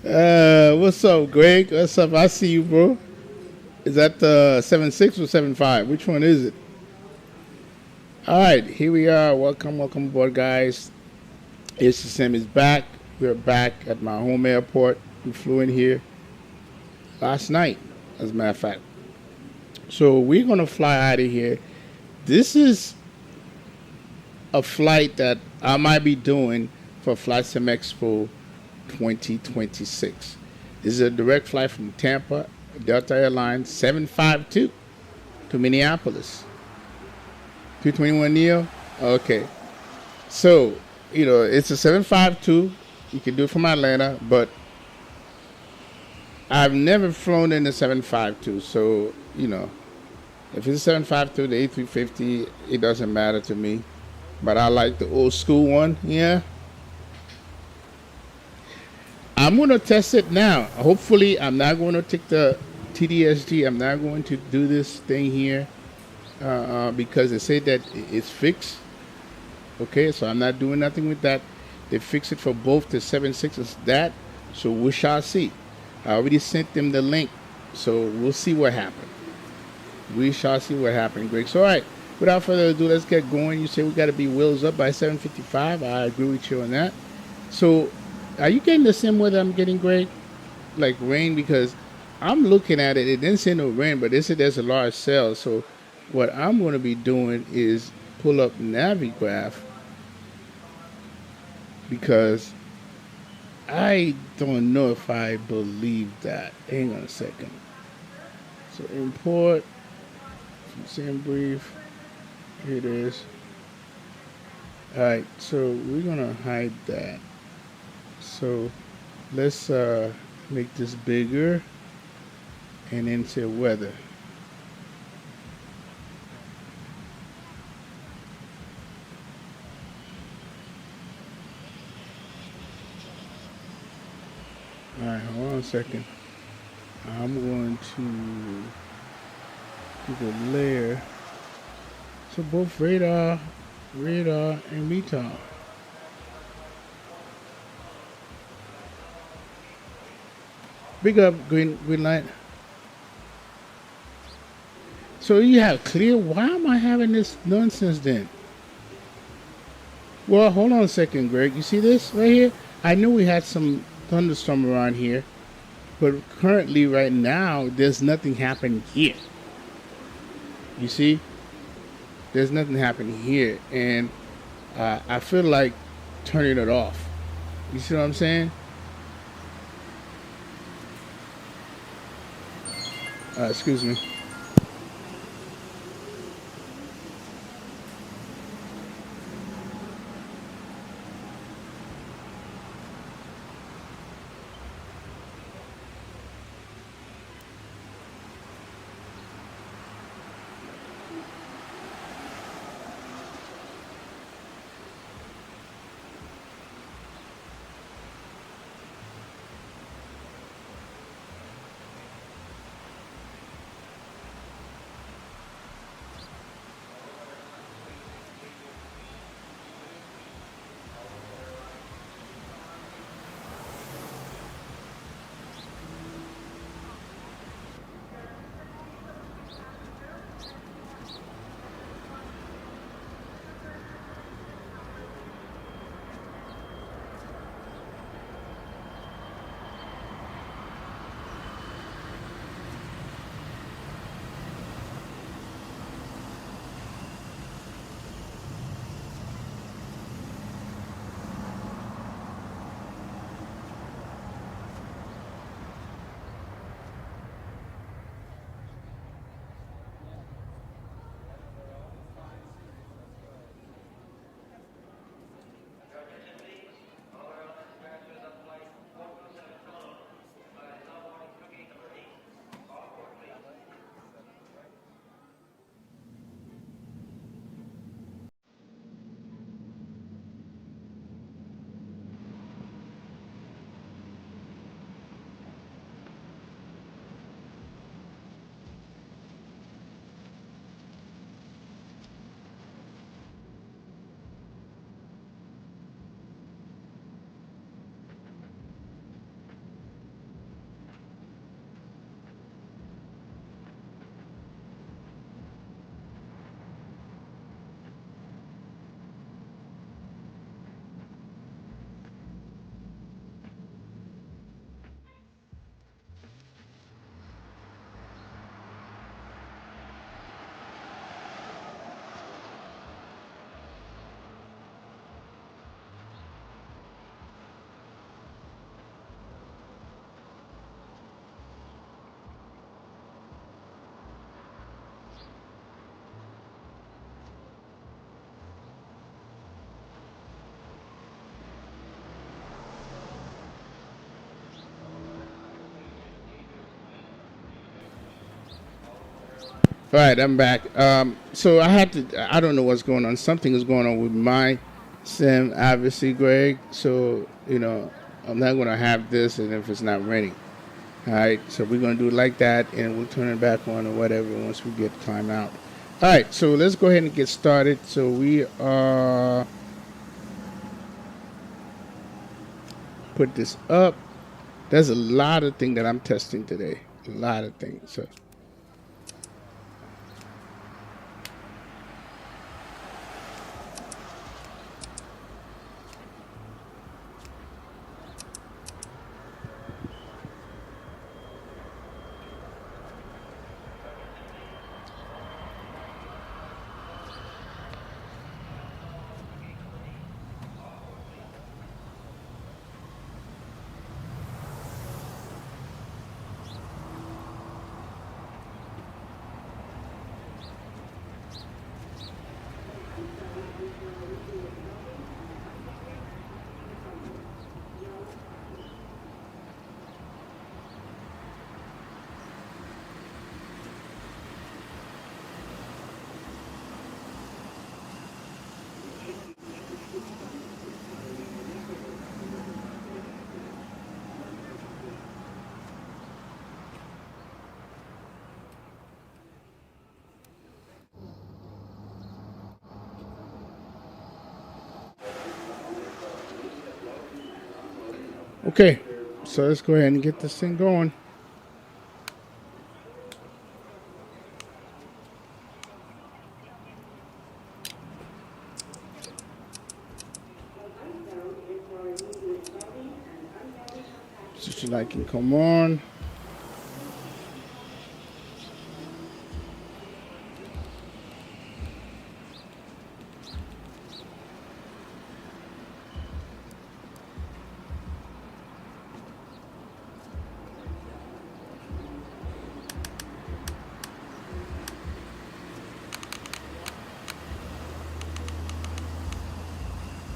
What's up, Greg? What's up? I see you, bro. Is that the 7.6 or 7.5? Which one is it? All right, here we are. Welcome aboard, guys. It's the Sam is back. We're back at my home airport. We flew in here last night, as a matter of fact. So we're gonna fly out of here. This is a flight that I might be doing for Flight Sim Expo 2026. This is a direct flight from Tampa, Delta Airlines 752 to Minneapolis. 221 Neo? Okay. So, it's a 752. You can do it from Atlanta, but I've never flown in a 752. So, if it's a 752, the A350, it doesn't matter to me. But I like the old school one, yeah. I'm going to test it now. Hopefully, I'm not going to take the TDSG. I'm not going to do this thing here because they say that it's fixed. Okay, so I'm not doing nothing with that. They fix it for both the 7.6s that. So we shall see. I already sent them the link. So we'll see what happens. We shall see what happens, Greg. So, all right. Without further ado, let's get going. You say we got to be wheels up by 7:55. I agree with you on that. So, are you getting the same weather I'm getting, Greg? Like rain? Because I'm looking at it. It didn't say no rain, but they said there's a large cell. So, what I'm going to be doing is pull up Navigraph because I don't know if I believe that. Hang on a second. So, import, same brief. Here it is. Alright, so we're gonna hide that. So let's make this bigger and then say weather. Alright, hold on a second. I'm going to do the layer. So both radar, and METAR. Big up, green light. So you have clear. Why am I having this nonsense then? Well, hold on a second, Greg. You see this right here? I knew we had some thunderstorm around here, but currently, right now, there's nothing happening here. You see? There's nothing happening here, and I feel like turning it off. You see what I'm saying? Excuse me. All right, I'm back. So I don't know what's going on. Something is going on with my sim, obviously, Greg. So, I'm not going to have this and if it's not running. All right, so we're going to do it like that and we'll turn it back on or whatever once we get time out. All right, so let's go ahead and get started. So we put this up. There's a lot of things that I'm testing today. A lot of things. So. Okay, so let's go ahead and get this thing going. Position light can come on.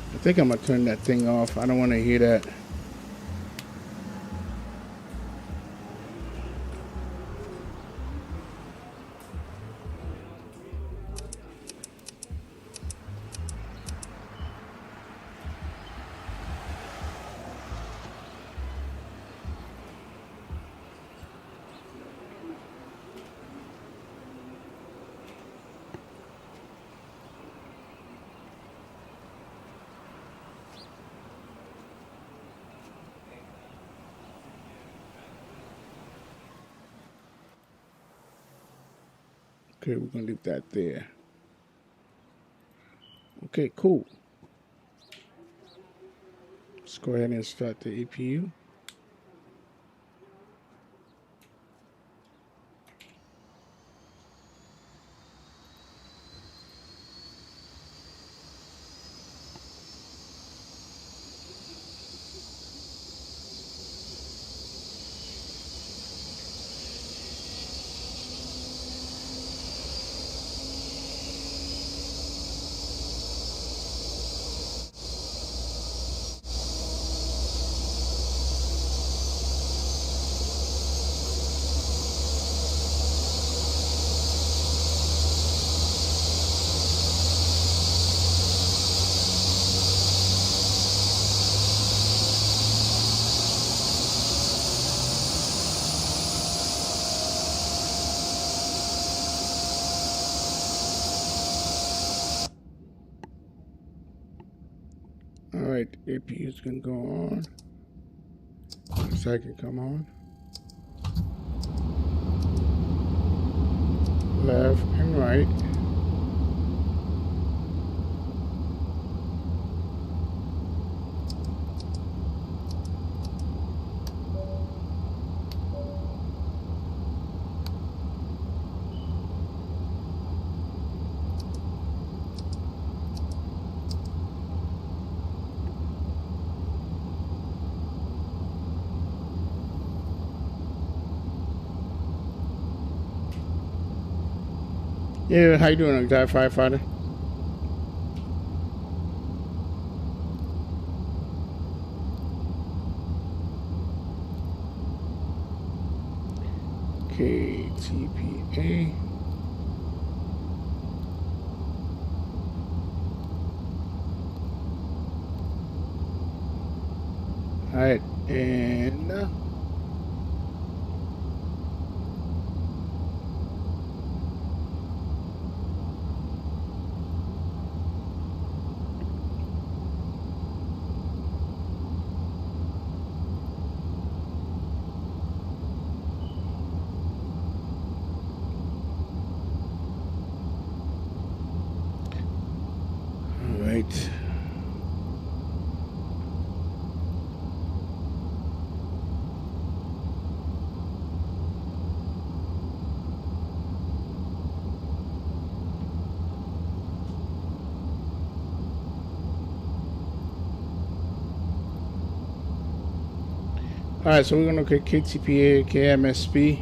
I think I'm going to turn that thing off. I don't want to hear that. Okay, we're going to leave that there. Okay, cool. Let's go ahead and start the APU. All right, APU is going to go on. So I can come on. Left and right. Yeah, how you doing, Octavia Firefighter? KTPA. All right, and all right. All right, so we're gonna look at KTPA-KMSP.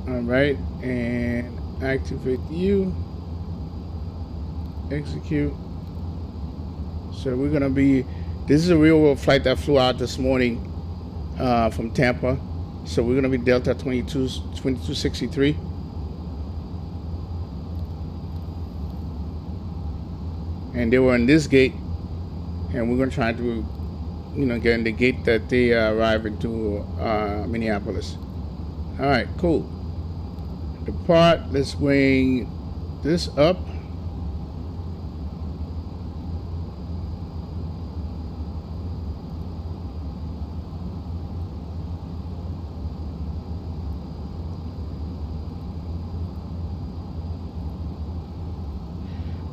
All right, and activate you. Execute. So we're gonna be. This is a real world flight that flew out this morning from Tampa. So we're gonna be Delta 2263. And they were in this gate, and we're gonna try to, get in the gate that they arrive into Minneapolis. All right, cool. Depart. Let's bring this up.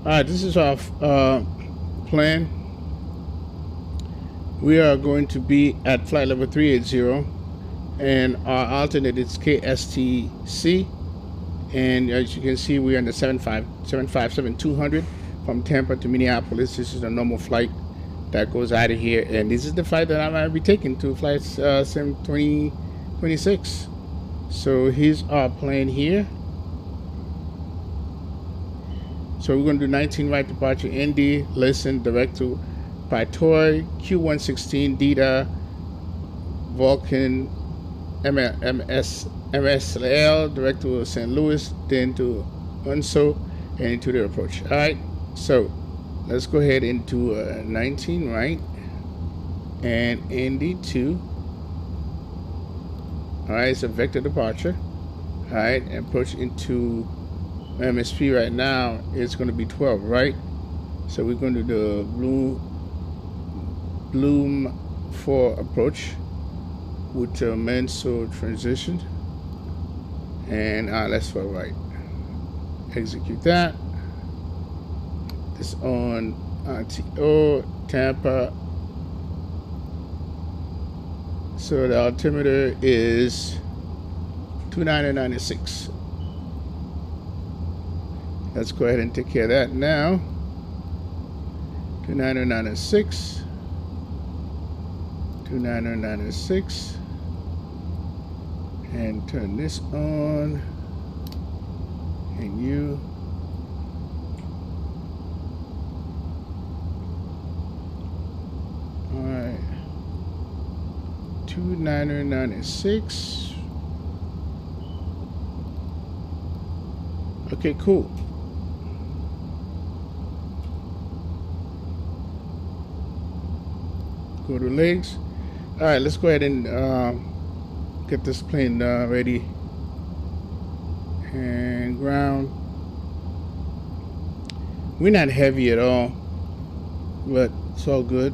All right, this is our plan. We are going to be at flight level 380, and our alternate is KSTC. And as you can see, we're on the 757-200 from Tampa to Minneapolis. This is a normal flight that goes out of here, and this is the flight that I'm going to be taking to flight 2026. So here's our plan here. So we're going to do 19 right departure Indy, listen, direct to Pitoy, Q116, Dita, Vulcan, MSL, direct to St. Louis, then to Unso, and into the approach. All right, so let's go ahead into 19 right, and Indy 2. All right, it's a vector departure. All right, and approach into MSP right now. It's going to be 12, right? So we're going to do the Bloom 4 approach with the Menso transition, and let's fly right. Execute that. This on RTO Tampa. So the altimeter is 2996. Let's go ahead and take care of that now. 2996. 2996. And turn this on. And you. Alright. 2996. Okay, cool. Go to legs. All right, let's go ahead and get this plane ready. And ground. We're not heavy at all, but it's all good.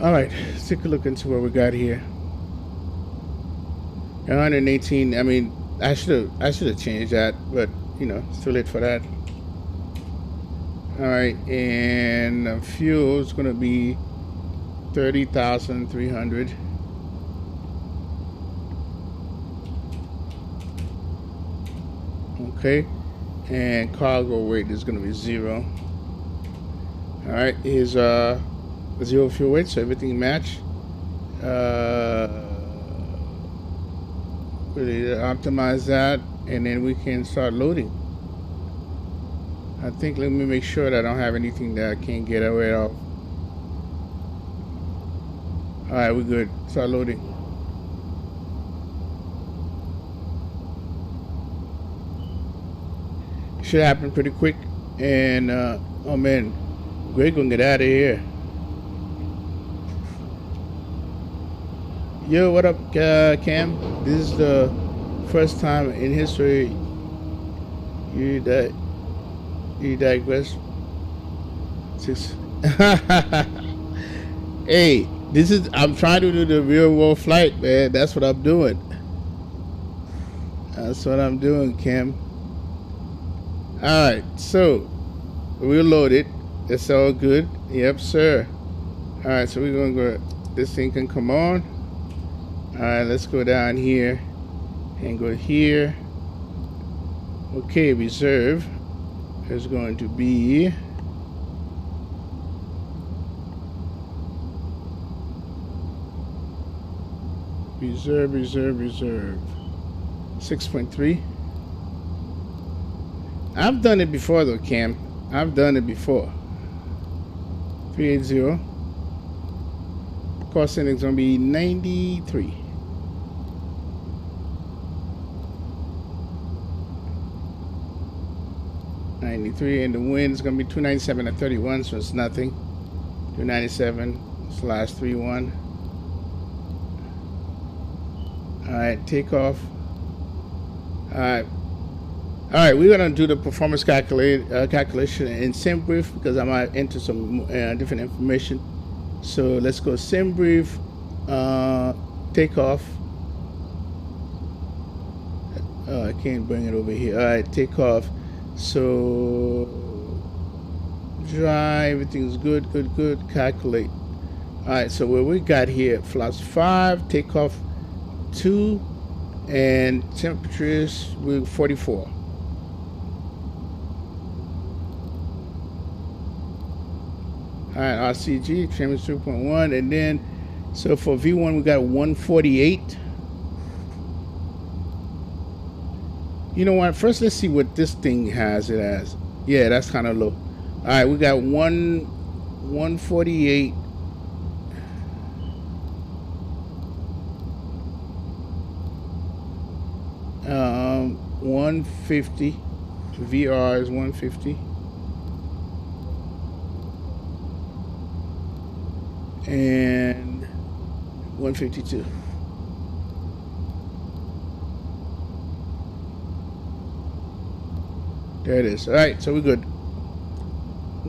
All right, let's take a look into what we got here. 118. I mean, I should have changed that, but it's too late for that. All right, and fuel is going to be 30,300. Okay, and cargo weight is going to be 0. All right, here's 0 fuel weight, so everything match. Really optimize that, and then we can start loading. I think, let me make sure that I don't have anything that I can't get away of. All right, we're good. Start loading. Should happen pretty quick. And oh man, Greg gonna get out of here. Yo, what up, Cam? This is the first time in history you digress. Hey, I'm trying to do the real world flight, man. That's what I'm doing. That's what I'm doing, Cam. Alright, so we're loaded. It's all good. Yep, sir. Alright, so we're gonna go. This thing can come on. Alright, let's go down here and go here. Okay, reserve is going to be reserve 6.3. I've done it before though, Cam. I've done it before. 380. Cost setting is gonna be 93. And the wind is gonna be 297 at 31, so it's nothing. 297/31. Alright, takeoff. Alright, we're gonna do the performance calculation in SimBrief because I might enter some different information. So let's go SimBrief, takeoff. I can't bring it over here. Alright, takeoff. So dry, everything's good. Calculate. Alright, so what we got here, flights 5, takeoff 2, and temperatures with 44. Alright, RCG, trim is 2.1, and then so for V1 we got 148. You know what? First, let's see what this thing has it as. Yeah, that's kind of low. All right, we got 148. Um, 150. VR is 150. And 152. There it is. All right, so we're good.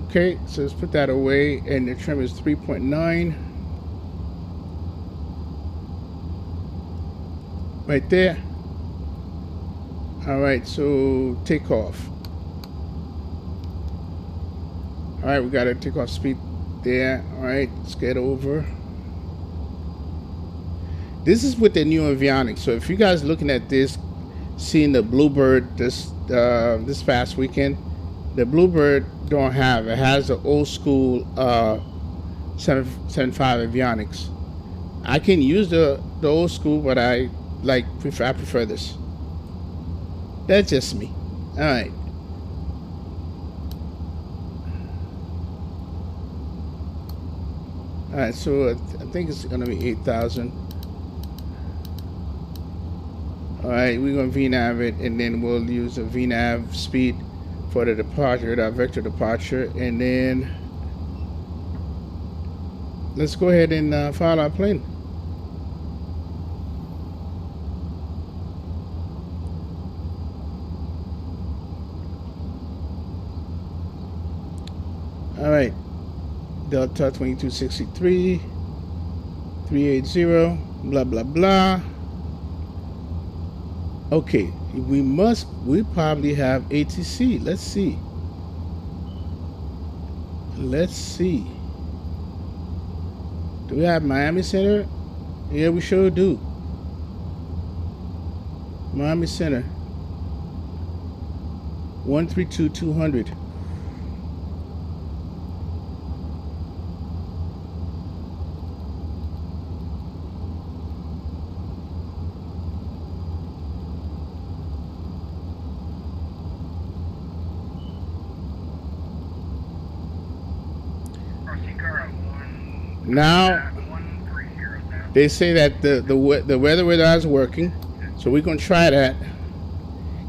Okay, so let's put that away, and the trim is 3.9. Right there. All right, so takeoff. All right, we got a takeoff speed there. All right, let's get over. This is with the new avionics. So if you guys looking at this, seeing the Bluebird this past weekend, the Bluebird don't have it. Has the old school 775 avionics. I can use the old school, but I prefer this. That's just me. All right. All right, so I think it's gonna be 8,000. All right, we're gonna VNAV it, and then we'll use a VNAV speed for the departure, the vector departure, and then let's go ahead and file our plane. All right, Delta 2263, 380, blah blah blah. Okay, we probably have ATC. Let's see. Do we have Miami Center? Yeah, we sure do. Miami Center. 132-200. Now, They say that the weather radar is working, so we're gonna try that.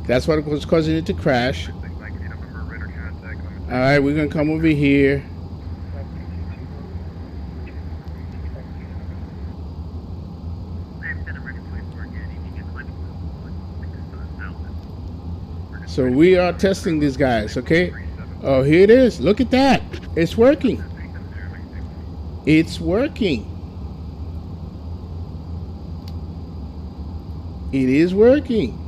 That's what was causing it to crash. All right, we're gonna come over here. So we are testing these guys, okay? Oh, here it is. Look at that. It's working. It's working. It is working.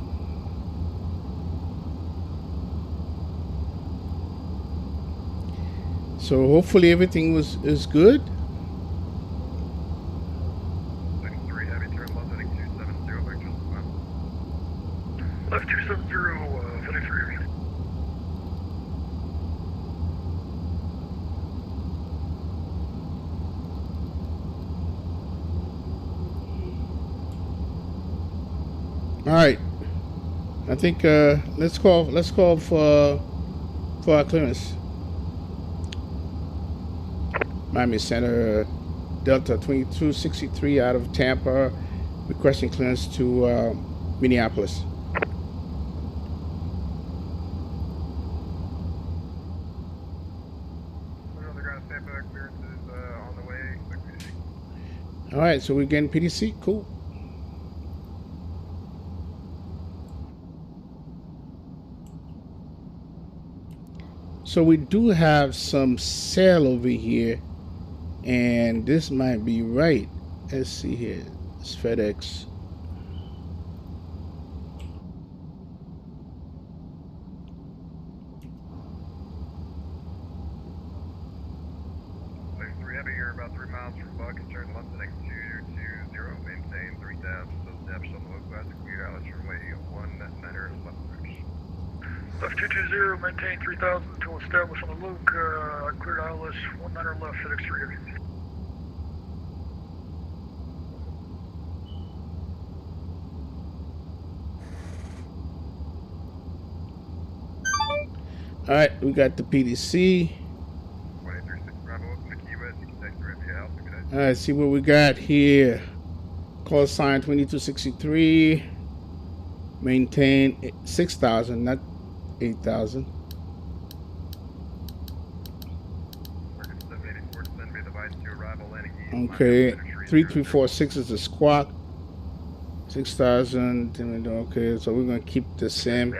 So hopefully everything is good. Left 270, 53. All right. I think let's call for our clearance. Miami Center, Delta 2263 out of Tampa, requesting clearance to Minneapolis. All right, so we're getting PDC. Cool. So we do have some sail over here, and this might be right. Let's see here. It's FedEx. About 3 miles from Buck and turn left to next 220, maintain 3,000, so depth on the low class, clear out runway 19 left approach. Left 220, maintain 3,000 until established on the Luke, cleared ILS 19 left, FedEx 3 heavy. All right, we got the PDC. All right, see what we got here. Call sign 2263. Maintain 6,000, not 8,000. Okay, 3346 is the squawk. 6,000. Okay, so we're gonna keep the same.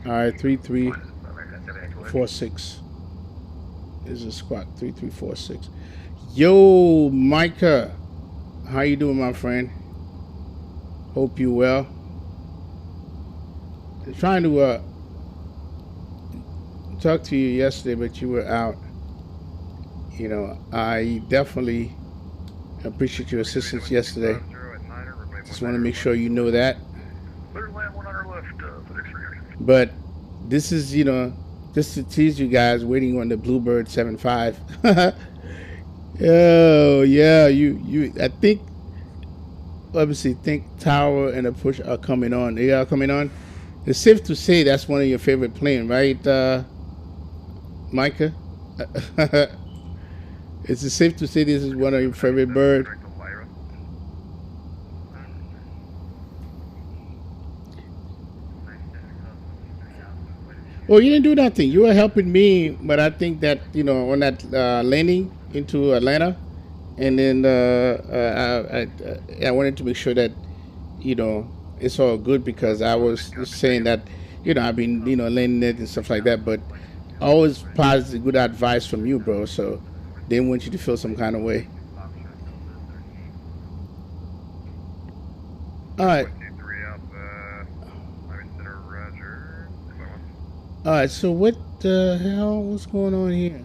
All right, 3346 is a squawk. 3346. Yo, Micah, how you doing, my friend? Hope you well. I'm trying to talk to you yesterday, but you were out. You know, I definitely appreciate your assistance yesterday. Just want to make sure you know that. But this is, you know, just to tease you guys, waiting on the Bluebird 75. Oh yeah, you. I think, obviously, think Tower and the Push are coming on. They are coming on. It's safe to say that's one of your favorite planes, right, Micah? Is it safe to say this is one of your favorite bird? Well, you didn't do nothing. You were helping me, but I think that, you know, on that landing into Atlanta, and then I wanted to make sure that, you know, it's all good, because I was just saying that, you know, I've been, you know, landing it and stuff like that, but always positive, good advice from you, bro. So didn't want you to feel some kind of way. All right. All right, so what the hell? What's going on here?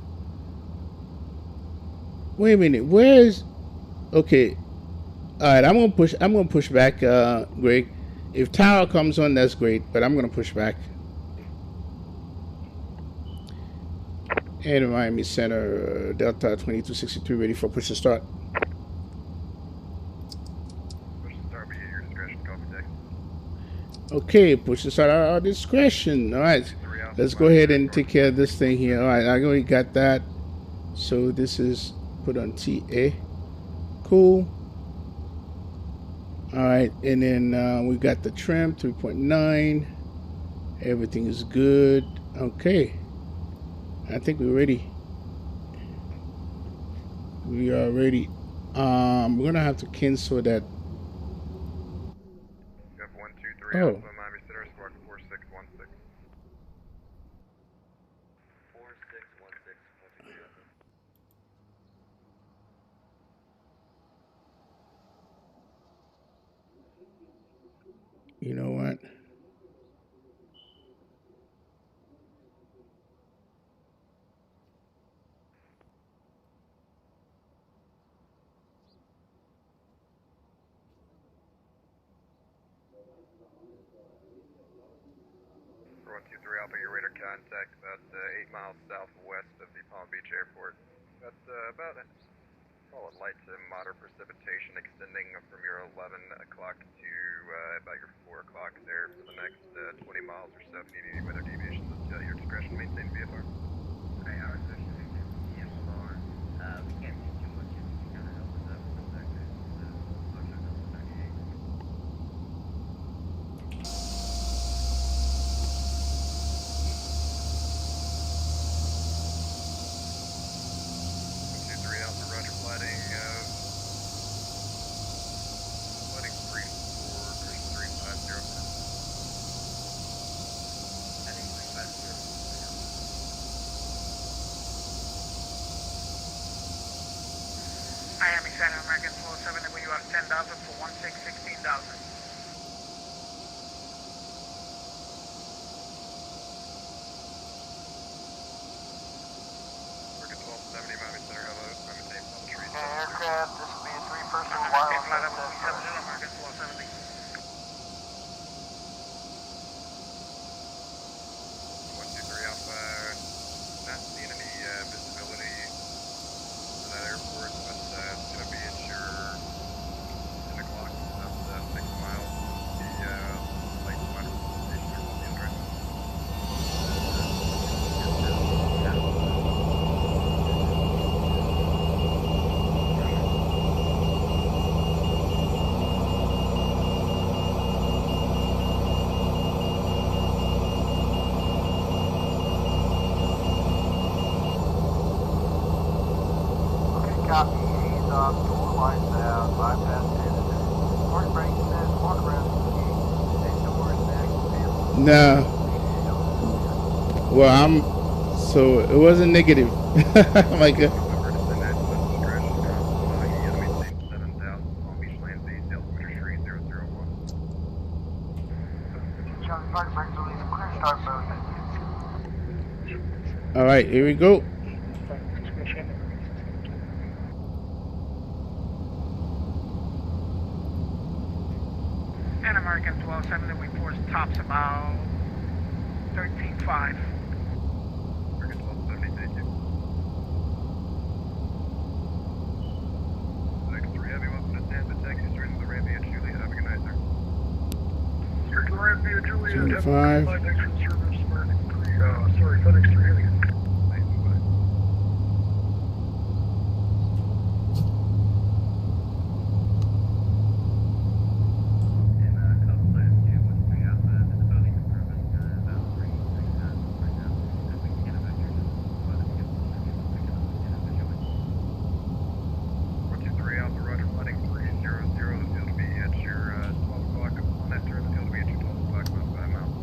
Wait a minute. Where's? Okay. All right, I'm gonna push back, Greg. If Tower comes on, that's great, but I'm gonna push back. And Miami Center, Delta 2263, ready for push to start. Okay, push to start our discretion. All right. Let's go ahead and take care of this thing here. All right, I already got that. So this is put on TA. Cool. All right, and then we got the trim 3.9. Everything is good. Okay, I think we're ready. We are ready. We're gonna have to cancel that. You have 123 Oh, Alpha, Miami Center, squawk 4616. 4616, 123 Alpha. you know what? For 123 Alpha, your radar contact about 8 miles southwest of the Palm Beach Airport. That's about, call it light to moderate precipitation extending from your 11 o'clock to about your 4 o'clock there for the next 20 miles or so. If you need any weather deviations, it's at your discretion. Maintain VFR. Alright, our section is VFR. We can't do too much if you kind of help us out with the fact that Ocean Delta 38. Alpha, roger, flighting 34, Cruise 350. Heading 350. Miami Center, American 407, we are 10,000 for 16,000. American 1270, Miami Center, hello. I'm in Tampa, Tree. Aircraft, this will be a three-person Flight wireless level access. 370, American 470. 123 Alpha, not seeing any visibility to that airport, but it's going to be at your 10 o'clock, about 6 miles. The light to moderate precipitation or something, right? Okay, copy. Ease off, door lights out, bypass energy. Park brake says walk around the gate. Stay doors, next, panel. No. Well, so it wasn't negative. Oh my God. Number to send at discretion. You gotta maintain 7,000 Palm Beach Land Base, altimeter 3001. Charlie, park brake release, clear start mode. All right, here we go. And American 1270, we force tops about 13.5. American 1270, thank you. X3 Heavy, welcome to Tampa, taxi straight into the ramp at Juliet. Have a good night, sir. Straight to the ramp via Juliet. 75. Have a extra service for sorry, FedEx 3 Heavy. Thanks, bye. And couple left to 123 Alpha, visibility improvement about 3 times right now. As we can evacuate the weather to get the visual. 123 Alpha, roger, flighting 300. The field will be at your 12 o'clock. On that turn, the field will be at your 12 o'clock, about 5 miles.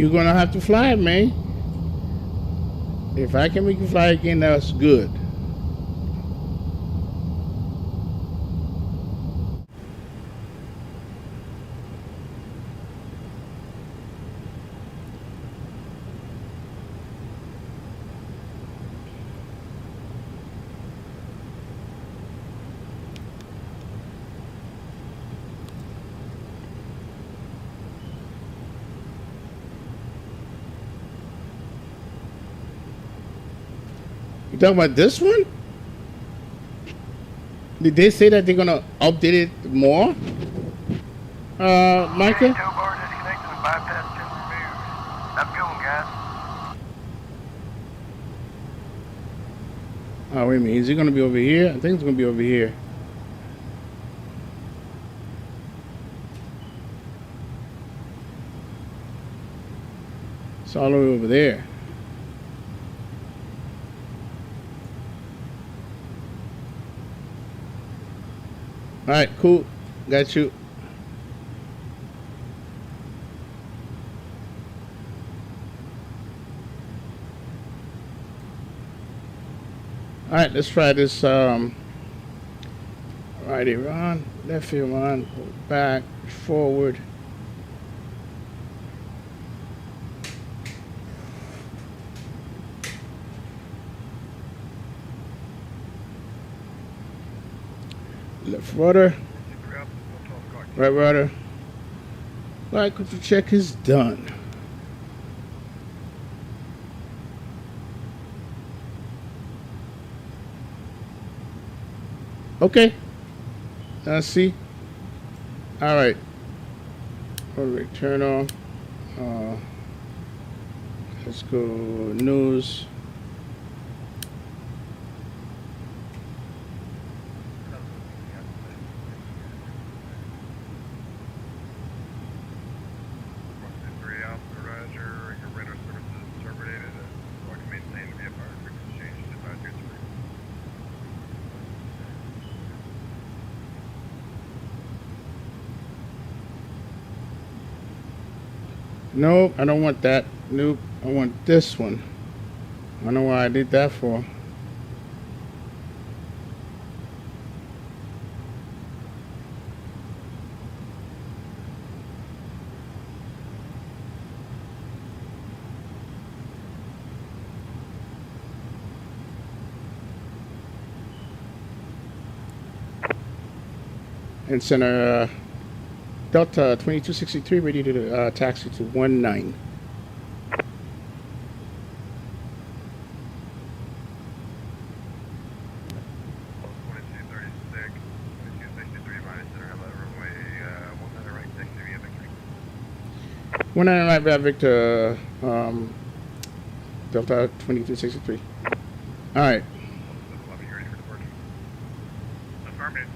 you're gonna have to fly it, man. If I can make you fly again, that's good. You talking about this one? Did they say that they're gonna update it more? Micah? Tow bar disconnected and bypass pin removed. Have a good one, guys. Oh, wait a minute. Is it gonna be over here? I think it's gonna be over here. It's all the way over there. All right, cool. Got you. All right, let's try this. Right here on, left here on, back, forward. Left rudder, right rudder. Right, control check is done. Okay. Let's see. All right. Turn on. Let's go news. Nope, I don't want that. Nope, I want this one. I don't know why I did that for. And center Delta 2263 ready to taxi to 19. One right, Victor. Delta 2263. All right. Affirmative.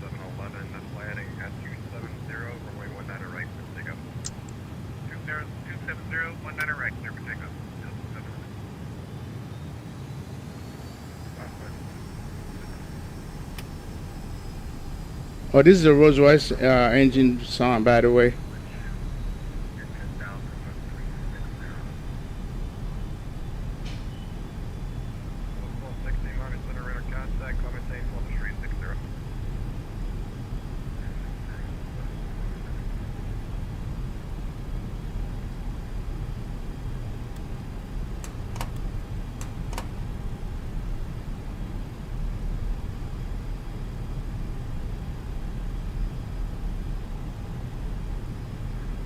711, landing at 270, runway 19 right for takeoff. 270, 19 right, clear for takeoff. Oh, this is a Rolls Royce engine sound, by the way.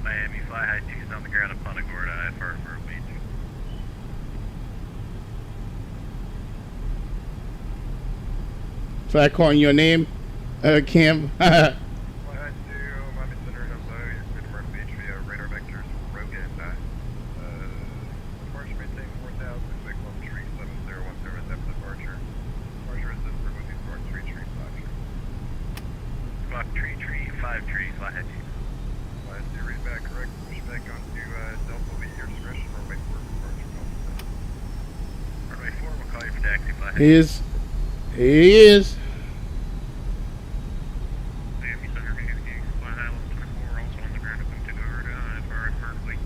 Miami, fly high 2 on the ground of Punta Gorda, IFR for a beach. Fly calling your name, Cam. Fly high 2, Miami Center, hello, you're clear to Myrtle Beach via radar vectors, Rogan. Departure maintain 4,000, quick level tree 7010, depth departure. Departure is this for moving towards 3 tree 5 tree. Squawk tree, 5 trees, fly high 2. Fly high 2, read back correct, pushback onto Delta V, your discretion, runway 4 departure, Delta. Runway 4, we'll call you for taxi, fly high 2. He is. He is. Miami Center, fly high level 24, also on the ground of Punta Gorda, IFR for a beach.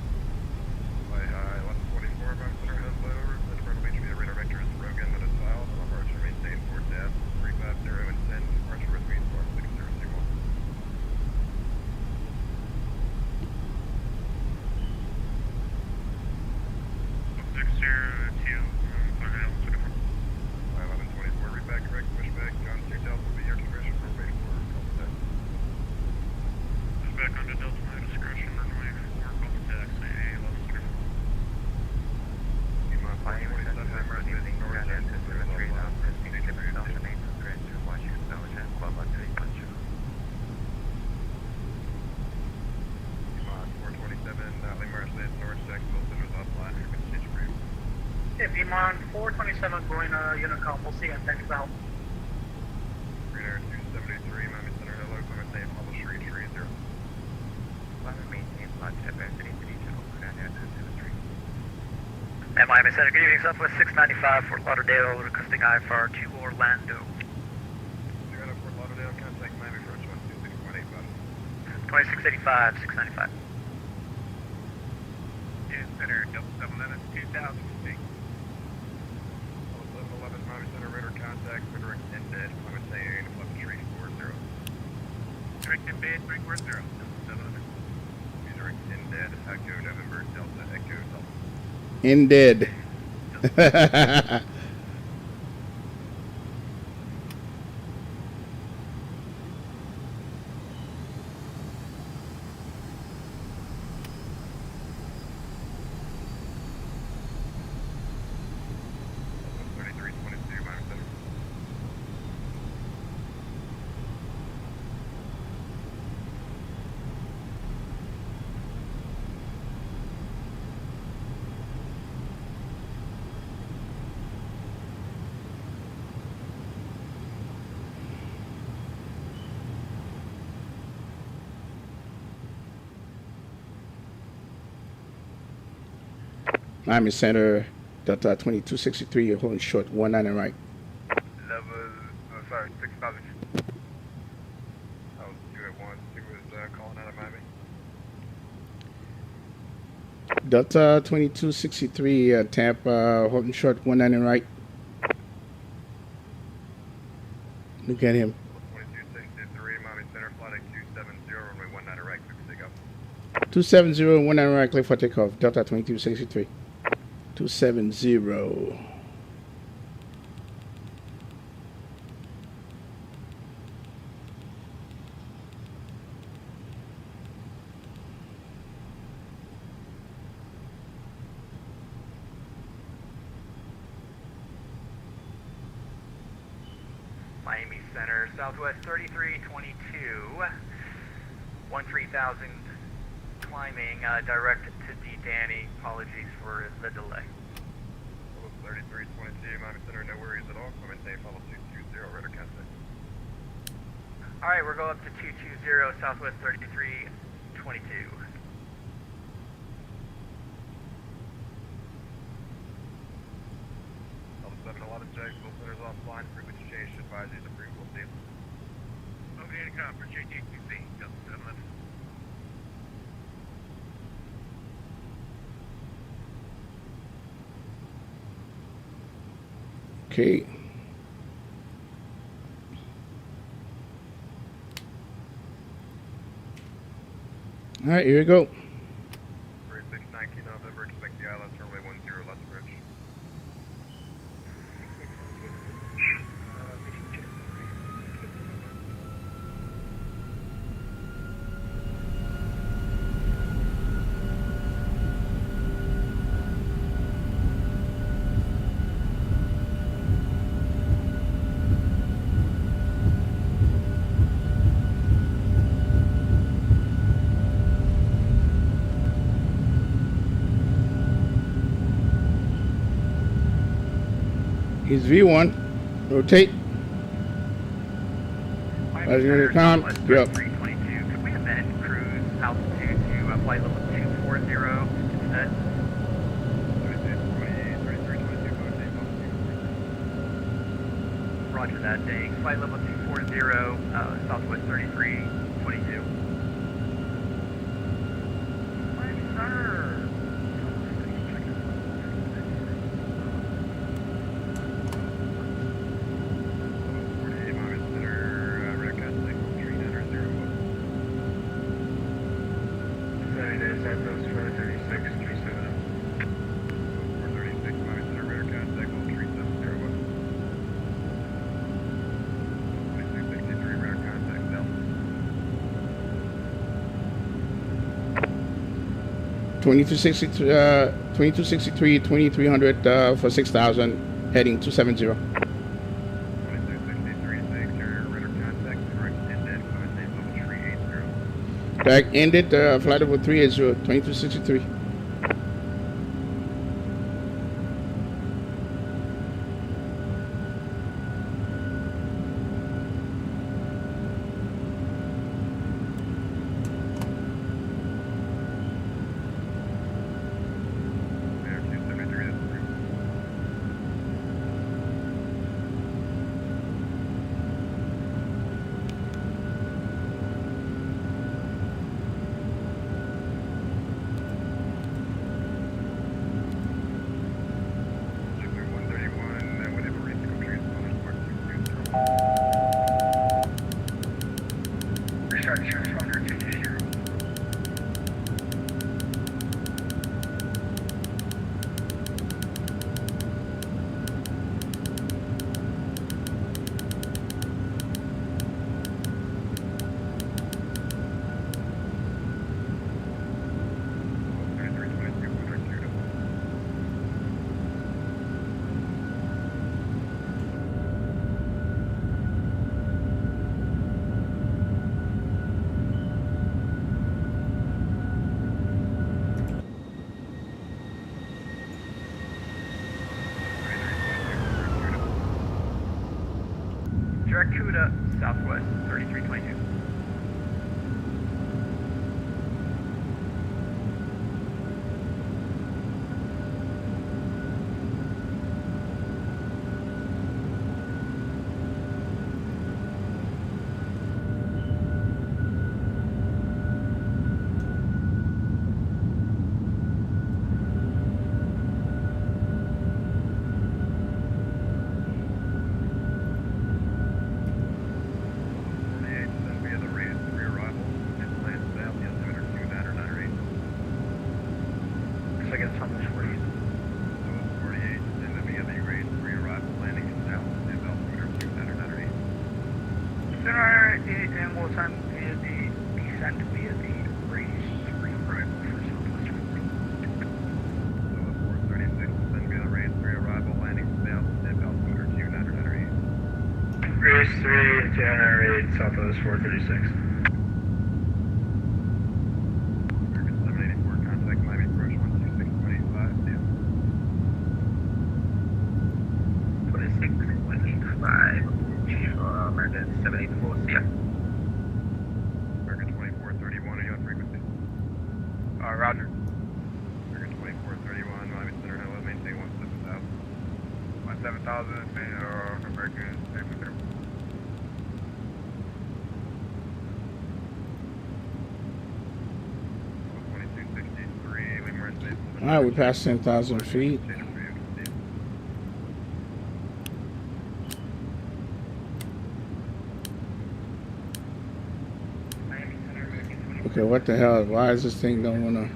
27 going Unicom. We'll see you at Texas South. Green Air 273, Miami Center, hello, maintain level 330. Maintain flight capacity to regional, And Miami Center, good evening, Southwest 695, Fort Lauderdale, requesting IFR to Orlando. You're going to Fort Lauderdale, contact Miami Approach 126.8, bud. 2685, 695. Center, 711, 2000 feet. 1111, Miami Center, radar contact, radar extended, maintain level 340. Direct embed, 340, 711. User extended, Echo November, Delta, Echo Delta. Ended. Miami Center, Delta 2263, you're holding short 19 and right. Level, sorry, 6,000. I was 2 at 1. He was calling out of Miami. Delta 2263, Tampa, holding short 19 and right. Look at him. 2263, Miami Center, flight 270, runway 19 right, quick takeoff. 270, 19 right, clear for takeoff. Delta 2263. 270. Miami Center, Southwest 3322, 13,000 climbing, direct to D. Danny. Apologies for the delay. 3322, Miami Center, no worries at all. Maintain follow 220, radar contact. All right, we're going up to 220, Southwest 3322. Level 711, Jacksonville Center's offline, frequency change, advise you the prequel deal. Over to Unicom, appreciate JTC, Delta 711. Okay. All right, here we go. 3619 November, expect the ILS runway 10 left bridge. He's V1. Rotate. As you come, yep. 322. Could we amend cruise altitude to flight level 240 instead? 3322, Roger that, thanks. Flight level 240, Southwest 3322. Miami Center. Twenty-two 2263, 2300 for 6,000, heading 270. 2263, exterior radar contact, direct ended, maintain level 380. Back ended, flight level 380, 2263. Direct CUDA, Southwest 3322. And we'll send via the descent via the race 3 arrival for Southwest 436, then via the race 3 arrival, landing south, tip altimeter 2908. Race 3, 208, Southwest 436. American 784, contact Miami approach 126.85, deal. 26.85, American 784, see ya. American 2431, are you on frequency? Roger. American 2431, Miami Center, hello, maintain 17,000. 17,000, American 784. All right, we passed 10,000 feet. Okay, what the hell? Why is this thing don't wanna?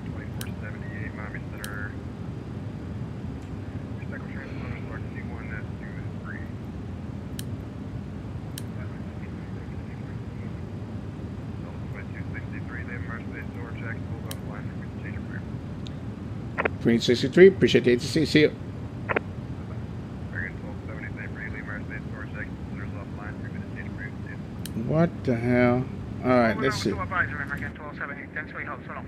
2478, Miami Center. Recycle transponder, Clark C1, that's 2 and 3. Delta 2263, they emerged, they door check, pulled offline, frequency change approved. Green 63, appreciate the ATC. See you. American 1270, same for you, Lee Mercedes, door check, considers offline, frequency change approved. What the hell? All right, let's see. Advisory, American 1270, densely held, so no.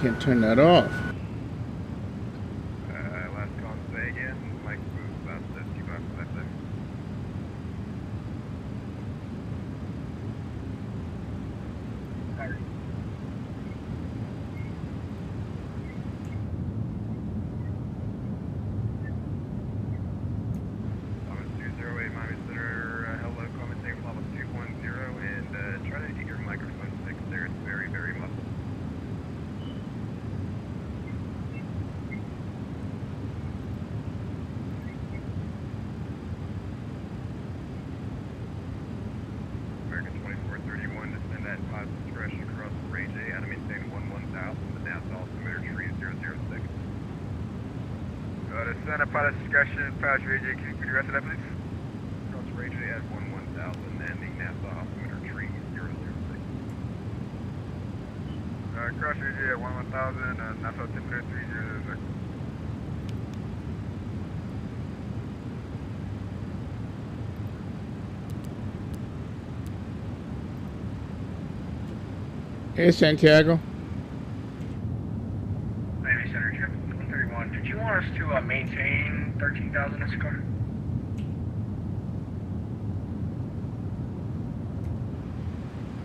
Can't turn that off. Last call, say again, Mike Booth, about 257. Thomas 208, Miami Center, hello, commenting with level 210, and try to get your microphone fixed there, it's very, very muffled. American 2431, descend at positive discretion across range A, out of maintain 11,000, the NASA altimeter tree 006. Descend at pilot discretion, past range A, can you the rest of that, please? Cross range A at 11,000, and the NASA altimeter tree 006. Cross range A at 11,000, NASA altimeter 306. Hey, Santiago. Miami Center, Trip 131. Did you want us to maintain 13,000 as a car?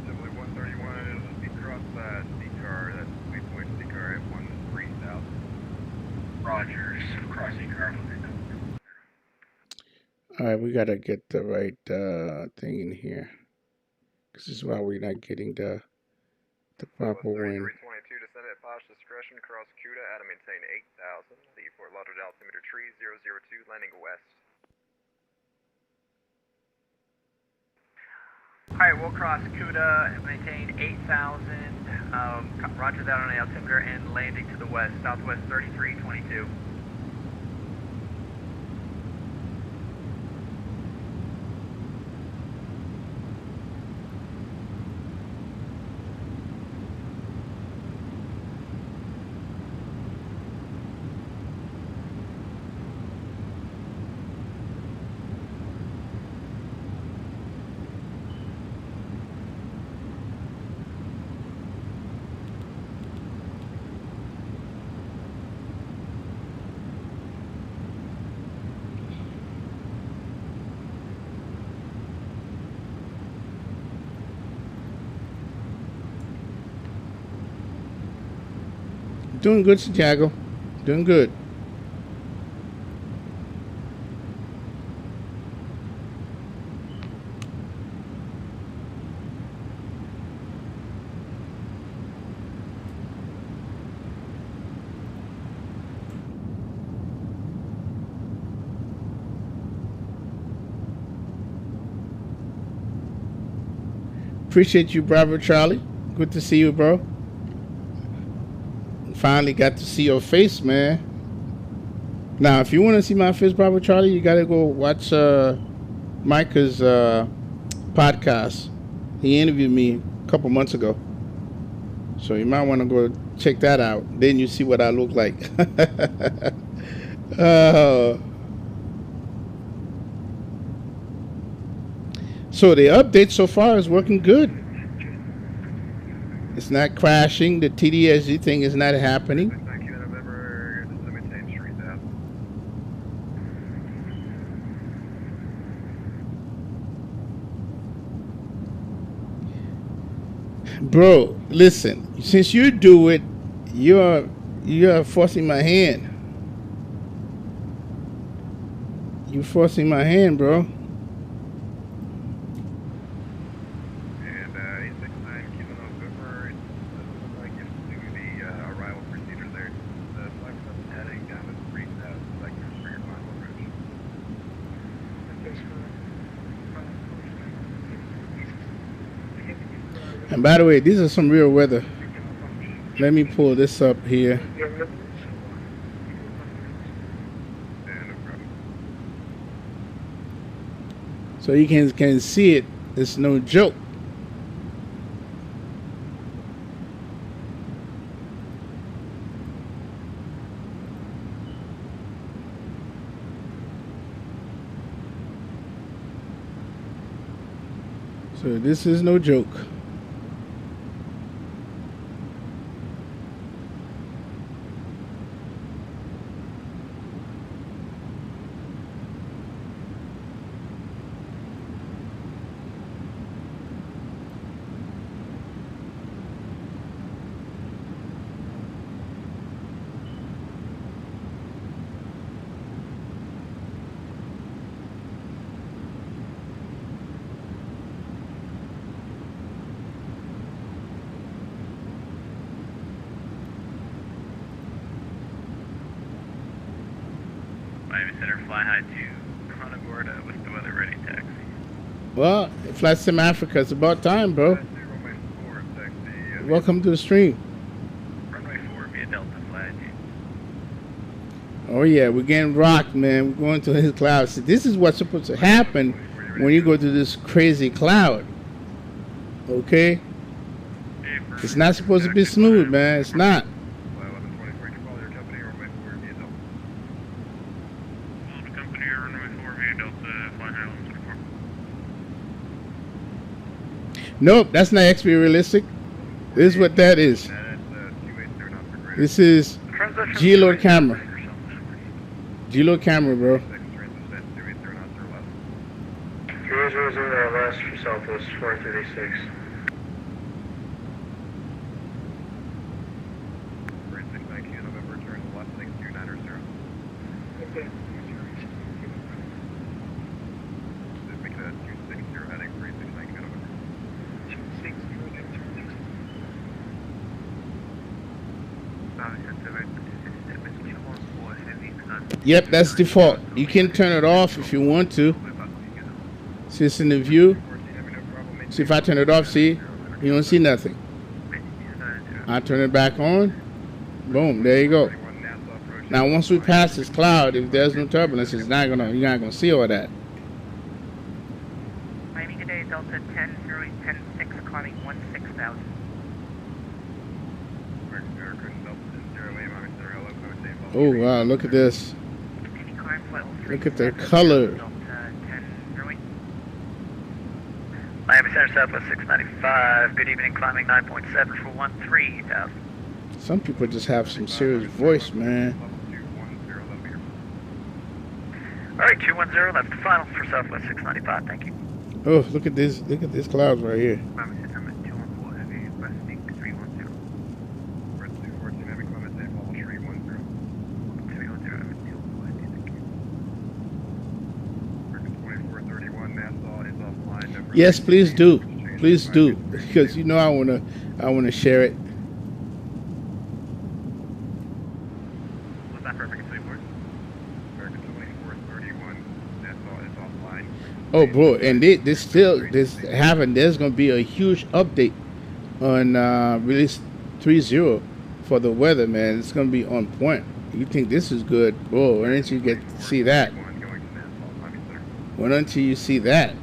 Simply 131, it'll be cross C-car, that's waypoint C-car at 13,000. Rogers, crossing car. All right, we gotta get the right thing in here. This is why we're not getting the proper one. 3322, descend at positive discretion, cross CUDA, out of maintain 8,000, the Fort Lauderdale altimeter tree 002, landing west. Alright, we'll cross CUDA and maintain 8,000. Roger that on the altimeter and landing to the west, Southwest 3322. Doing good, Santiago. Doing good. Appreciate you, Bravo Charlie. Good to see you, bro. Finally got to see your face, man. Now, if you want to see my face, Bravo Charlie, you got to go watch Micah's podcast. He interviewed me a couple months ago. So you might want to go check that out. Then you see what I look like. So the update so far is working good. It's not crashing. The TDSG thing is not happening. Thank you, November. Just maintain street out. Bro, listen. Since you do it, you're forcing my hand. You're forcing my hand, bro. And 869 Kilo November. It doesn't look like you have to do the arrival procedure there. The 57 heading down to 3,000 sectors for your final approach. And by the way, these are some real weather. Let me pull this up here. So you can see it. It's no joke. So this is no joke. Miami Center, fly high to Punta Gorda with the weather ready taxi. Well, Vatsim Africa, it's about time, bro. Welcome to the stream. Runway 4 via Delta, fly high to. Oh yeah, we're getting rocked, man. We're going to his cloud. See, this is what's supposed to happen when you go to this crazy cloud. Okay? It's not supposed to be smooth, man. It's not. Nope, that's not XP realistic. This is what that is. This is G-Load camera. G-Load camera, bro. 000 last for Southwest 436. Okay. Yep, that's default. You can turn it off if you want to. See, it's in the view. See, if I turn it off, see, you don't see nothing. I turn it back on. Boom, there you go. Now, once we pass this cloud, if there's no turbulence, you're not gonna see all that. Miami today, Delta 10-0-10-6, climbing 16,000. Oh wow, look at this. Look at their color. Miami Center, Southwest 695. Good evening, climbing 9.7 for 13,000. Some people just have some serious voice, man. Alright, 210, that's the final for Southwest 695, thank you. Oh, look at this. Look at these clouds right here. Miami Center, 214 heavy, west 310. Yes, please do. Please do, because you know I wanna share it. Was that perfect and sweet for? American 2431, Nassau is offline. Oh, bro, and there's gonna be a huge update on release 3.0 for the weather, man. It's gonna be on point. You think this is good, bro? Why don't you get to see that? Going to Nassau, copy, sir. Why don't you see that?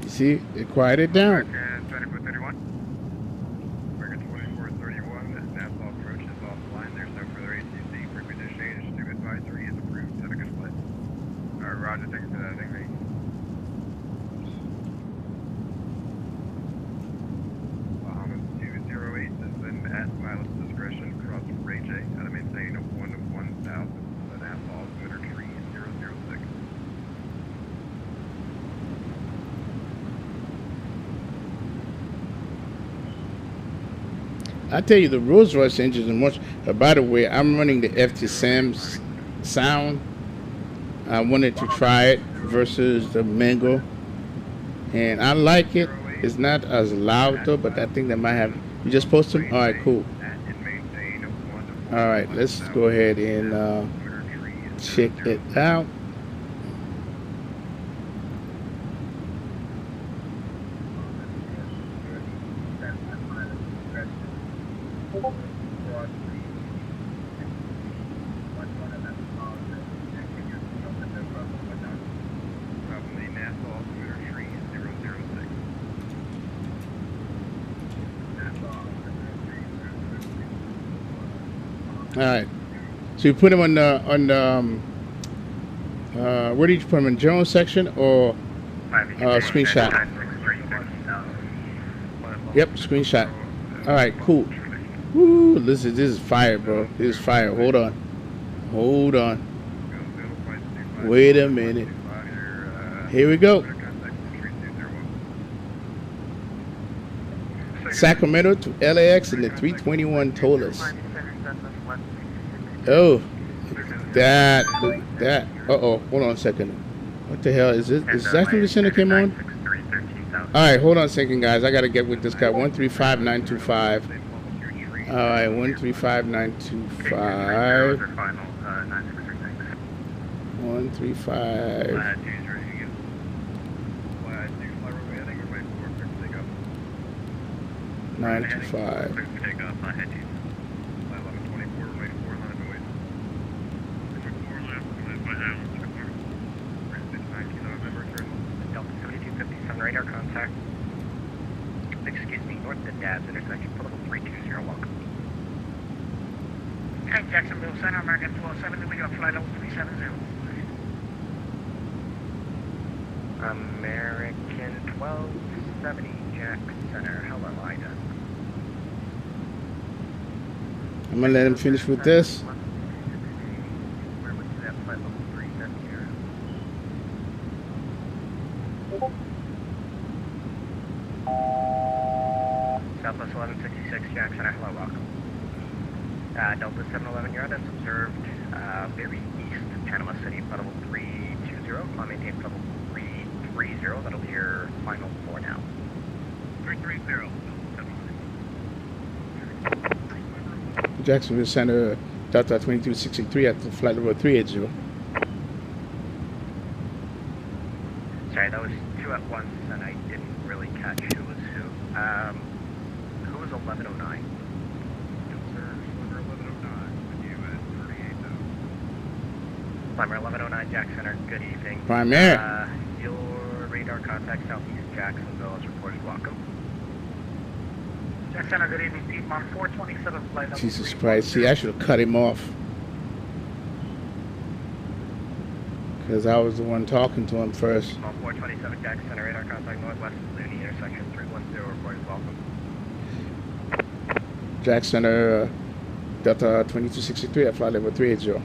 You see, it quieted down. American 2431. American 2431, Nassau approach is offline. There's no further ATC. Frequency change to advisory is approved. Have a good flight. Alright, Roger, thank you for that. Thank you. Bahamas 208 has been at pilot's discretion. Cross Ray J. Out of maintain 11000. The Nassau Twitter tree 006. I tell you, the Rolls Royce engines are much. By the way, I'm running the FT Sam's sound. I wanted to try it versus the Mango, and I like it. It's not as loud though, but I think that might have. You just post them. All right, cool. All right, let's go ahead and check it out. Probably Nassau Twitter tree 006. All right. So you put them on the where did you put them in general section or screenshot? Yep, screenshot. All right, cool. Woo, this is fire, bro. This is fire. Hold on. Wait a minute. Here we go. Sacramento to LAX in the 321 told us. Oh, that. Uh-oh, hold on a second. What the hell is this? Is that from the center came on? All right, hold on a second, guys. I got to get with this guy. 135925. All right, 135925. 135. 925. Delta 7257 radar contact. Excuse me, north of Dabs intersection, level 320, welcome. Hey, Jacksonville Center, American 1270, we got flight level 370. American 1270, Jack Center, hello, Ida. I'm gonna let him finish with this. Where was that flight level 370? Southwest 1166, Jack Center, hello, welcome. Delta 711, you're that's observed very east of Panama City, level 320, climb maintain level 330, that'll be your final 4 now. 330, Jacksonville Center, Delta 2263 at the flight level 380. Sorry, that was 2 at once, and I didn't really catch who was who. Who was 1109? Climber 1109, Jack Center, good evening. Primary. Your radar contact southeast Jacksonville is reported, welcome. Jack Center, good evening, Piedmont 427, flight level Jesus 310. Christ. See, I should have cut him off. Because I was the one talking to him first. Piedmont 427, Jack Center, radar contact northwest of Looney, intersection 310, reported, welcome. Jack Center, Delta 2263 at flight level 380.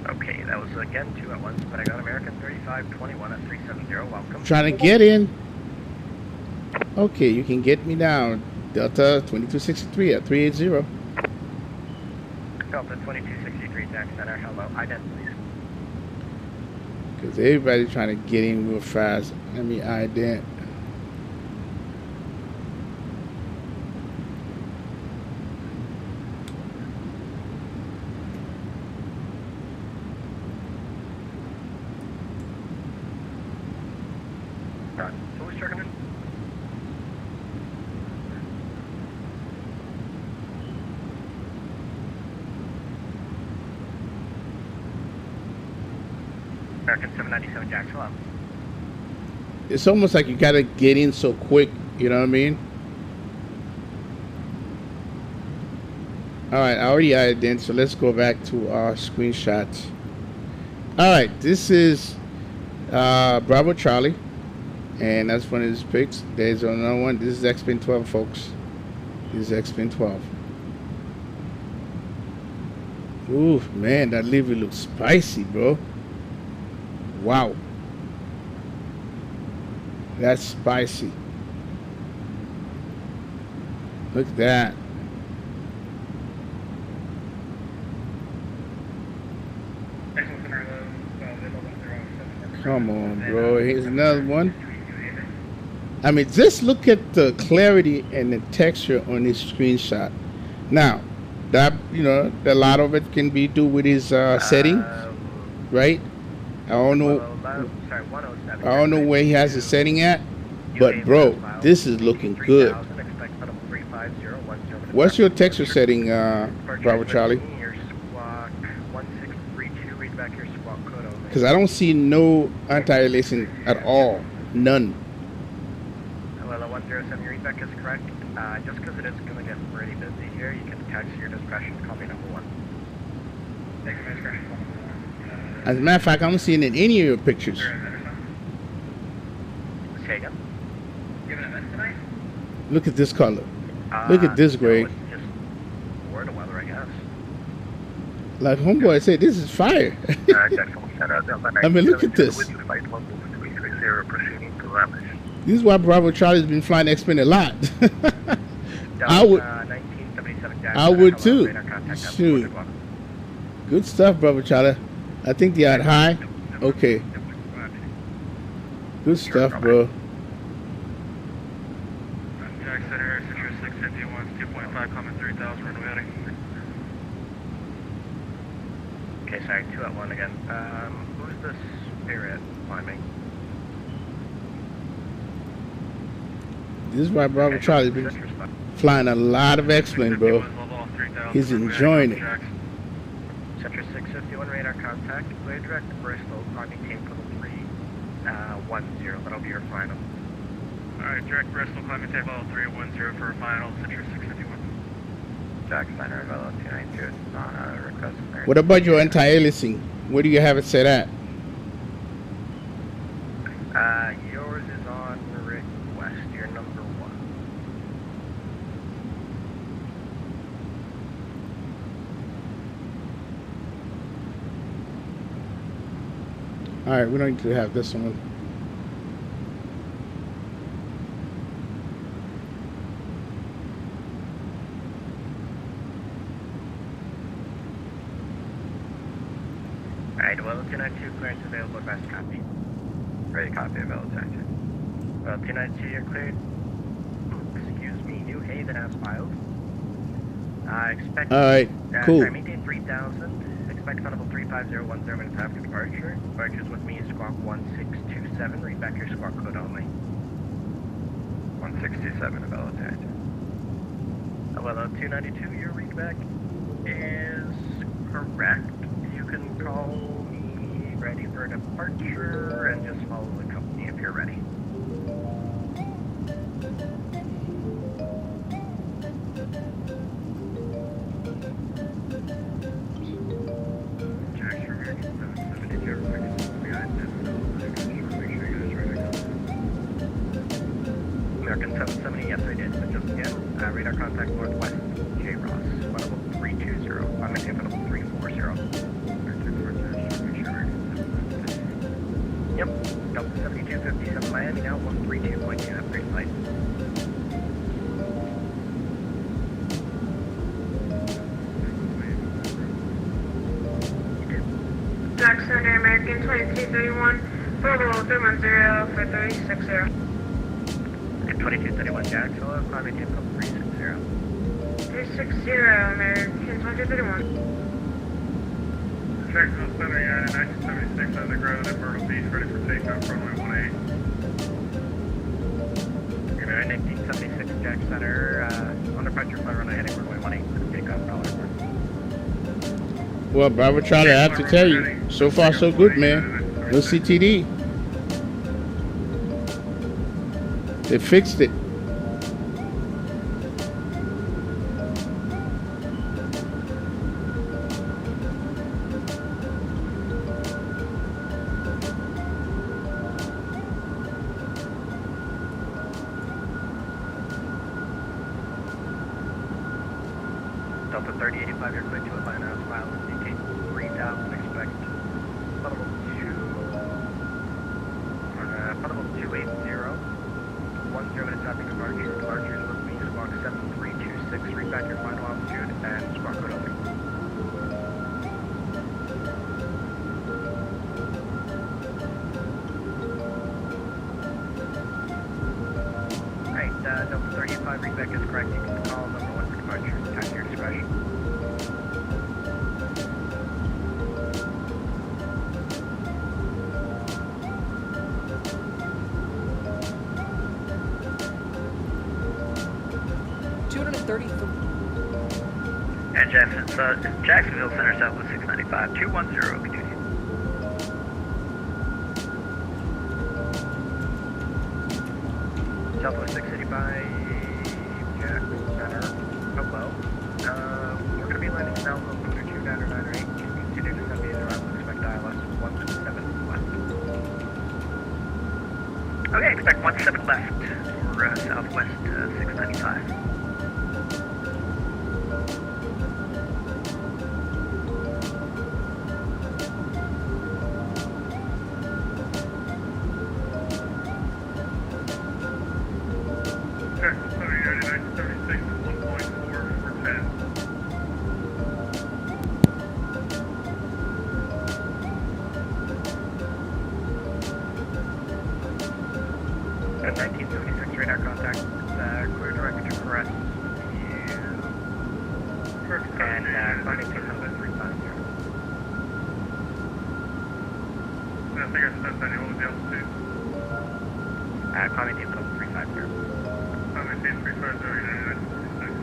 Okay, that was again 2 at once, but I got American 3521 at 370, welcome. Trying to get in. Okay, you can get me down. Delta 2263 at 380. Delta 2263, Jack Center, hello, ident please. Because everybody's trying to get in real fast. Let me ident. Who's checking in? American 797 Jack, hello. It's almost like you got to get in so quick. You know what I mean? All right, I already ident, so let's go back to our screenshots. All right, this is Bravo Charlie. And that's one of his pics. There's another one. This is XP12, folks. This is XP12. Ooh, man, that liver looks spicy, bro. Wow. That's spicy. Look at that. Come on, bro. Here's another one. I mean, just look at the clarity and the texture on this screenshot. Now, that, you know, a lot of it can be due with his settings, right? I don't know where he has his setting at, but bro, this is looking good. What's your texture setting, Bravo Charlie? Because I don't see no anti-aliasing at all, none. Well, 107, your readback is correct. Just because it is going to get pretty busy here, you can text your discretion, call me number 1. Thank you, discretion. As a matter of fact, I'm seeing it in any of your pictures. Say again? You have an event tonight? Look at this color. Look at this, Greg. No, it's just word of weather, I guess. Like homeboy said, this is fire. I mean, look at this. This is why Bravo Charlie's been flying X-Men a lot. I would too. Shoot. Good stuff, Bravo Charlie. I think they are high. Okay. Good stuff, bro. Jack Center, Citrus 651, 2.5, comment 3000, runway heading. Okay, sorry, 2 at 1 again. Who's the Spirit climbing? This is why Bravo Charlie's been flying a lot of X-Men, bro. He's enjoying it. Citrus 651 radar contact. Clear direct to Bristol, climbing team level 310. That'll be your final. Alright, direct Bristol, climbing tape level 310 for a final, Citrus 651. Jack Center, level 292, on a request. What about your anti-aliasing? Where do you have it set at? Yours is on request. You're number 1. All right, we don't need to have this one. Alright, well, 292 clearance available, best copy. Ready, copy, available, Jack. Well, 292, you're cleared. Excuse me, New Haven as filed. Expect. Alright, cool. Sorry, maintain 3000. Expect level 35010 minutes after departure. Departures with me is squawk 1627. Read back your squawk code only. 167, available, Jack. Well, 292, your readback is correct. You can call me ready for departure and just follow the company if you're ready. American 770, yes I did, but just again, radar contact northwest, J. Ross, level 320, I'm making level 340. Yep, Delta 7257 Miami now, 132.2, have a great flight. American 2231, Bravo 310 for 360. And 2231 Jack, hello, climbing Tampa 360. 360, American 2231. Jacksonville Center, United 1976 underground at Myrtle Beach, ready for takeoff, runway 18. United 1976 Jack Center, on departure flight runway heading runway 18 for takeoff, dollar. Well, Bravo Charlie, I have to tell you, so far so good, man. No CTD. They fixed it. Delta 3085, you're clear to Atlanta, miles indicate 3,000, expect Puddable 280, 10 minutes after departure, departure is supposed to be squawk 7326, read back your final altitude and squawk code only. Alright, Delta 35, read back is correct, you can call number 1 for departure, time to your discretion. And Jacksonville Center Southwest 695, 210, continue. Southwest 685, Jack Center, hello. We're going to be landing south of 2998, continue to send me around, expect ILS 17 left. Okay, expect 17 left for Southwest 695. Jacksonville Center, United 1976 1.4 for 10. At 1976 radar contact, clear direct to crest and climbing to number 350. I think I spent any what was the altitude. Climbing to number 350. I'm at 350, United 1976.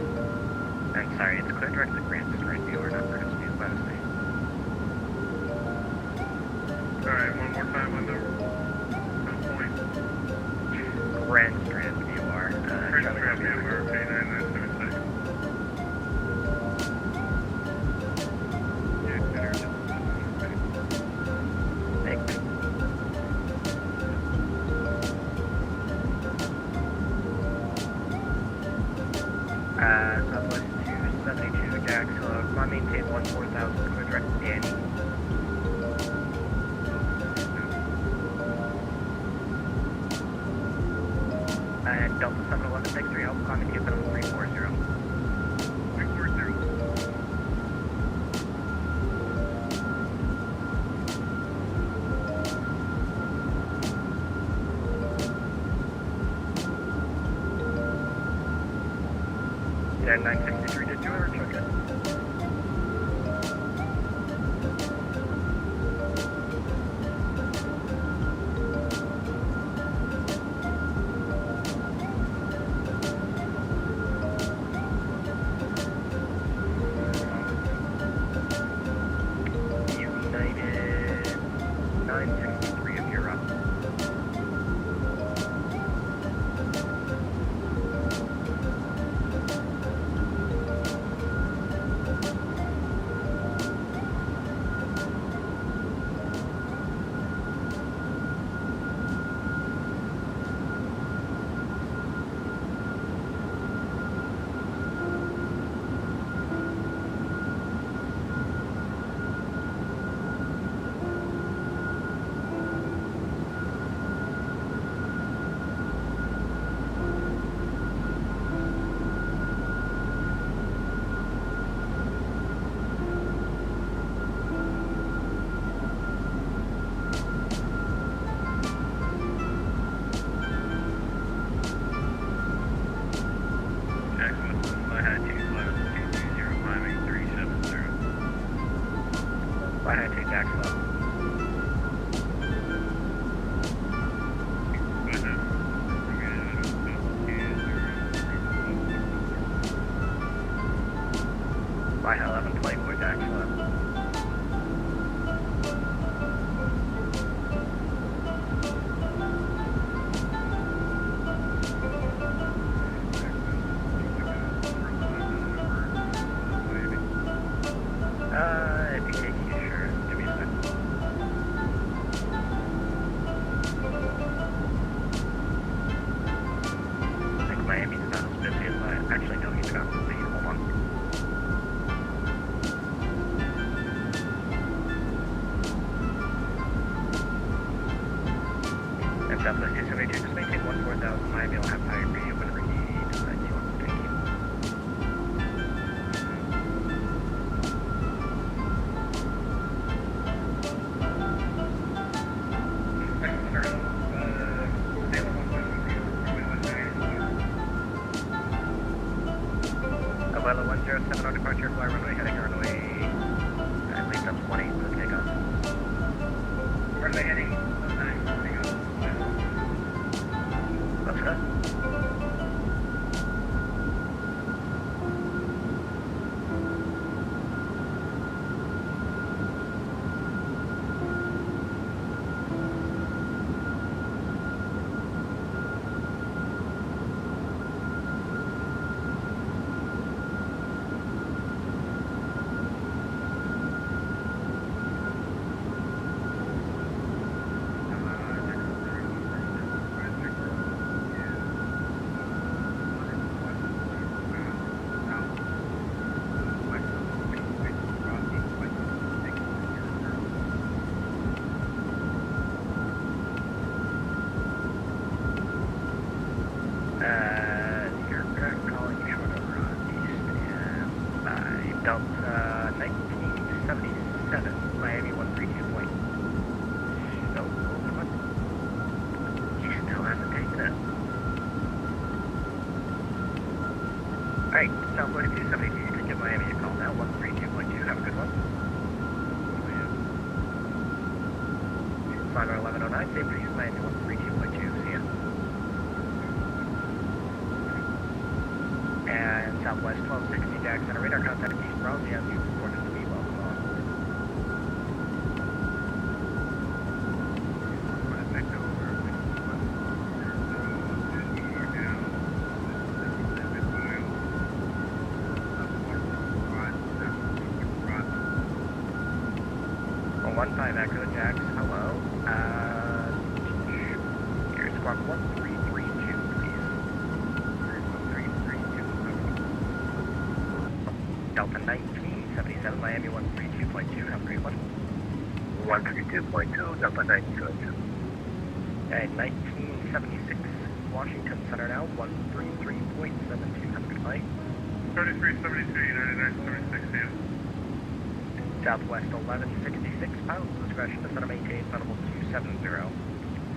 I'm sorry, it's clear direct to Grant Street, the order number is used by the state. Alright, one more time on the point. Grand Strand, VOR. Grand Strand, VOR, okay, 9976. Thank you. Southwest 272 Jack, so climb maintain 14,000, clear direct to Danny. And Delta 711 take 3 help, climb maintain 340. 340. And 963 to 200, check it. United 963 of Europe. Miami will have higher radio when read 91. Thank you. Abuelo 107 on departure, fly runway heading runway, I believe that's 18 for the takeoff. Runway heading 19, takeoff. What's that? Aircraft calling short over on east and by Delta 1977, Miami 132 point. So, what? He still hasn't taken it. Alright, Southwest 272, you can give Miami a call now, 132.2, have a good one. Climber 1109, same for you, Miami 132.2, see ya. And Southwest 1260 Jackson, radar contact East Brownsy as you reported to me, welcome on. Well, 15 Echo Jax, hello. Here's squawk 1332, please. 1332. Delta 1977, Miami 132.2, have a great one. 132.2, Delta 1922. And 1976, Washington Center now, 133.72, have a good flight. 3372, United 976, yeah. Southwest 1166, pilots discretion, descend and maintain, flight 270. Descend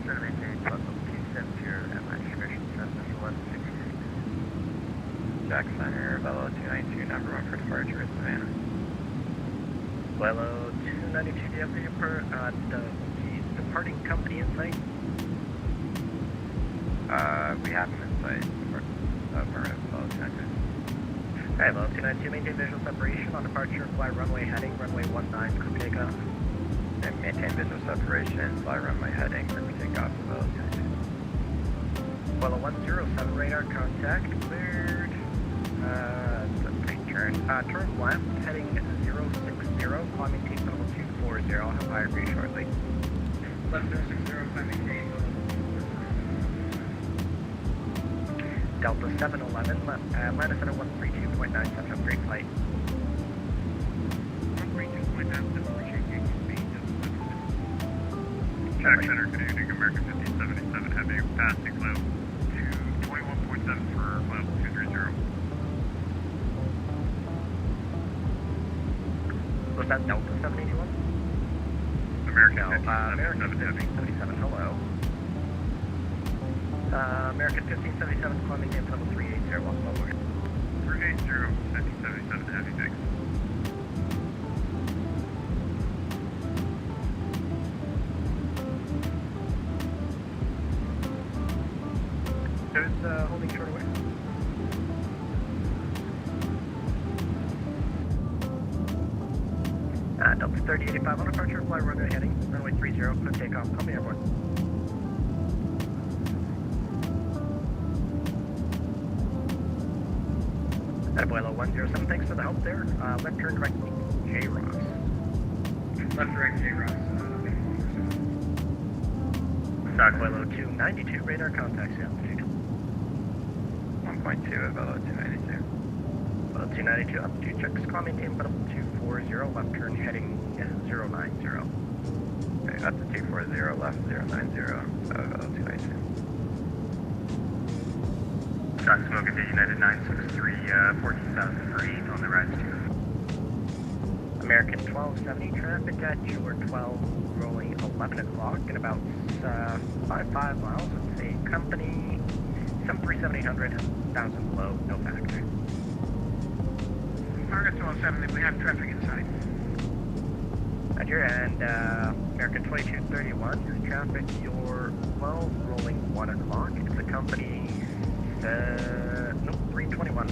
and maintain, flight 270, at my discretion, Southwest 1166. Jack Center, Velo 292, number 1 for departure at Savannah. Velo 292, do you have the departing company in sight? We have them in sight. Affirmative, Velo 292. Alright, Velo 292, maintain visual separation on departure, fly runway heading, runway 19 for takeoff. And maintain visual separation, fly runway heading, for takeoff, Velo 292. Velo 107, radar contact, cleared. Turn left, heading 060, climb maintain level 240, I'll have higher view shortly. Left 060, climb maintain level 240. Delta 711, Atlanta Center 132.97, have a great flight. 132.97, appreciate you speed. Jack Center, good evening, American 1577, heavy passing level 21.7 for level 230. Was that Delta 781? American No, 1577, heavy. 1577, hello. American 1577, climbing in level 380, welcome aboard. 380, 1577, heavy, thanks. Who's holding short away? Delta 3085 on departure, fly runway heading, runway 30, clear takeoff, call me airborne. Abuelo 107, thanks for the help there. Left turn direct J Ross. Left direct J Ross. Abuelo 292, radar contacts the altitude. 1.2 at Velo 292. Velo 292, altitude checks, climb maintain, level 240, left turn heading 090. Okay, that's a 240, left 090, Velo 292. Smoke at United 963, 14,000 on the rise to. American 1270, traffic at Jeweler 12, rolling 11 o'clock in about 5 miles. It's a company 737-800, 1,000 below, no factor. Target 1270, we have traffic inside. Roger, and American 2231, traffic, your 12, rolling 1 o'clock. It's a company, 321.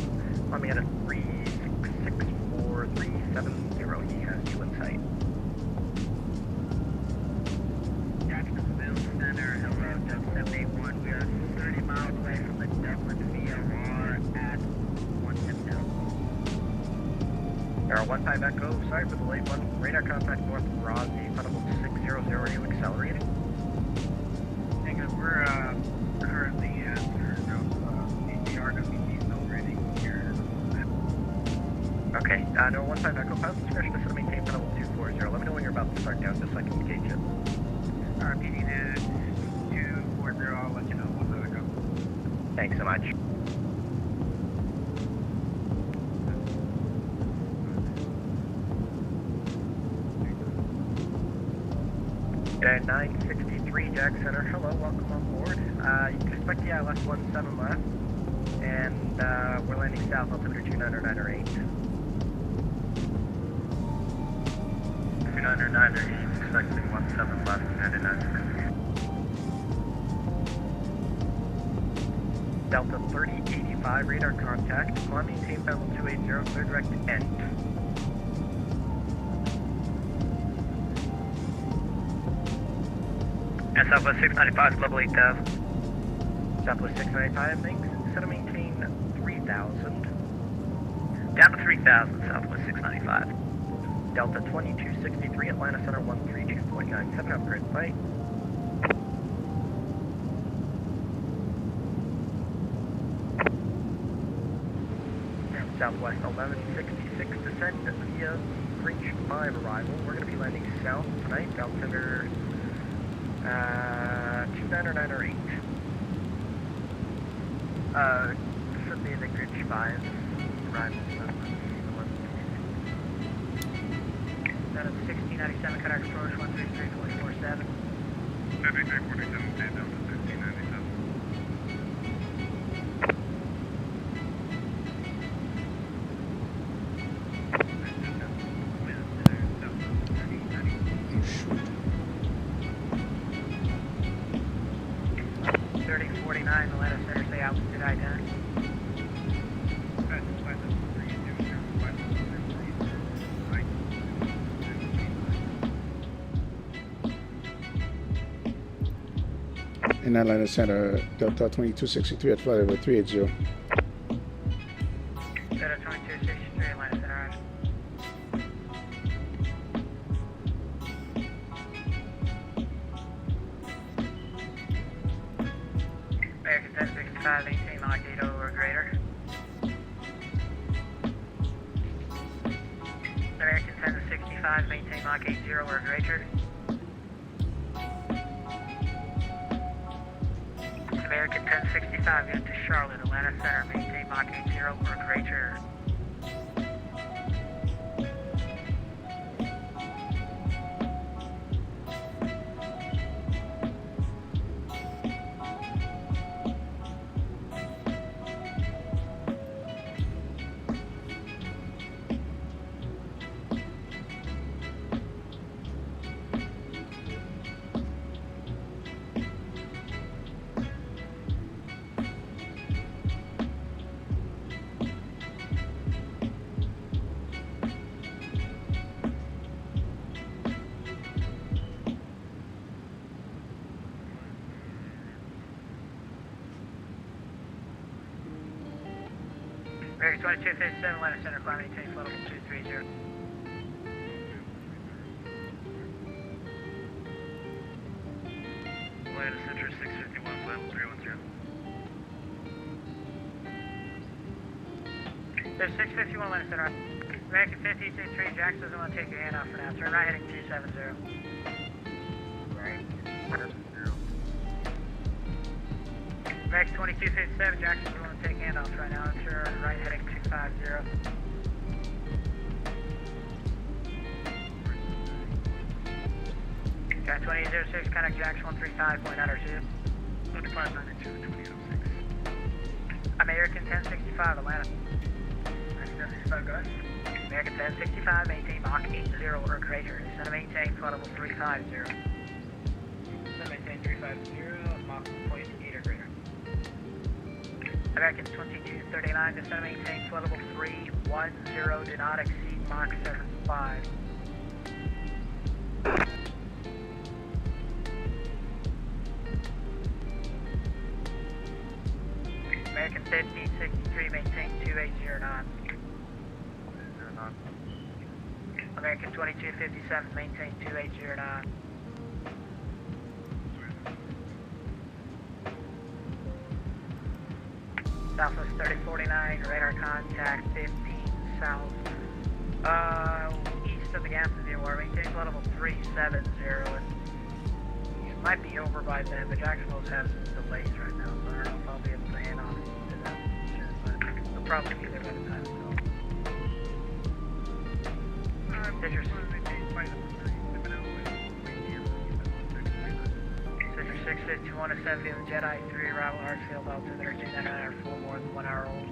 Let me at a 3664-370. He has you in sight. Jacksonville Center, hello, Dub 781. We are 30 miles away from the Dublin VOR at 110. Arrow 15 Echo, sorry for the late one. Radar contact north of Rossi, funnel 600, are you accelerating? Negative, we're currently at RWT accelerating here. Okay, no 15 Echo, pilot discretion is to maintain funnel 240. Let me know when you're about to start down just so I can engage it. RPD to 240, I'll let you know once I go. Thanks so much. At 963 Jack Center, hello, welcome on board. You can expect the ILS 17 left, and we're landing south altimeter 299 or 8. 299 or 8, expecting 17 left, United 963. Delta 3085 radar contact, on maintain level 280, clear direct to end. And Southwest 695, Global 8000. Southwest 695, thanks. Set to maintain 3000. Down to 3000, Southwest 695. Delta 2263, Atlanta Center 132.97, upgrade flight. Southwest 1166, descend via Bridge 5 arrival. We're going to be landing south tonight, altimeter 299 or 8. Should be the Bridge 5 arrival. That is 1697, cut our approach 133.47. 7347, stay down to 1697. Oh, shoot. 3049, Atlanta Center, say altitude identity. In Atlanta Center, Delta 2263 at flight level 380. Delta 2263, Atlanta Center. American 1065, maintain Mach 8 or greater. American 1065, maintain Mach 80 or greater. American 1065, get to Charlotte, Atlanta Center, maintain Mach 80 or greater. American 2257, Atlanta Center, climb maintain flight level 230. Atlanta Center 651, flight level 310. There's 651, Atlanta Center. American 5063, Jax doesn't want to take your hand off for now. Turn right heading 270. Right. American 2257, Jackson's going to take handoffs right now. Ensure right heading 250. Jack 2006, contact Jackson 135.902. 2592 2006. American 1065, Atlanta. American 1065, go ahead. American 1065, maintain Mach 80 or greater. Instead of maintain flight level 350. Maintain 350, Mach 0.8 or greater. American 2239, descend and maintain flight level 310, do not exceed Mach 75. American 1563, maintain 2809. American 2257, maintain 2809. Southwest 3049, radar contact 15 south. East of the Gansonville War, maintain flight level 370. It might be over by then, but Jacksonville's has some delays right now, so I don't know if I'll be able to hand on to that soon, but they'll probably be there by the time, so. Citrus 651 to the Jedi 3 arrival Hartsfield altimeter 2994, more than 1 hour old.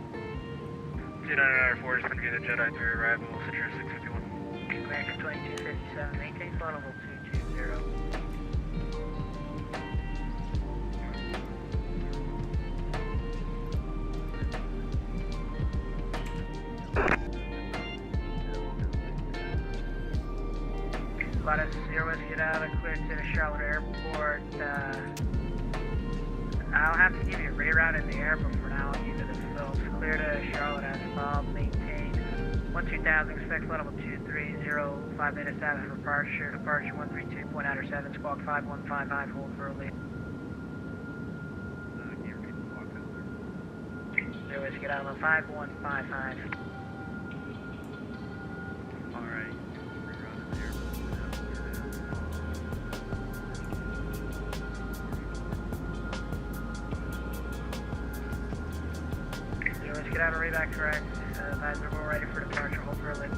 2994 is going to be the Jedi 3 arrival, Citrus 651. American 2257, maintain flight level 220. About a 0 Whiskey Delta, clear to the Charlotte Airport. I'll have to give you a reroute in the air, but for now I'll give you the fills. Clear to Charlotte asphalt, maintain 12000, expect flight level 230, 5 minutes after departure, departure 132.97, squawk 5155, hold for a lead. 0 Whiskey Delta, 5155. Alright. Get out of reback correct. Advisor, we're ready for departure. Hold for a lid.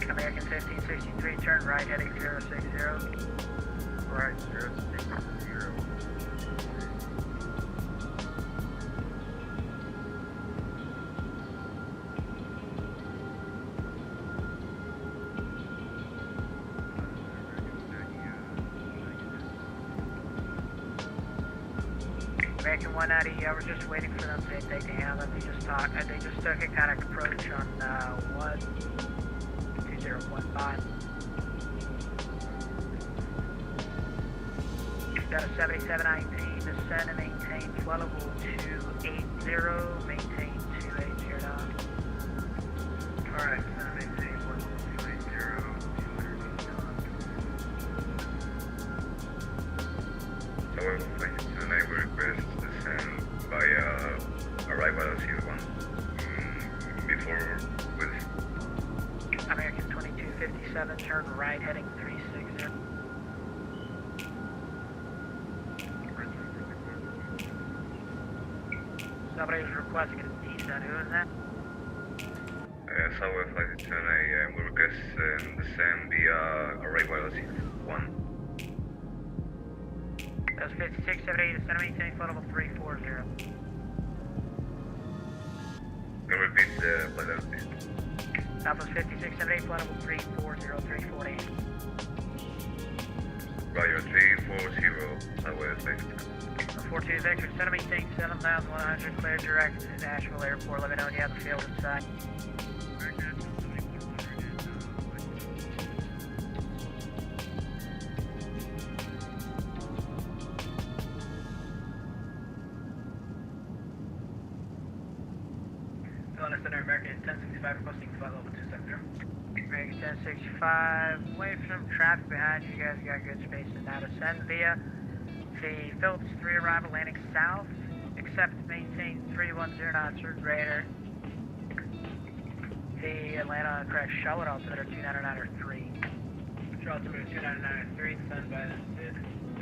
American 1563, turn right heading 060. Right, 060. American 190, we're just waiting for them to take the handle. They just took a kind of approach on 120.5. Got a 7719, descend and maintain flight level 280, maintain 280 now. Alright, maintain flight level 280, 280. So we're going to enable request descend by arrival at C1 before with American 2257, turn right heading 360. Somebody's requesting a descent. Who is that? Southwest flight 10 a.m. We request descend via arrival at C1. That's 5678, descend maintain flight level 340. Can you repeat the flight level, please? Southwest 5678, flight level 340, 348. Roger, 340, Southwest flight 42 Victor, descend maintain 7100, clear direct to Nashville Airport. Let me know when you have the field inside. Center American 1065 requesting flight level 270. American 1065, away from traffic behind you. You guys got good space to now descend via the Phillips 3 arrival landing south. Accept maintain 310 knots or greater. The Atlanta correct Charlotte altimeter 299 or 3. Charlotte altimeter 299 or 3, descend by the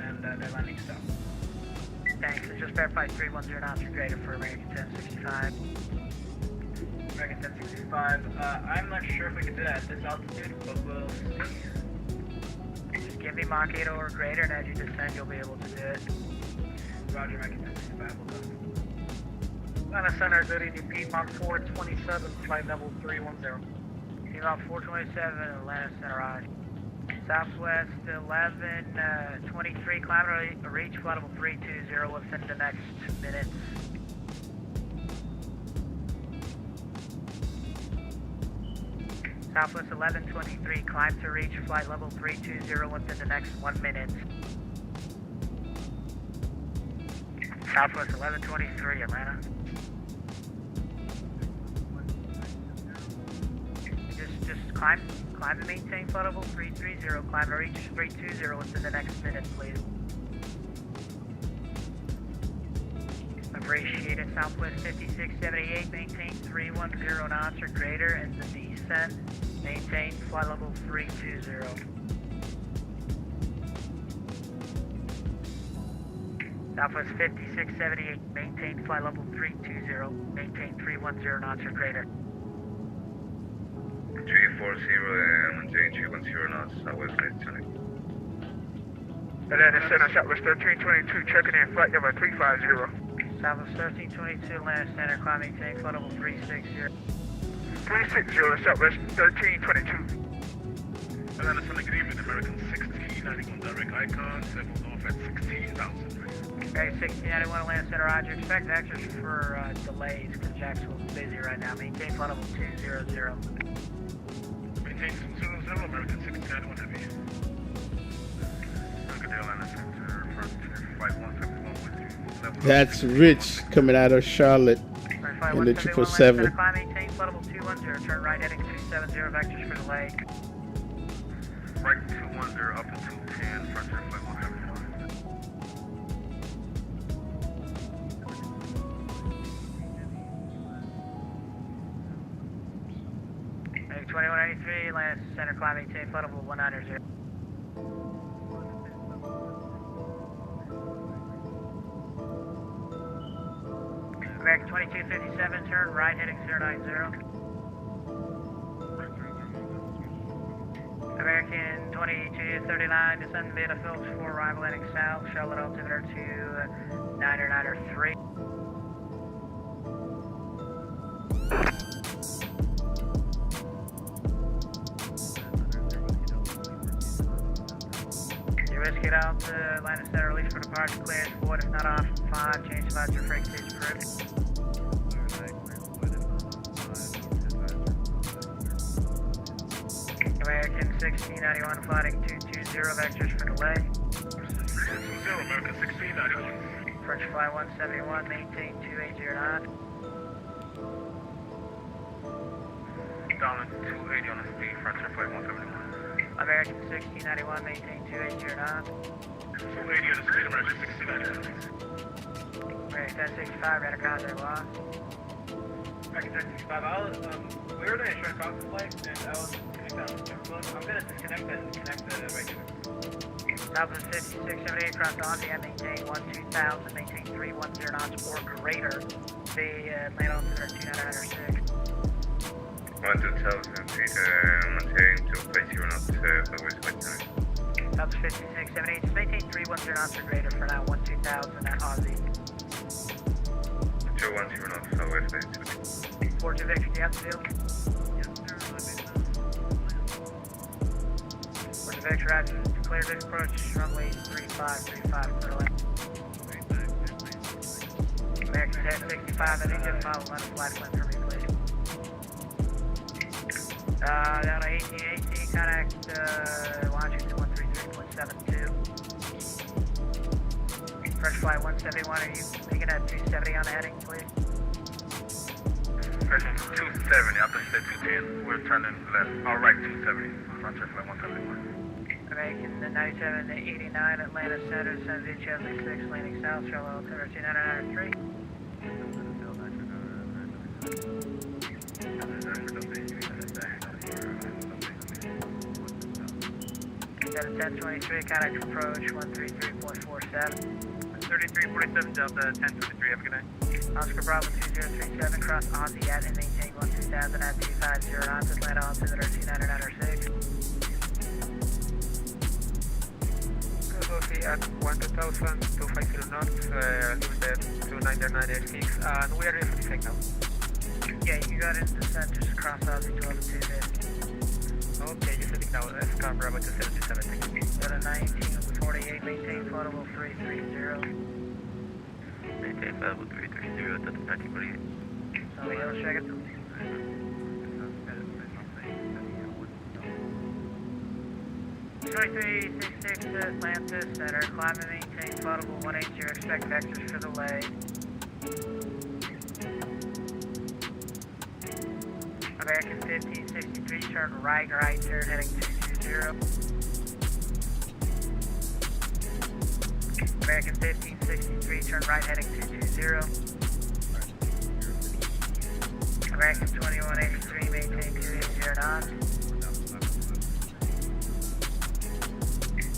and they're landing south. Thanks, and just verify 310 knots or greater for American 1065. American 1065, I'm not sure if we can do that at this altitude, but we'll see. Just give me Mach 8 or greater, and as you descend, you'll be able to do it. Roger, American 1065, we'll go. Atlanta Center, good evening, Piedmont 427, flight level 310. Piedmont 427, Atlanta Center, Raj. Southwest 1123, climb to reach flight level 320 within the next 2 minutes. Southwest 1123, climb to reach flight level 320 within the next 1 minute. Southwest 1123, Atlanta. Just climb and maintain flight level 330, climb to reach 320 within the next minute, please. Appreciate it. Southwest 5678, maintain 310 knots or greater, and the descent, maintain flight level 320. Southwest 5678, maintain flight level 320, maintain 310 knots or greater. 340 and maintain 310 knots, Southwest 820. Atlanta Center, Southwest 1322, checking in flight number 350. Southwest 1322, Atlanta Center, climb maintain flight level 360. 360, Southwest 1322. Atlanta Center, good evening, American 1691, direct icon, 7 north at 16,000. Okay, 1691, Atlanta Center, Roger. Expect extras for delays because Jacksonville's busy right now. Maintain flight level 200. Maintain 200, American 1691 heavy. Good day, Atlanta Center, first flight 171 with you. That's Rich coming out of Charlotte in the 777. Climb, maintain flight level 210. Turn right heading 270. Vectors for delay. Right 210 up to 210, front turn flight 171. 2193, Atlanta Center, climb maintain flight level 190. American 2257, turn right heading 090. American 2239, descend Beta Phillips 4, arrival heading south, Charlotte altimeter to 993. Get out to Atlanta Center, release for departure, clearance forward, if not off 5, change about your freight stage approved. American 1691, flighting 220, vectors for delay. 220, American 1691. French fly 171, maintain 280 knots. Down at 280 on the speed, French flight 171. American 1691, maintain 280 knots. 280 on the speed, American 1691. American 1065, radar contact lost. American 1065, we were doing a short Cockpit flight, and I was connecting on the phone. I'm going to disconnect and connect the regular. Southwest 5678, cross Ondia, maintain 12000, maintain 310 knots or greater. The Atlanta altimeter 2906. 12000 feet, maintain 250 knots, Southwest 820. Southwest 5678, just maintain 310 knots or greater for now, 12000 at Aussie. 210 knots, Southwest 820. 42 Victor, do you have the field? Yes, sir. 42 Victor, Roger, clear this approach, runway 35, clear left. American 1065, I need you to follow on a flight plan for me, please. Down to 1818, contact Washington 133.72. Fresh flight 171, are you making that 270 on the heading, please? Fresh 270, after you said 210, we're turning left. All right, 270, front turn flight 171. American 97 to 89, Atlanta Center, San Diego 6, landing south, Charlotte altimeter 2993. Delta 1023, contact approach 133.47. 3347 Delta 1023, have a good night. Oscar Bravo 2037, cross Aussie at and maintain 12000 at 250 knots, Atlanta altimeter 29906. Copy at 12000, 250 knots, limited to 996, and we are ready for the takeoff. Yeah, you can go ahead and descend just across Aussie 12250. Okay, you're sitting now, Oscar Bravo 277, thank you. Delta 1948, maintain float level 330. Maintain level 330, Delta 1948. Somebody else check it? 2366 Atlantis Center, climb and maintain float level 180, expect vectors for delay. American 1563, turn right, turn heading 220. American 1563, turn right heading 220. American 2183, maintain 280 knots.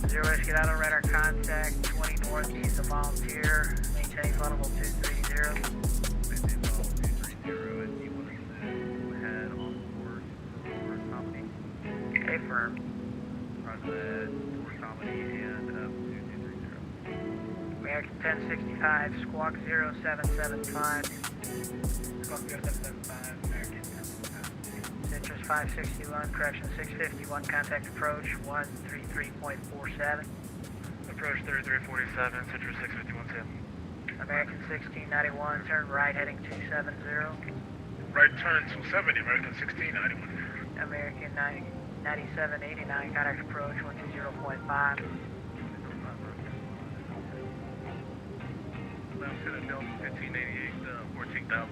Zero Whiskey Auto, radar contact 20 northeast of Volunteer, maintain float level 230. Maintain level 230, and you want us to head on towards Comedy. Affirm. Roger, towards Comedy and 2230. American 1065, squawk 0775. Squawk 0775, American 1065. Citrus 561, correction 651, contact approach 133.47. Approach 3347, Citrus 651. American 1691, turn right heading 270. Right turn 270, American 1691. American 9789, contact approach 120.5. Delta 1588, 14,000.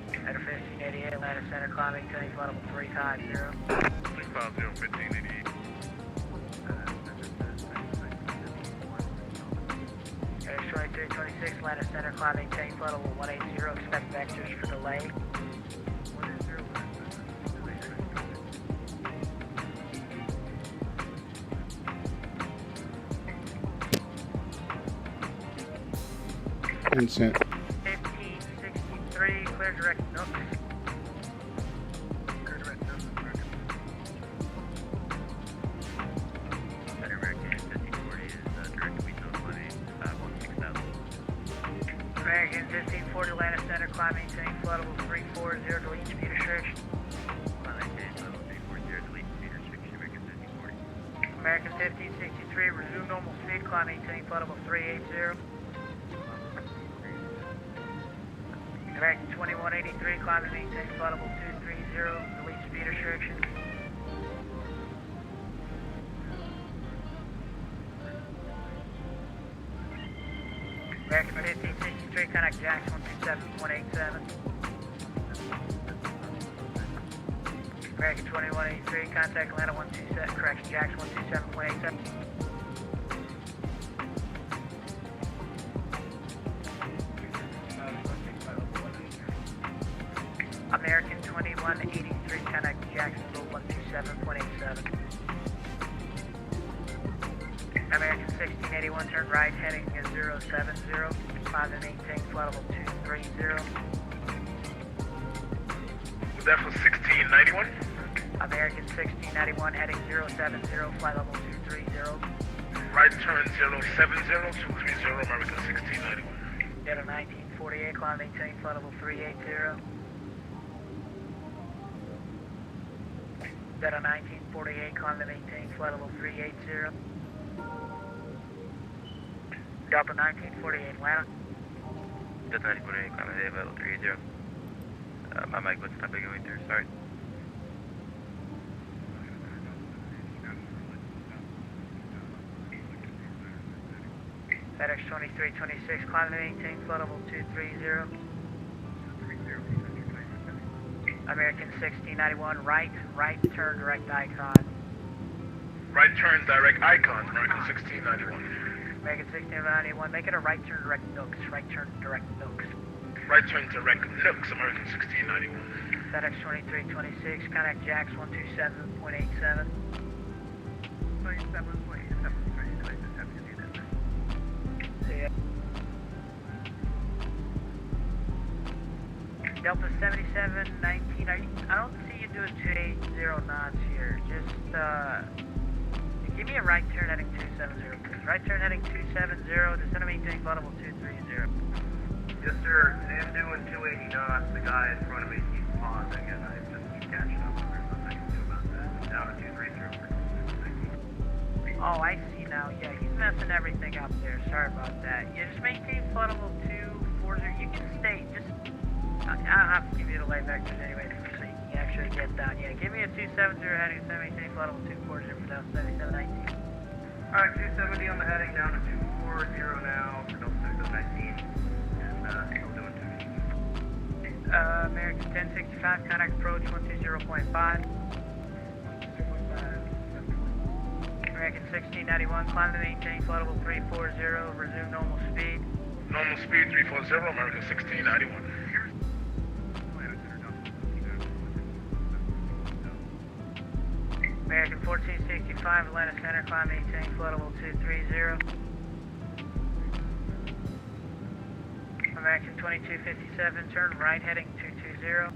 Header 1588, Atlanta Center, climbing, maintain float level 350. 350, 1588. Header 2326, Atlanta Center, climbing, maintain float level 180, expect vectors for delay. 180. Consent. 1563, clear direct nooks. Clear direct nooks, American. American 1540 is direct to East Money, 16,000. American 1540, Atlanta Center, climb, maintain float level 340, delete speed restriction. Maintain level 340, delete speed restriction, American 1540. American 1563, resume normal speed, climb, maintain float level 380. American 2183, climb and maintain float level 230, delete speed restriction. American 1563, contact Jax 127.87. American 2183, contact Atlanta 127, correction, Jax 127.87. American 2183, contact Jacksonville 127.87. American 1681, turn right, heading 070, climb and maintain float level 230. Was that for 1691? American 1691, heading 070, flight level 230. Right turn 070, 230, American 1691. Delta 1948, climb and maintain float level 380. Delta 1948, climb and maintain float level 380. Delta 1948, Atlanta. Delta 1948, climb and level 380. My mic wasn't not going through, sorry. FedEx 2326, climb and maintain float level 230. American 1691, right, turn direct icon. Right turn direct icon, American 1691. American 1691, make it a right turn direct nooks, right turn direct nooks. Right turn direct nooks, American 1691. FedEx 2326, contact Jax 127.87. 27.87. Delta 7719, I don't see you doing 280 knots here. Just, give me a right turn heading 270, please. Right turn heading 270, descend and maintain flight level 230. Yes, sir. I'm doing 280 knots. The guy in front of me keeps pausing, and I just keep catching up. There's nothing I can do about that. Down to 230. Oh, I see now. Yeah, he's messing everything up there. Sorry about that. Yeah, just maintain flight level 240. You can stay. Just, I'll have to give you the light vectors anyway, so you can actually get down. Yeah, give me a 270 heading, so maintain flight level 240 for down 7719. Alright, 270 on the heading, down to 240 now for Delta 7719. Still doing 280. American 1065, contact approach 120.5. American 1691, climb to maintain flight level 340, resume normal speed. Normal speed 340, American 1691. American 1465, Atlanta Center, climb maintain flight level 230. American 2257, turn right heading 220.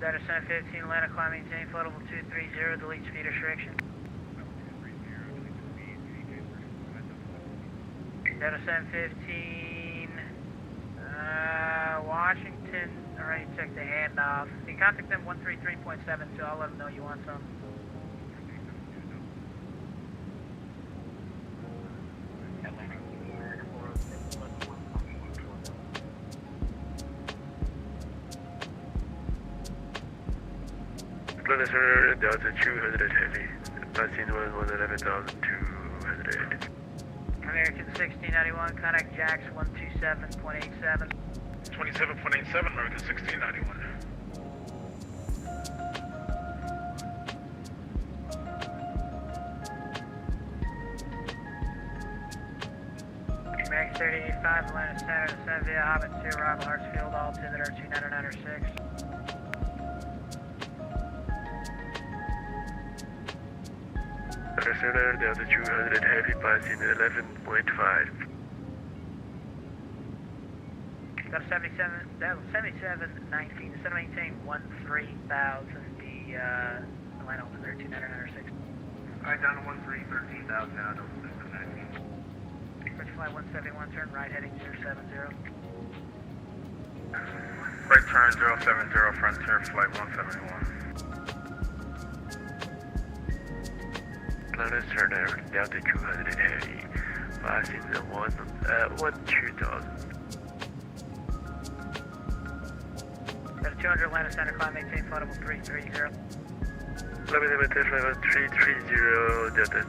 Delta 715, Atlanta, climb maintain flight level 230, delete speed restriction. Delta 715, Washington, already took the handoff. You contact them 133.7, I'll let them know you want some. Atlanta Center, Delta 200 heavy, passing 111,200. American 1691, contact Jax 127.87. 27.87, American 1691. American 3085, Atlanta Center, descend via Hobbit 2, arrival Hartsfield, altimeter 29906. Atlanta Center, Delta 200 heavy, passing 11.5. Delta 7719, descend maintain 13,000, the Atlanta altimeter 29906. Alright, down to 13,000 now, Delta 7719. Bridge flight 171, turn right heading 070. Right turn 070, Frontier Flight 171. Atlanta Center, Delta 200 heavy, passing 12,000. Delta 200, Atlanta Center, climb maintain flight level 330. Limited flight 330, Delta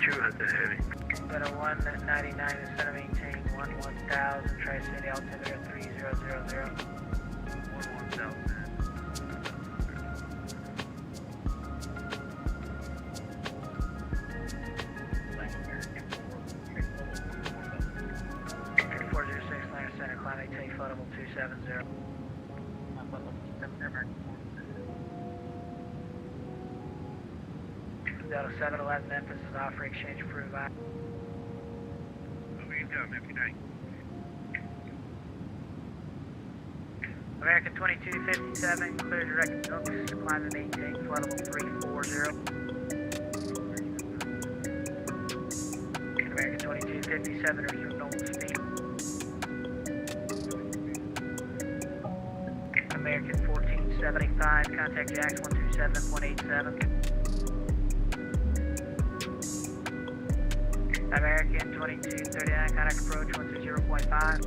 200 heavy. Delta 199, descend and maintain 11,000, Tri-City altimeter 3000. 11,000. 406, Atlanta Center, climb maintain flight level 270. Delta 711, Memphis is off for exchange approved by. Over you go, MP9. American 2257, clear direct nooks, climb and maintain flight level 340. American 2257, resume normal speed. American 1475, contact Jax 127.87. American 2239, contact approach 120.5.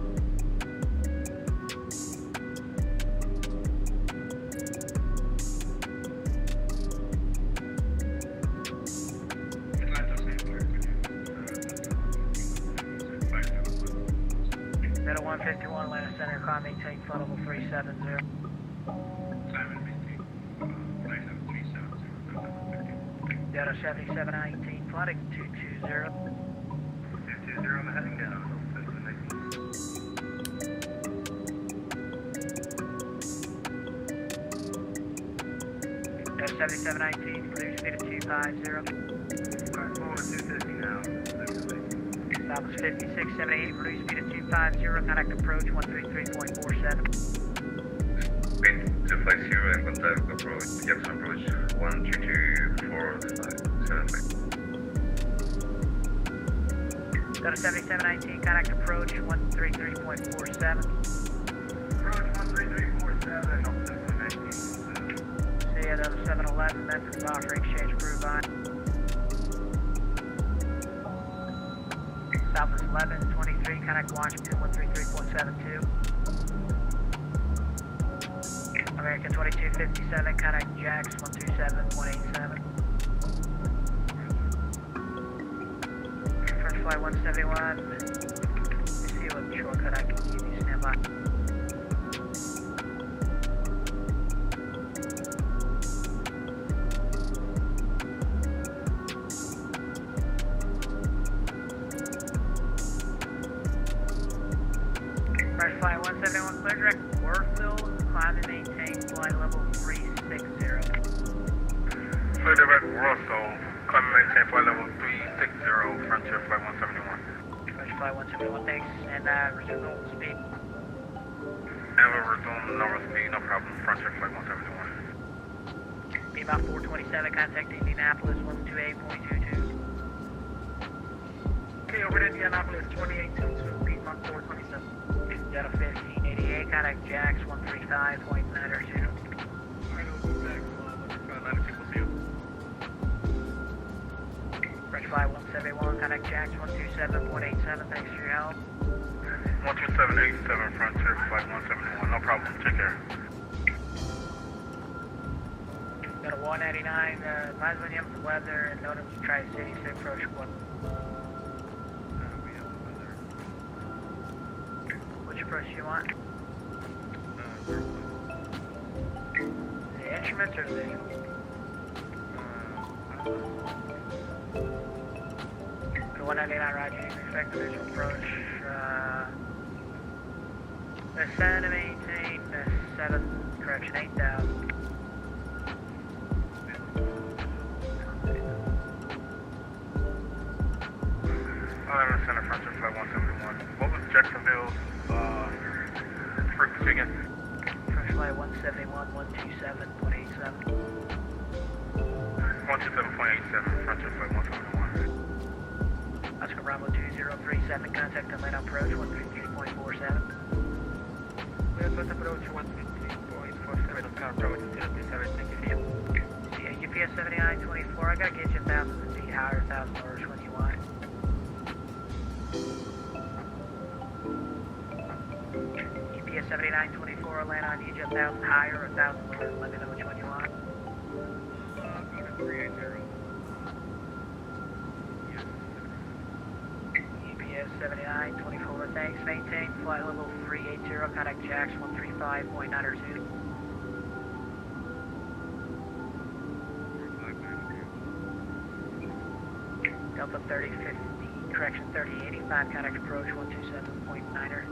Delta 151, Atlanta Center, climb maintain flight level 370. Delta 7719, flight 220. 220 on the heading down. Delta 7719, clear speed of 250. Alright, forward 250 now. Southwest 5678, reduce speed at 250, contact approach 133.47. Wind 250 and contact approach, Jackson approach 132.457. Delta 7719, contact approach 133.47. Approach 13347, Delta 7719. See ya, Delta 711, Memphis is offer exchange approved by. Southwest 1123, contact Washington 133.72. American 2257, contact Jax 127.87. French flight 171. Let's see what shortcut I can give you. Stand by. French flight 171, clear direct Warfield, climb and maintain flight level 360. Clear direct Russell, climb and maintain flight level 360, Frontier flight 171. French flight 171, thanks, and resume normal speed. And we'll resume normal speed, no problem, Frontier flight 171. Be about 427, contact Indianapolis 128.22. Okay, over to Indianapolis 2822, beat Mach 427. Delta 1588, contact Jax 135.92. French flight 171, contact Jax 127.87, thanks for your help. 12787, Frontier flight 171, no problem, take care. Delta 199, advise when you have the weather and notice Tri-City to approach 1. Which approach do you want? The instruments or the visual? The 199, roger, you can expect the visual approach. Ascend and maintain 8,000. Center Frontier flight 171. What was Jacksonville's frequency again? French flight 171, 127.87. 127.87, Frontier flight 171. Oscar Bravo 2037, contact Atlanta approach 133.47. Atlanta approach 133.47, Oscar Bravo 2037, thank you. Yeah, UPS 7924, I gotta get you 1,000 feet higher, 1,000 orders when you want. UPS 7924, land on you, 1,000 higher or 1,000 lower, let me know which one you want. 380. UPS 7924, thanks, maintain flight level 380, contact Jax 135.92. Delta 3050, correction 3085, contact approach 127.9er.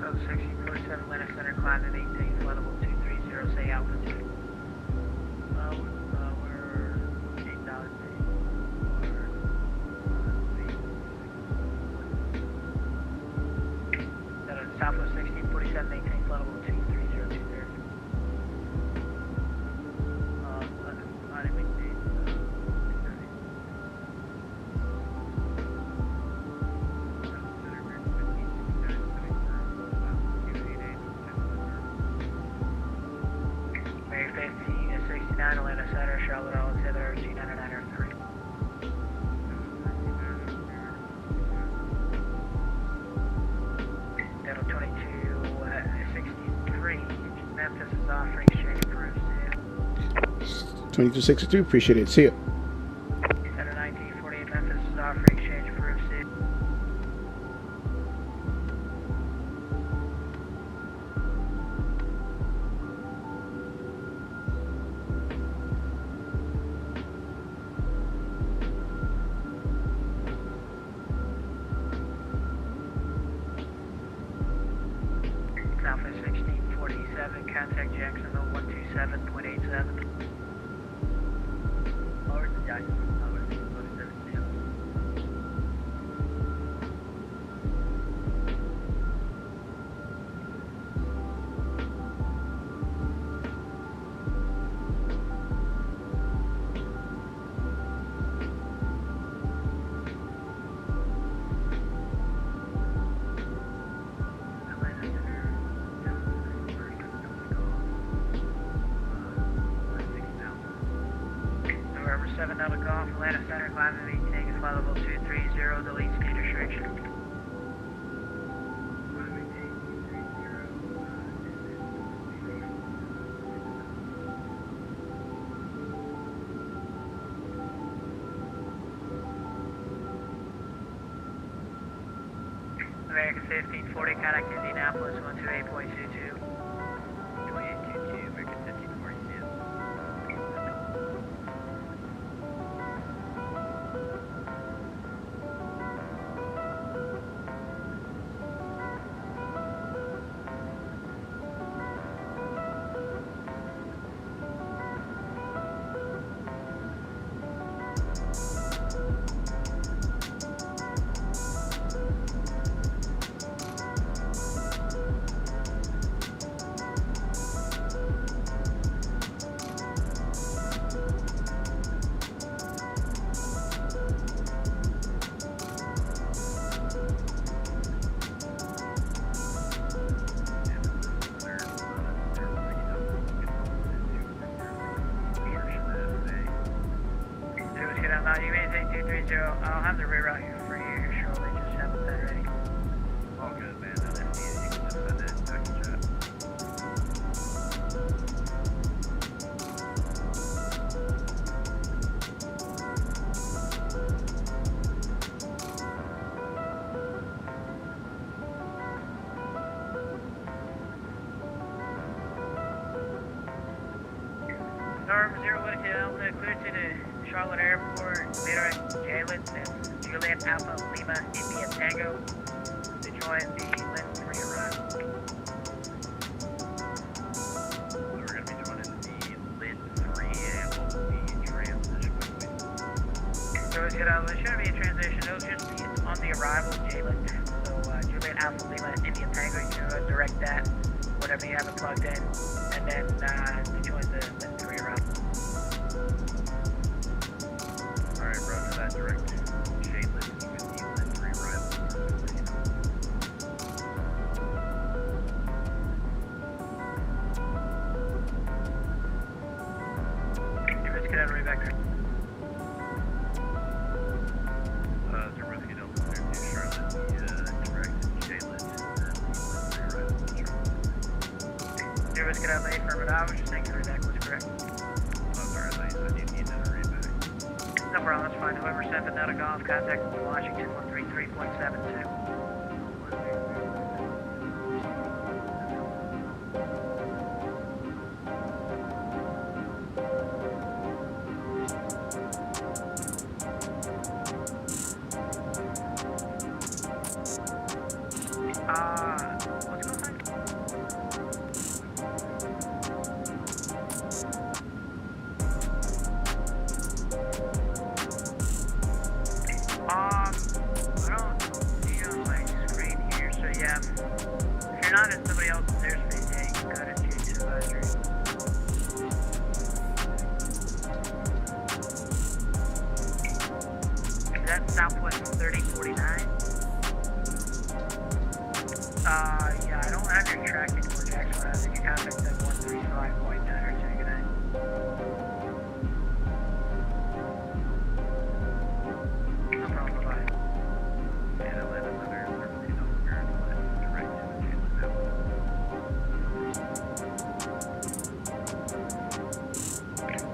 So 6047, Atlanta Center, climb to maintain flight level 230, say altitude. We're 8,000 feet. Southwest 1647, maintain flight level 230, 230. Climb and maintain 230. May 1569, Atlanta Center, Charlotte, Alexander, G993. Delta 2263, Memphis is offering exchange approved. 2262, appreciate it. See ya. Delta 1948, Memphis is offering exchange approved. Alpha 1647, contact Jacksonville 127.87. Over to Jacksonville, Tower 1647-200. November 7 Delta Golf, Atlanta Center, climbing maintain is flight level 230, delete speed restriction. American 1540, contact Indianapolis 128.22. 2822, American 1542. You maintain 230. I'll have the reroute here for you here shortly. Just have that ready. All good, man. And if needed, you can just send it back to chat. Norm 0 Whitaker Delta, clear to the Charlotte Airport, redirect Jalen, that's Juliet Alpha Lima India Tango, to join the Lynn 3 arrival. So we're going to be joining the Lynn 3 and what will be transition quickly. So it's good, there shouldn't be a transition, it'll just be on the arrival, Jalen. So Juliet Alpha Lima India Tango, you can direct that, whatever you have it plugged in, and then to join the Lynn 3 arrival. Alright, roger that. Direct Shaylin with the Lynn 3 arrival. Let's get out of the way back there. Zerwinski Delta 2 Charlotte, the direct Shaylin and the Lynn 3 arrival in Charlotte. Let's get out of the way for a minute. I was just thinking the reback was correct. Oh, sorry, I thought you said you needed a reback. No problem, that's fine. November 7th, out of golf, contact Washington 133.72. What's going on? I don't see it on my screen here, so yeah. If you're not in somebody else's airspace, yeah, you can go to change supervisory. Is that Southwest 3049? Yeah, I don't have your track anymore, Jackson. I think you contact that 135.9 or 2 good night. No problem, bye-bye. And Atlanta Center, Zerwinski Delta Spirit Flight, direct to Shaylin Alpha.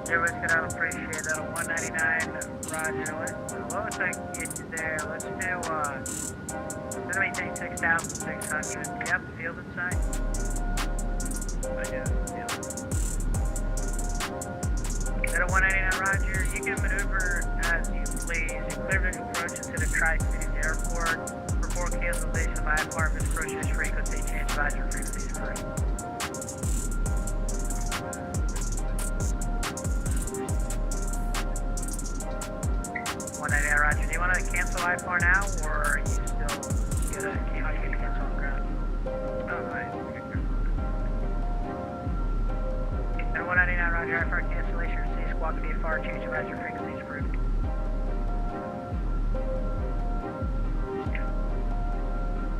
Yeah, let's get out, appreciate that. 199, roger. What was I get you there? Let's do, maintain 6,600. Do you have the field inside? Yeah, At a 199, roger. You can maneuver as you please. You clear the approach into the Tri-Cities Airport. Report cancellation by apartments, approach this frequency, change advisory frequencies approved. 199, roger. Do you want to cancel I-4 now, or are you still gonna cancel on ground? And 199, roger. I-4 cancellation received. Squawk VFR, change advisory frequencies approved.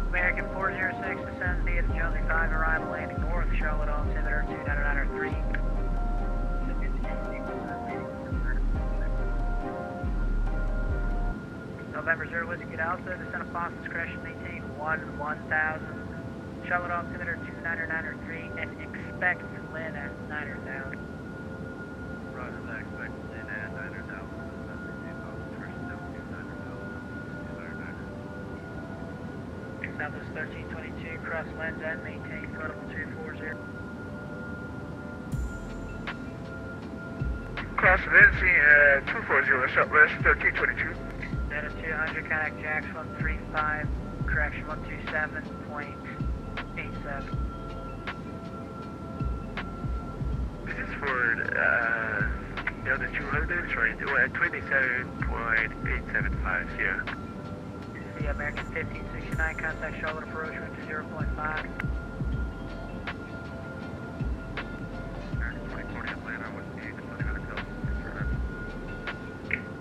American 406 descends via the Jonesy 5 arrival landing north, Charlotte altimeter 29903. November 0 Whiskey Alpha, descent of Boston discretion, maintain 1000. Charlotte altimeter 29903, and expect Lynn at 900,000. Roger that, expect Lynn at 900,000. Southwest 1322, cross lens end, maintain floatable 240. Cross Lindsay, 240, Southwest 1322. Delta 200, contact Jacks 135, correction 127.87. This is for Delta 200, sorry, 27.875 here. The American 1569, contact Charlotte approach route to 0.5.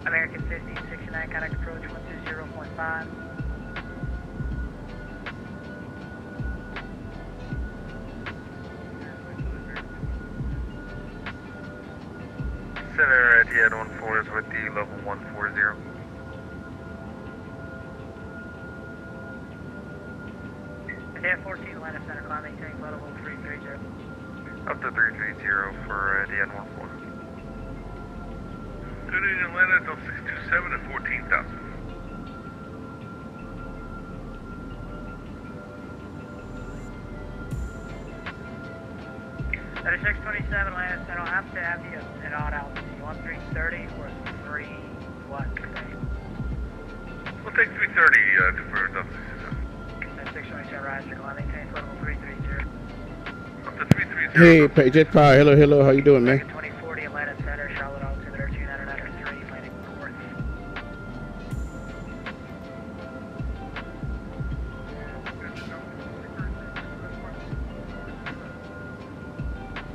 American 1569, contact approach 120.5. Center at the 14 is with the level 140. At 14, Atlanta Center, climb maintaining level 330. Up to 330 for the N14. Good evening, Atlanta, Delta 627 at 14,000. That is 627, Atlanta Center. I'll have to have you at odd altitude. You want 330 or 3 what? We'll take 330 for Delta 627. 627, Roger. Climb maintain level 330. Up to 330. Hey, Jet Power. Hello, hello. How you doing, man? 2040, Atlanta Center, Charlotte altimeter 29903, landing north.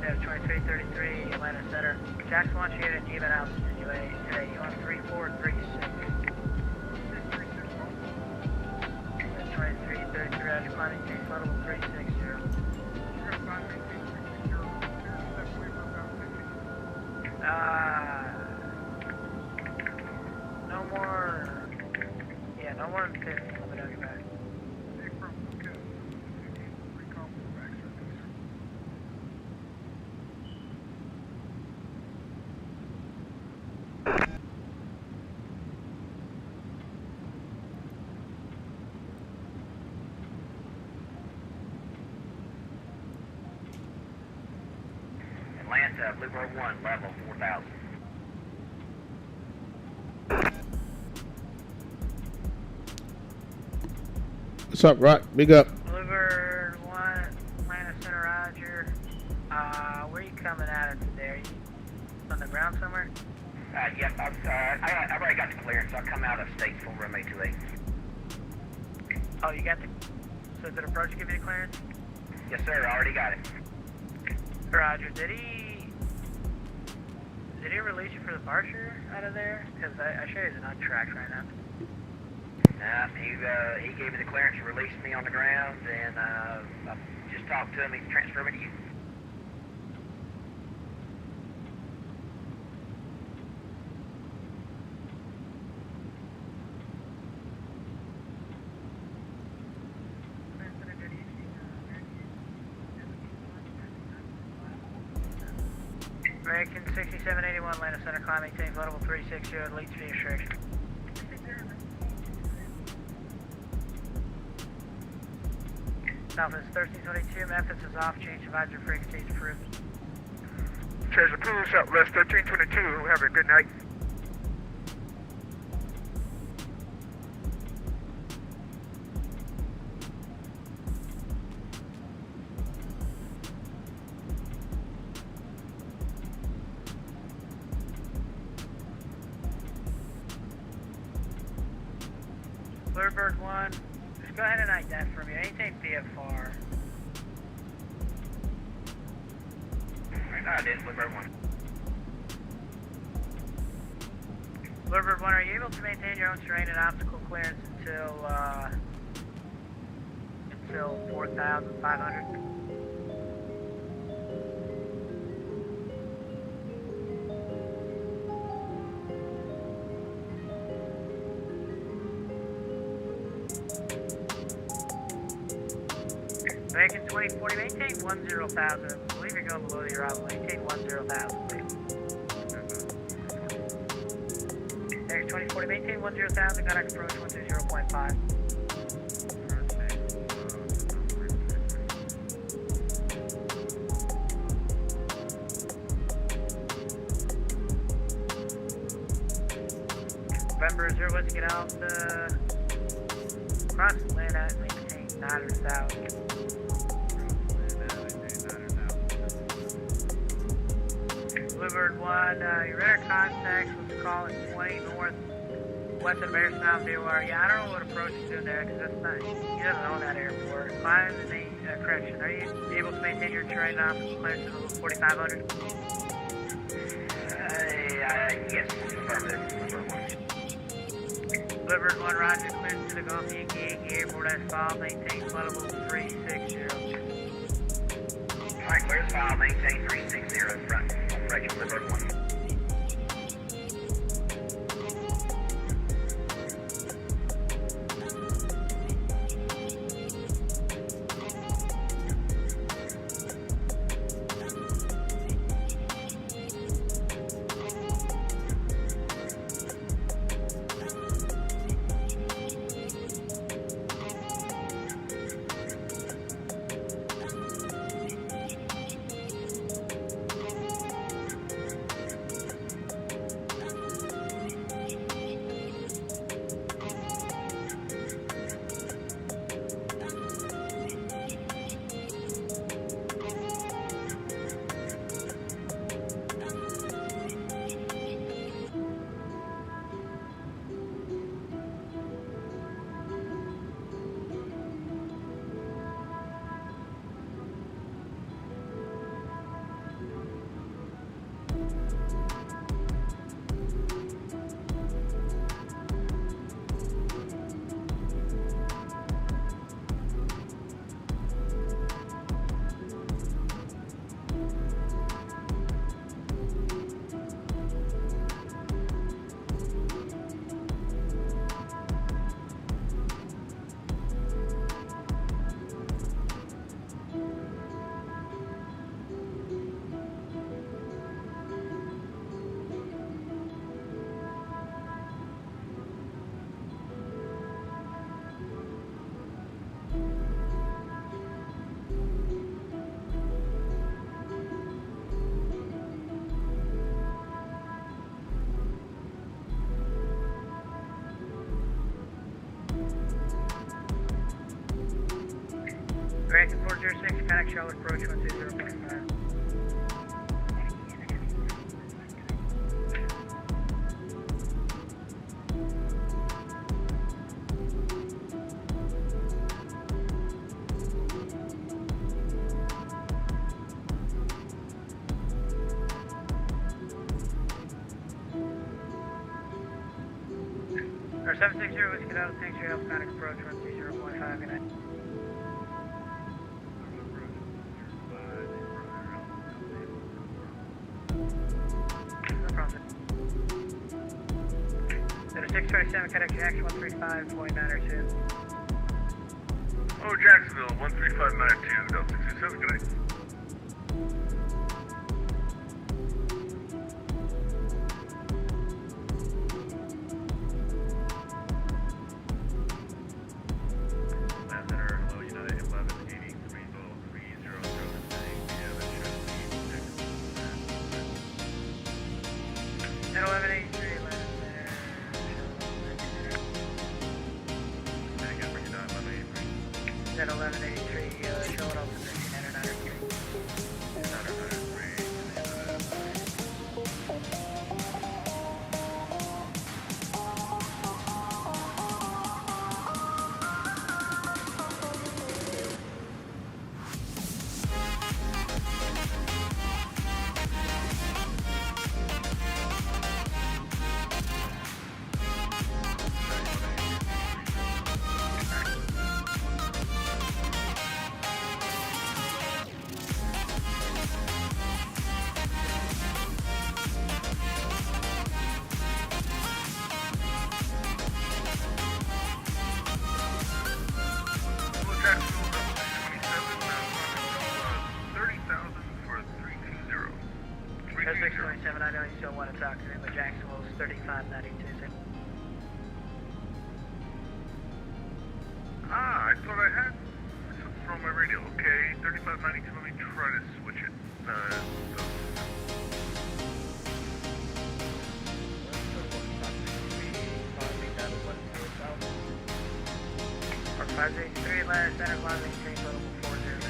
Yeah, 2333, Atlanta Center. Jackson wants you at an even altitude today. You want 3436. 2333, Roger. Climb maintain level 360. No more. Yeah, no more than 50. Let me know you back. Atlanta, Bluebird 1, level 4,000. What's up, Rock? Big up. Bluebird 1, Atlanta Center, Roger. Where are you coming out of today? Are you on the ground somewhere? Yep, I've already got the clearance. I'll come out of state for room 828. Oh, you got the... So did approach give you the clearance? Yes, sir, I already got it. Roger, did he release you for departure out of there? Because I show he's not tracked right now. He gave me the clearance to release me on the ground, and I just talked to him. He transferred me to you. American 6781, Atlanta Center, climb maintain level 360, lead speed restriction. Southwest 1322, Memphis is off, change advisory frequencies approved. Change approved, Southwest 1322. Have a good night. Bluebird 1, just go ahead and ident for me. Maintain VFR. Right now it is Bluebird 1. Bluebird 1, are you able to maintain your own terrain and obstacle clearance until 4,500? American 2040, maintain 10,000. I believe you're going below the arrival. Maintain 10,000, please. American 2040, maintain 10,000. Contact approach 120.5. November 0, let's get out the cross Atlanta and maintain 900,000. Bluebird 1, your radar contacts, let's call it 20 north, west of Bearstown, VOR. Yeah, I don't know what approach is doing there, because that's not, he doesn't own that airport. Climb the correction, are you able to maintain your terrain and obstacle clearance to the 4,500? Yes, affirmative. Bluebird 1, roger, clearance to the Gulf Yankee Airport as filed, maintain flight level 360. Alright, clear as file, maintain 360 in front. Right, Bluebird 1. American 406, contact Charlotte approach 120.5. Or 760, Whiskey Delta, thanks for your help, contact approach 120.5, good night. No problem. 0627, contact Jackson 135.902. Oh, Jacksonville, 13592, Delta 627, good night. At 1183, 627, I know you still want to talk to me, but Jacksonville's 3592. Ah, I thought I had something from my radio. Okay, 3592, let me try to switch it. Or 583, Atlanta Center, Climb maintain total 400.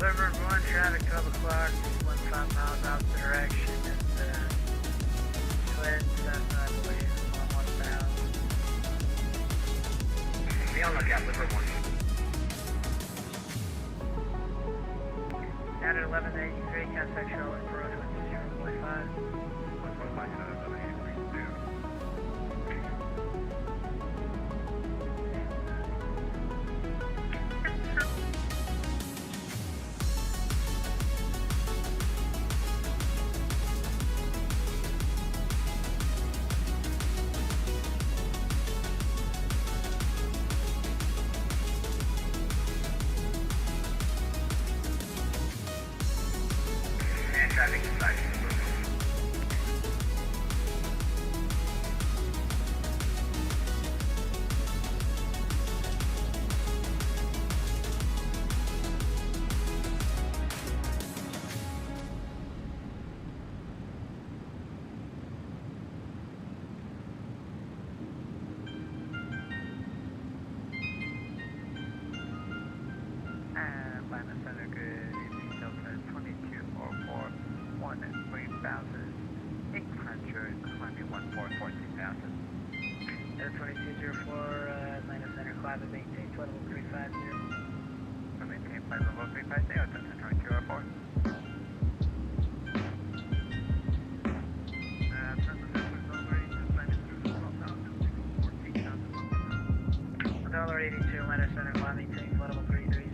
River 1, traffic 12 o'clock, 15 miles out the direction, and Twin 7, I believe, on 1000. Be on the lookout, River 1. Down at 1183, contact Charlotte Approach 120.5. 125, And traffic inside. Atlanta Center, good evening, Delta 2244, 3,800, climbing 1442,000. Delta 2204, Atlanta Center, climb and maintain level 350. Maintain flight level 350, Delta 2204. $1.82, Atlanta Center, climb maintain level 330.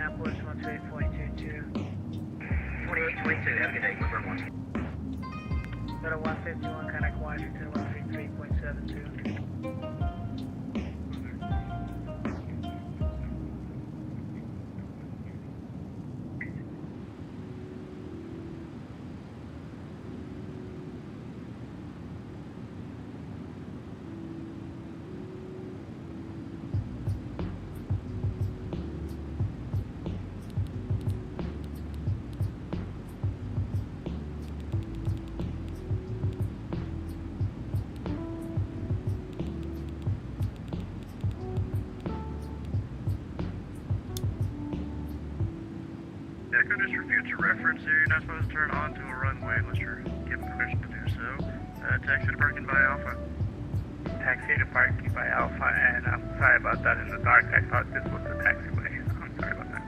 Minneapolis 128.22. 2822, have a good day, number 1. Go to 151, contact Washington 133.72. Yeah, good. Just for future reference here, you're not supposed to turn onto a runway unless you're given permission to do so. Taxi to parking by Alpha. Taxi to parking by Alpha, and I'm sorry about that in the dark. I thought this was the taxiway. I'm sorry about that.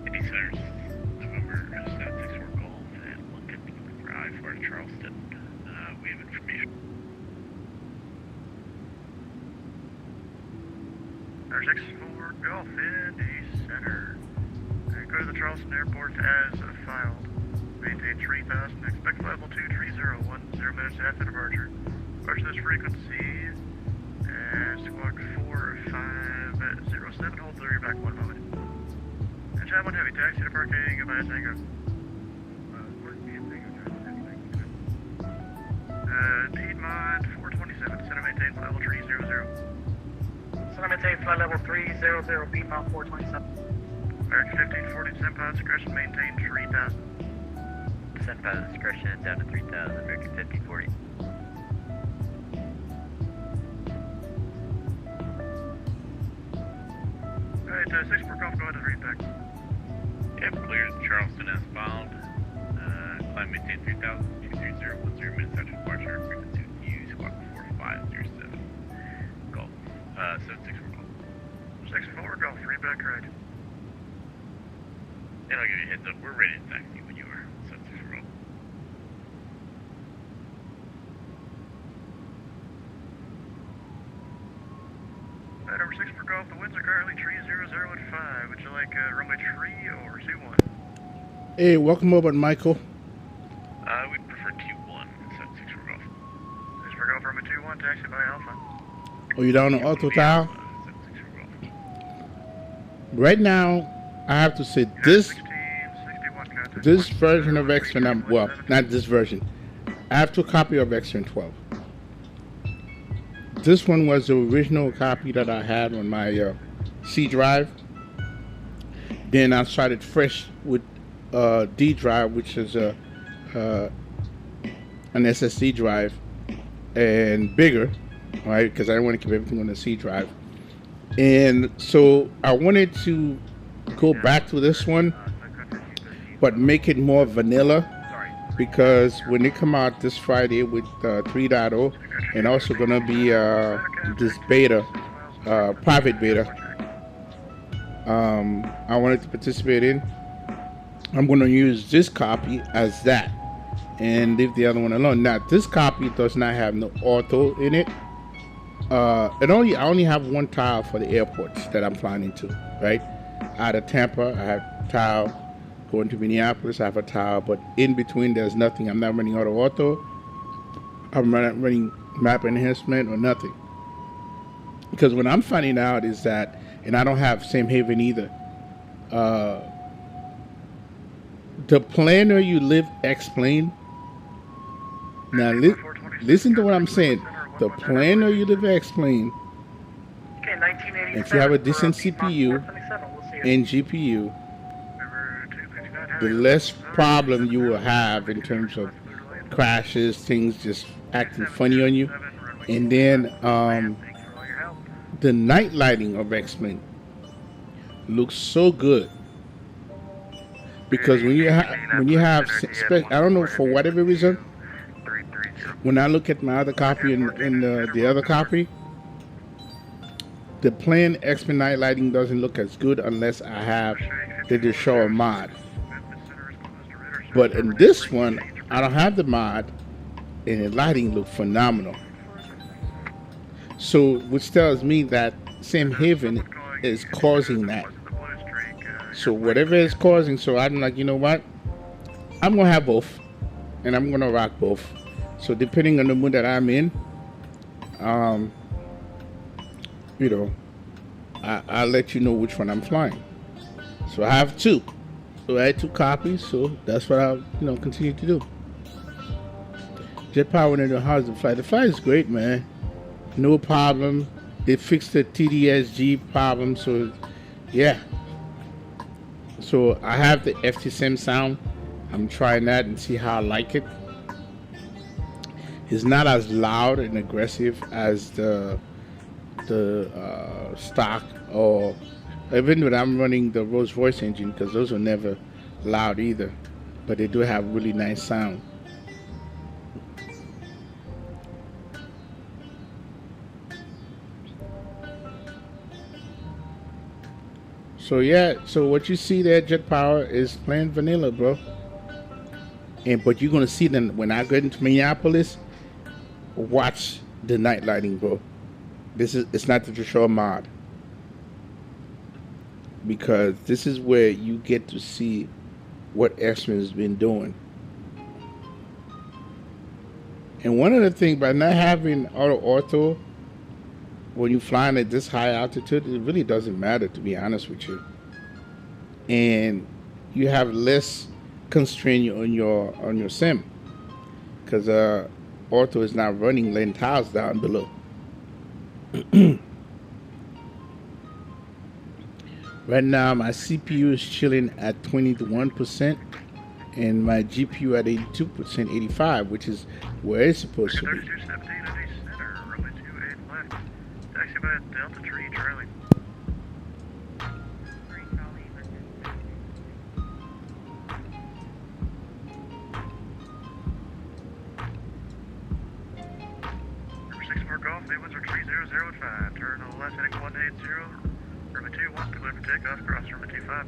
Any centers, November 764 Golf and 150 Drive for Charleston. We have information. There's X4 Golf Indy Center. Go to the Charleston Airport as filed. Maintain 3000. Expect level 230. 10 minutes after departure. Departure this frequency is squawk 4507. Hold through your back 1 moment. And Chad 1 Heavy, taxi to parking. Goodbye, Tango. Piedmont 427. Center maintain level 300. Center maintain flight level 300, Piedmont 427. American 1540, descent pilot discretion, maintain 3000. Descent pilot discretion down to 3000, American 1540. Alright, 6 for golf, go ahead and read back. Yep, cleared Charleston as found. Climb maintain 3000, 230, 10 minutes after departure, frequency U, squawk 4507. Golf. 764 Golf. 6-4 golf, read back right. And I'll give you a heads up, we're ready to taxi when you are. 764 Golf. Alright, number 6 for golf, the winds are currently 300 at 5. Would you like runway 3 or 2-1? Hey, welcome over, Michael. We'd prefer 2-1, 764 Golf. 6 for golf, runway 2-1, taxi by Alpha. Oh, you down on auto tile? 764 Golf. Right now, I have to say this 1661 contact. this version of X-Men, well, not this version. I have to copy of X-Men 12. This one was the original copy that I had on my C drive. Then I started fresh with D drive, which is an SSD drive and bigger, right? Because I didn't want to keep everything on the C drive. And so I wanted to go back to this one, but make it more vanilla, because when they come out this Friday with 3.0, and also gonna be this beta, private beta, I wanted to participate in. I'm gonna use this copy as that and leave the other one alone. Now this copy does not have no auto in it. I only have one tile for the airports that I'm flying into, right? Out of Tampa, I have tile. Going to Minneapolis, I have a tile, but in between there's nothing. I'm not running auto. I'm not running map enhancement or nothing. Because what I'm finding out is that, and I don't have Same Haven either, the planner you live X-Plane. Now listen to what I'm saying. The planner you live X-Plane, Okay, 1987. if you have a decent CPU and GPU, the less problem you will have in terms of crashes, things just acting funny on you. And then the night lighting of X-Men looks so good, because when you have I don't know, for whatever reason, when I look at my other copy and the other copy, the plain X-Men night lighting doesn't look as good unless I have they just show a mod. But in this one, I don't have the mod, and the lighting looks phenomenal. So, which tells me that Sam Haven is causing that. So, whatever is causing, so I'm like, you know what? I'm gonna have both, and I'm gonna rock both. So, depending on the mood that I'm in, you know, I'll let you know which one I'm flying. So, I have two. So, I had 2 copies. So, that's what I'll, continue to do. Jet Power went into how's the flight. The flight is great, man. No problem. They fixed the TDSG problem, so yeah. So I have the FTSM sound. I'm trying that and see how I like it. It's not as loud and aggressive as the stock, or even when I'm running the Rolls-Royce engine, because those are never loud either, but they do have really nice sound. So yeah, so what you see there, Jet Power, is plain vanilla, bro. But you're gonna see them when I get into Minneapolis. Watch the night lighting, bro. It's not the show mod, because this is where you get to see what X-Men has been doing. And one of the things by not having auto when you're flying at this high altitude, it really doesn't matter, to be honest with you. And you have less constraint on your sim, because auto is not running laying tiles down below. Right now my CPU is chilling at 21% and my GPU at 82%, 85, which is where it's supposed to be. 3217 at East Center, runway 28 left. Taxi by Delta Tree, Charlie. Number 64 Golf, the winds are 3005. Turn to the left heading 180. Runway 21, clear for takeoff, cross runway 25.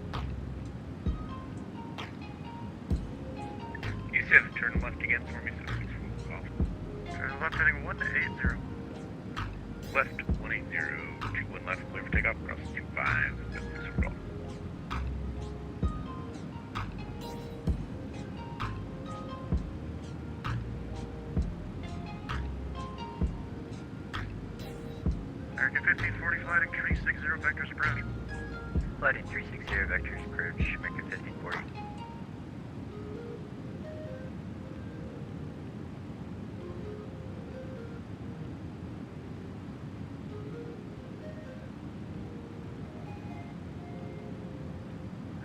U7, turn left again for me, 64 Golf. Turn left heading 180. Left 180, 21 left, clear for takeoff, cross 25, 64 Golf. American 1540, flighting 360, vectors approach. Flighting 360, vectors approach, American 1540.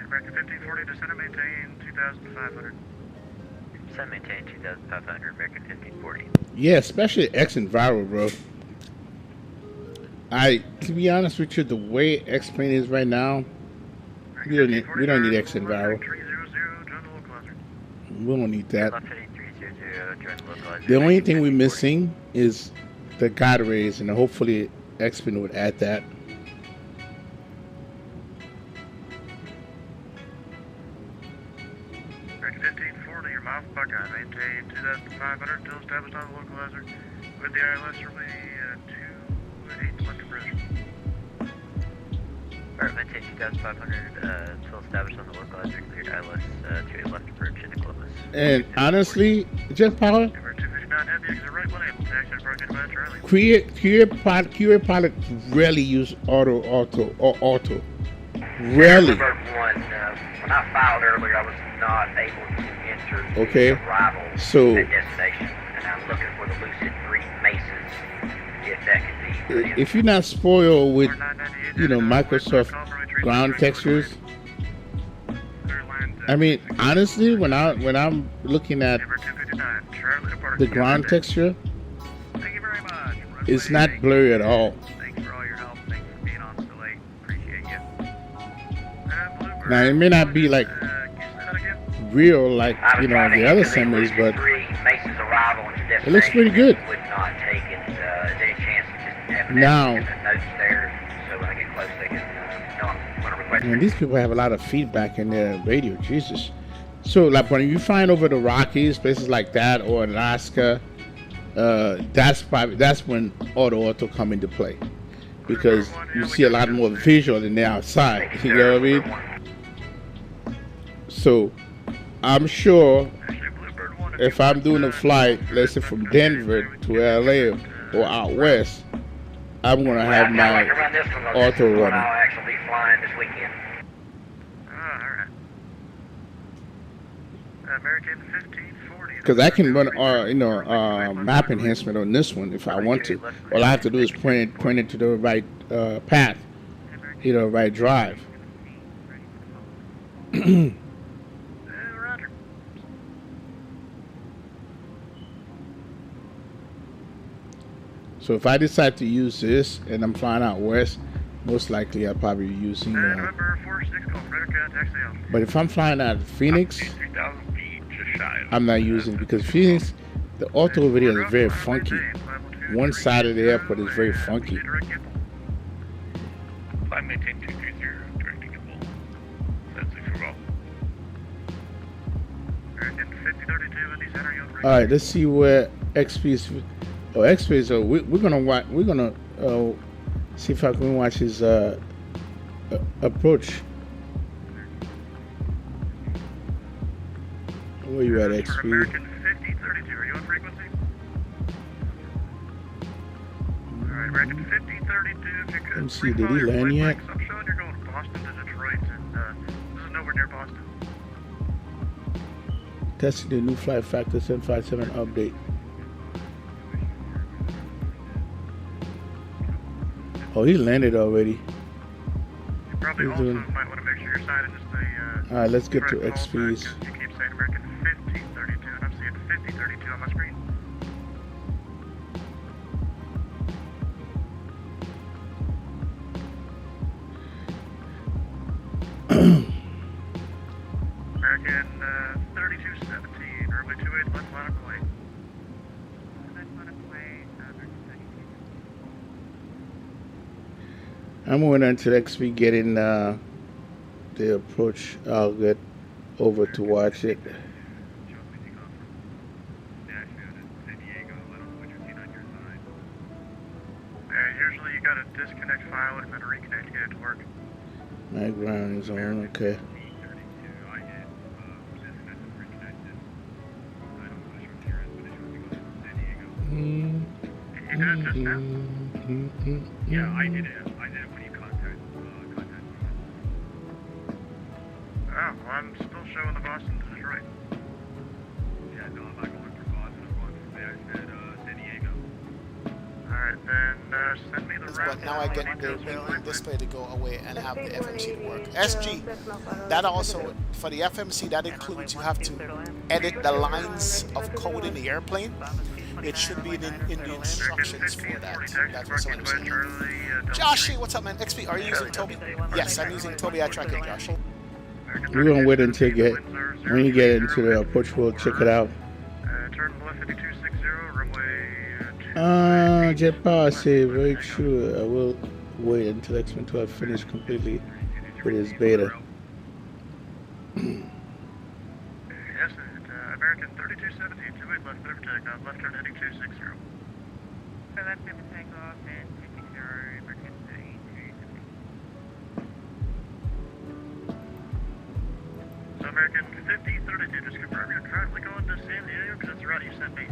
American 1540, descend and maintain 2,500. Descend maintain 2,500, American 1540. Yeah, especially X and Viral, bro. To be honest with you, the way X-Plane is right now, we don't need X and Viral. We don't need that. Left heading 300, join the localizer. The only thing we're missing is the guide rays, and hopefully X-Plane would add that. American 1540, your mouth Buckeye, maintain 2,500 until established on the localizer with the ILS runway 28 left approach. Alright, maintain 2,500 until established on the localizer, cleared ILS 28 left approach into Columbus. And honestly, Jet Power, Number 259 heavy, exit right, 1 able, taxi and broken by Charlie. QA pilot rarely use auto. Rarely. Number 1, when I filed earlier, I was not able to enter Okay. the arrival So at destination, and I'm looking for the Lucid 3 Maces, if that could be put in. if you're not spoiled with, Microsoft ground textures, I mean, honestly, when I'm looking at Number 259, Charlie departure. the ground texture, Thank you very much. it's not blurry at all. Thanks for all your help. Thanks for being on so late. Appreciate you. Now it may not be like Can you say that again? real like I was trying to the other enter the semis, Lucid but 3 Mace's arrival into destination. it looks pretty good. It would not take it. Is there any chance to just have Now- the notes there, so when I get close, they can not want to request man, these people have a lot of feedback in their radio. Jesus. So like when you find over the Rockies, places like that, or Alaska, that's when auto come into play, because you see a lot more visual than the outside. You know what I mean? So I'm sure if I'm doing a flight, let's say from Denver to LA or out west, I'm gonna have my auto running. I'll actually be flying this weekend. Alright. American 1540. Because I can run, map enhancement on this one if I want to. All I have to do is point it to the right path, right drive. Roger. So if I decide to use this and I'm flying out west, most likely I'll probably be using. November 46, call Frederica, taxi out. But if I'm flying out of Phoenix, 3,000 feet, just shy of. I'm not using it because Phoenix, the auto over there is very funky. One side of the airport is very funky. Flight maintain 230, directing a bull. That's it for all. American 5032 in the center, you'll All right, let's see where XP is. Oh, XP is. We're gonna watch. We're gonna see if I can watch his approach. Where you at, XP? American 5032, are you on frequency? Alright, American 5032, if you could. Let me see, did he land yet? I'm showing you're going from Boston to Detroit, and this is nowhere near Boston. Testing the new flight factor 757 update. Oh, he landed already. You probably He's also doing- might want to make sure you're signing just the All right, let's get to correct call XP's. sign, 'cause you keep saying American 5032, and I'm seeing 5032 on my screen. American 3217, runway 28 left, line up away. I'm going until XP getting the approach. I'll get over to watch it. Usually you gotta disconnect file and then reconnect to get it to work. My ground is on. Okay. You did it just now? Yeah, I did it. I did it when you contacted me. Oh, well, I'm still showing the Boston to Detroit. Yeah, no, I'm not going for Boston. I'm going from there. I said San Diego. Alright, then send me the route. But now I get the wing display to go away and have the FMC to work. SG, that also, for the FMC, that includes you have to edit the lines of code in the airplane. It should be in the instructions for that. That's what someone was saying. Joshy, what's up, man? XP, are you using Toby? Yes, I'm using Toby. I track it, Joshy. We're gonna wait until when you get into the approach, we'll check it out. Turn left 5260, runway Jet power say very true. I will wait until X12 finish completely with his beta. Yes, American 3217, 28 left, clear for takeoff, left turn heading 260. So that's good for takeoff and 260, American 8260. So American 5032, just confirm you're currently going to San Diego, because that's the route you sent me.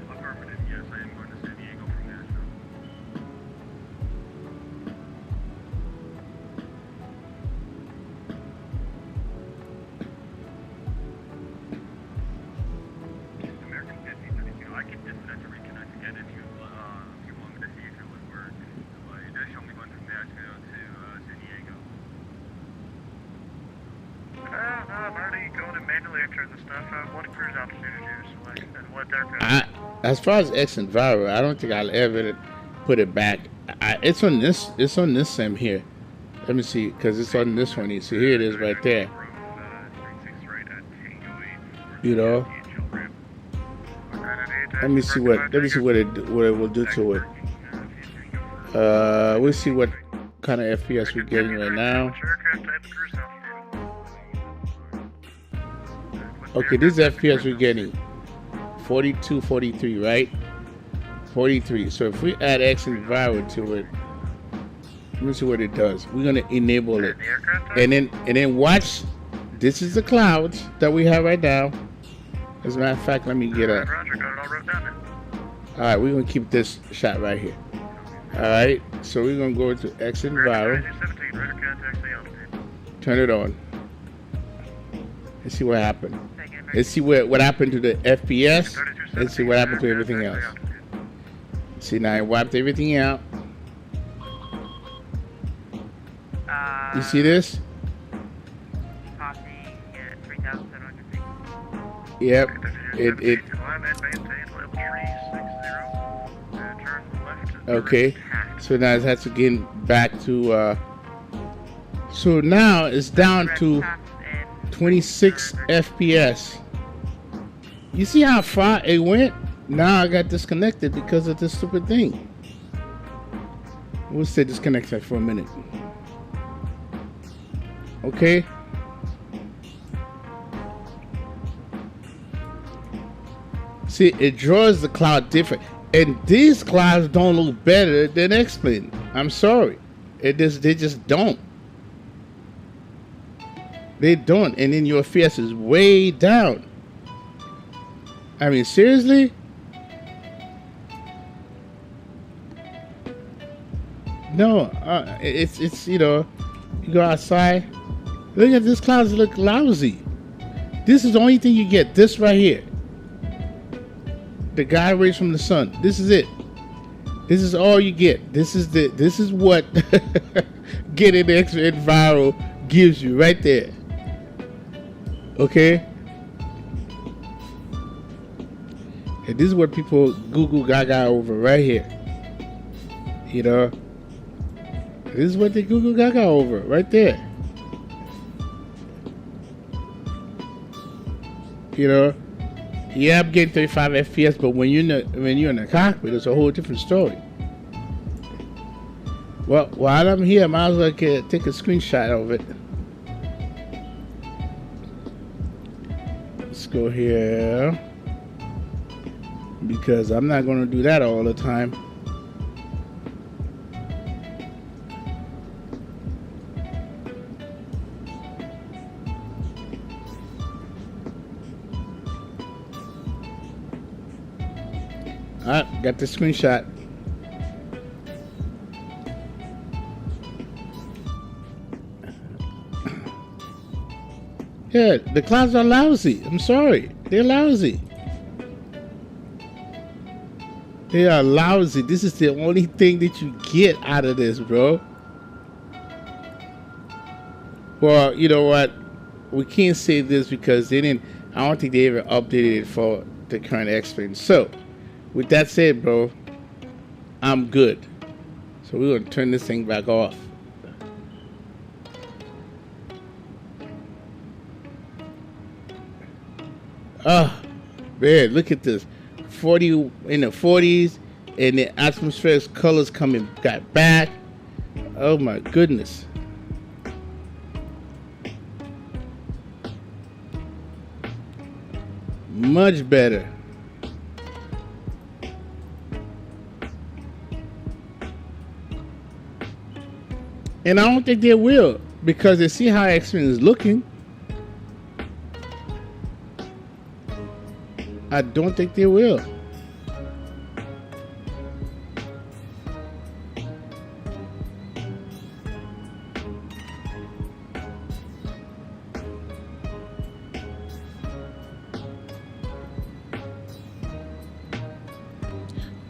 Affirmative, yes, I am going to San Diego from Nashville. American 5032, I can disconnect to reconnect again if you want me to see if it would work. But it does show me going from Nashville to San Diego. No, I'm already going to manually enter the stuff. What cruise altitude did you select, and what aircraft? As far as X and Vira, I don't think I'll ever put it back. It's on this. It's on this sim here. Let me see, because it's on this one. You see, here it is right there. You know. Let me see what it will do to it. We'll see what kind of FPS we're getting right now. Okay, this FPS we're getting 42, 43, right? 43. So if we add X enviro to it, let me see what it does. We're gonna enable it, and then watch. This is the clouds that we have right now. As a matter of fact, let me get a. All right, we're gonna keep this shot right here. All right, so we're gonna go to X enviro. Turn it on. Let's see what happened. Let's see what happened to the FPS. Let's see what happened to everything else. See, now I wiped everything out. You see this? Yep. It. Okay. So now it has to get back to. So now it's down to 26 FPS. You see how far it went? Now I got disconnected because of this stupid thing. We'll stay disconnected for a minute. Okay. See, it draws the cloud different. And these clouds don't look better than X-Plane. I'm sorry. They just don't. They don't. And then your FPS is way down. I mean, seriously? No, it's you know, you go outside. Look at this clouds look lousy. This is the only thing you get. This right here. The guy rays from the sun. This is it. This is all you get. This is what getting extra enviro gives you right there. Okay? And this is what people Google Gaga over right here. You know? This is what they Google Gaga over right there. You know? Yeah, I'm getting 35 FPS, but when you're in the cockpit, it's a whole different story. Well, while I'm here, I might as well take a screenshot of it. Let's go here. Because I'm not going to do that all the time. Alright, got the screenshot. Yeah, the clouds are lousy. I'm sorry. They're lousy. They are lousy. This is the only thing that you get out of this, bro. Well, you know what? We can't say this because they didn't. I don't think they ever updated it for the current X-Plane. So, with that said, bro, I'm good. So we're gonna turn this thing back off. Oh, man, look at this. 40 in the 40s, and the atmospheric colors got back. Oh my goodness. Much better. And I don't think they will, because they see how X-Men is looking. I don't think they will.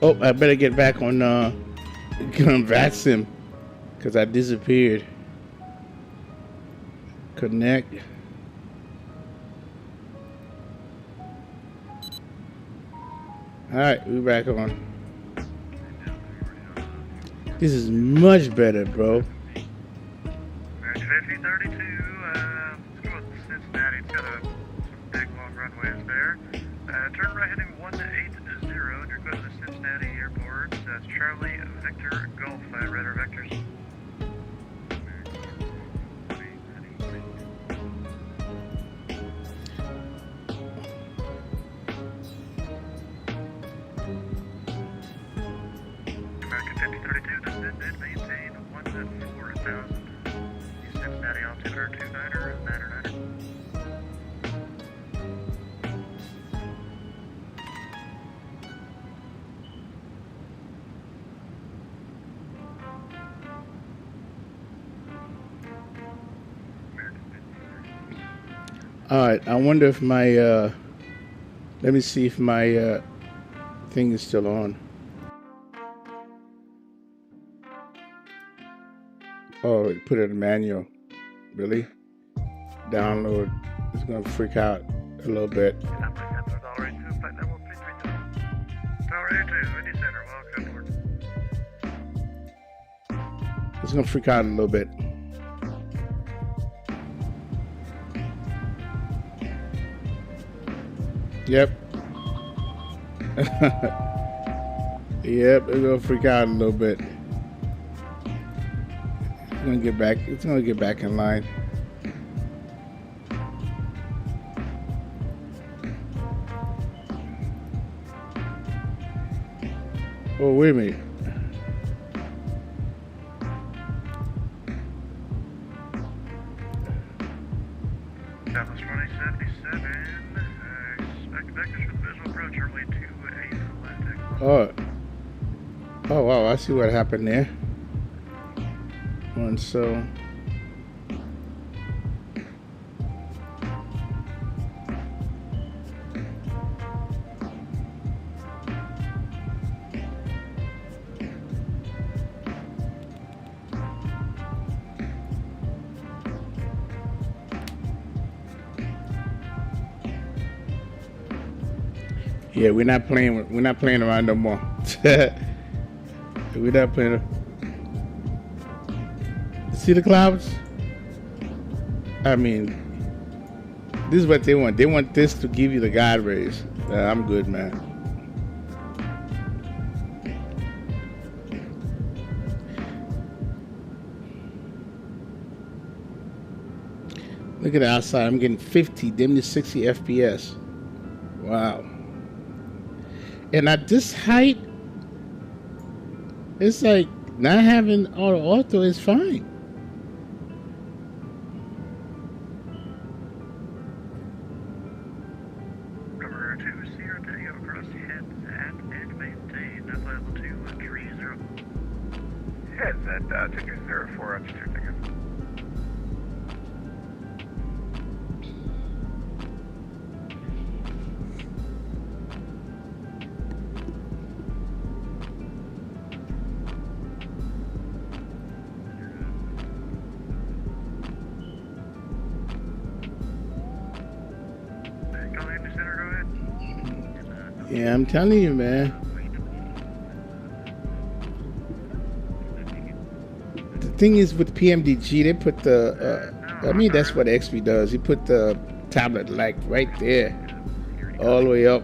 Oh, I better get back on Vatsim, because I disappeared. Connect. Alright, we're back on. This is much better, bro. 5032, let's go with Cincinnati. It's got some big long runways there. Turn right heading 180, and you're going to the Cincinnati Airport. That's Charlie, Victor, Golf, radar vectors. American 5032, this is mid, maintain 1 at 4,000. Cincinnati altimeter 29er, 9er. All right, I wonder if my, let me see if my thing is still on. Oh, it put it in manual. Really? Download. It's going to freak out a little bit. Tower A2, flight level 330. Tower A2, Indy Center, welcome aboard. It's going to freak out a little bit. Yep. Yep, it's gonna freak out a little bit. It's gonna get back. It's gonna get back in line. Oh, wait a minute. Dallas 2077. Expect vectors for the visual approach early 2-8 Atlantic. Oh wow, I see what happened there. And so yeah, we're not playing around no more. We're not playing. See the clouds? I mean, this is what they want. They want this to give you the guide rays. I'm good, man. Look at the outside. I'm getting 50, dim to 60 FPS. Wow. And at this height, it's like not having auto is fine. Cover 2, Sierra Takeoff across the heads and maintain at level 230. Heads at 204 altitude, thank you. Yeah, I'm telling you, man. The thing is with PMDG, they put the, I mean, that's what XP does. He put the tablet like right there, all the way up.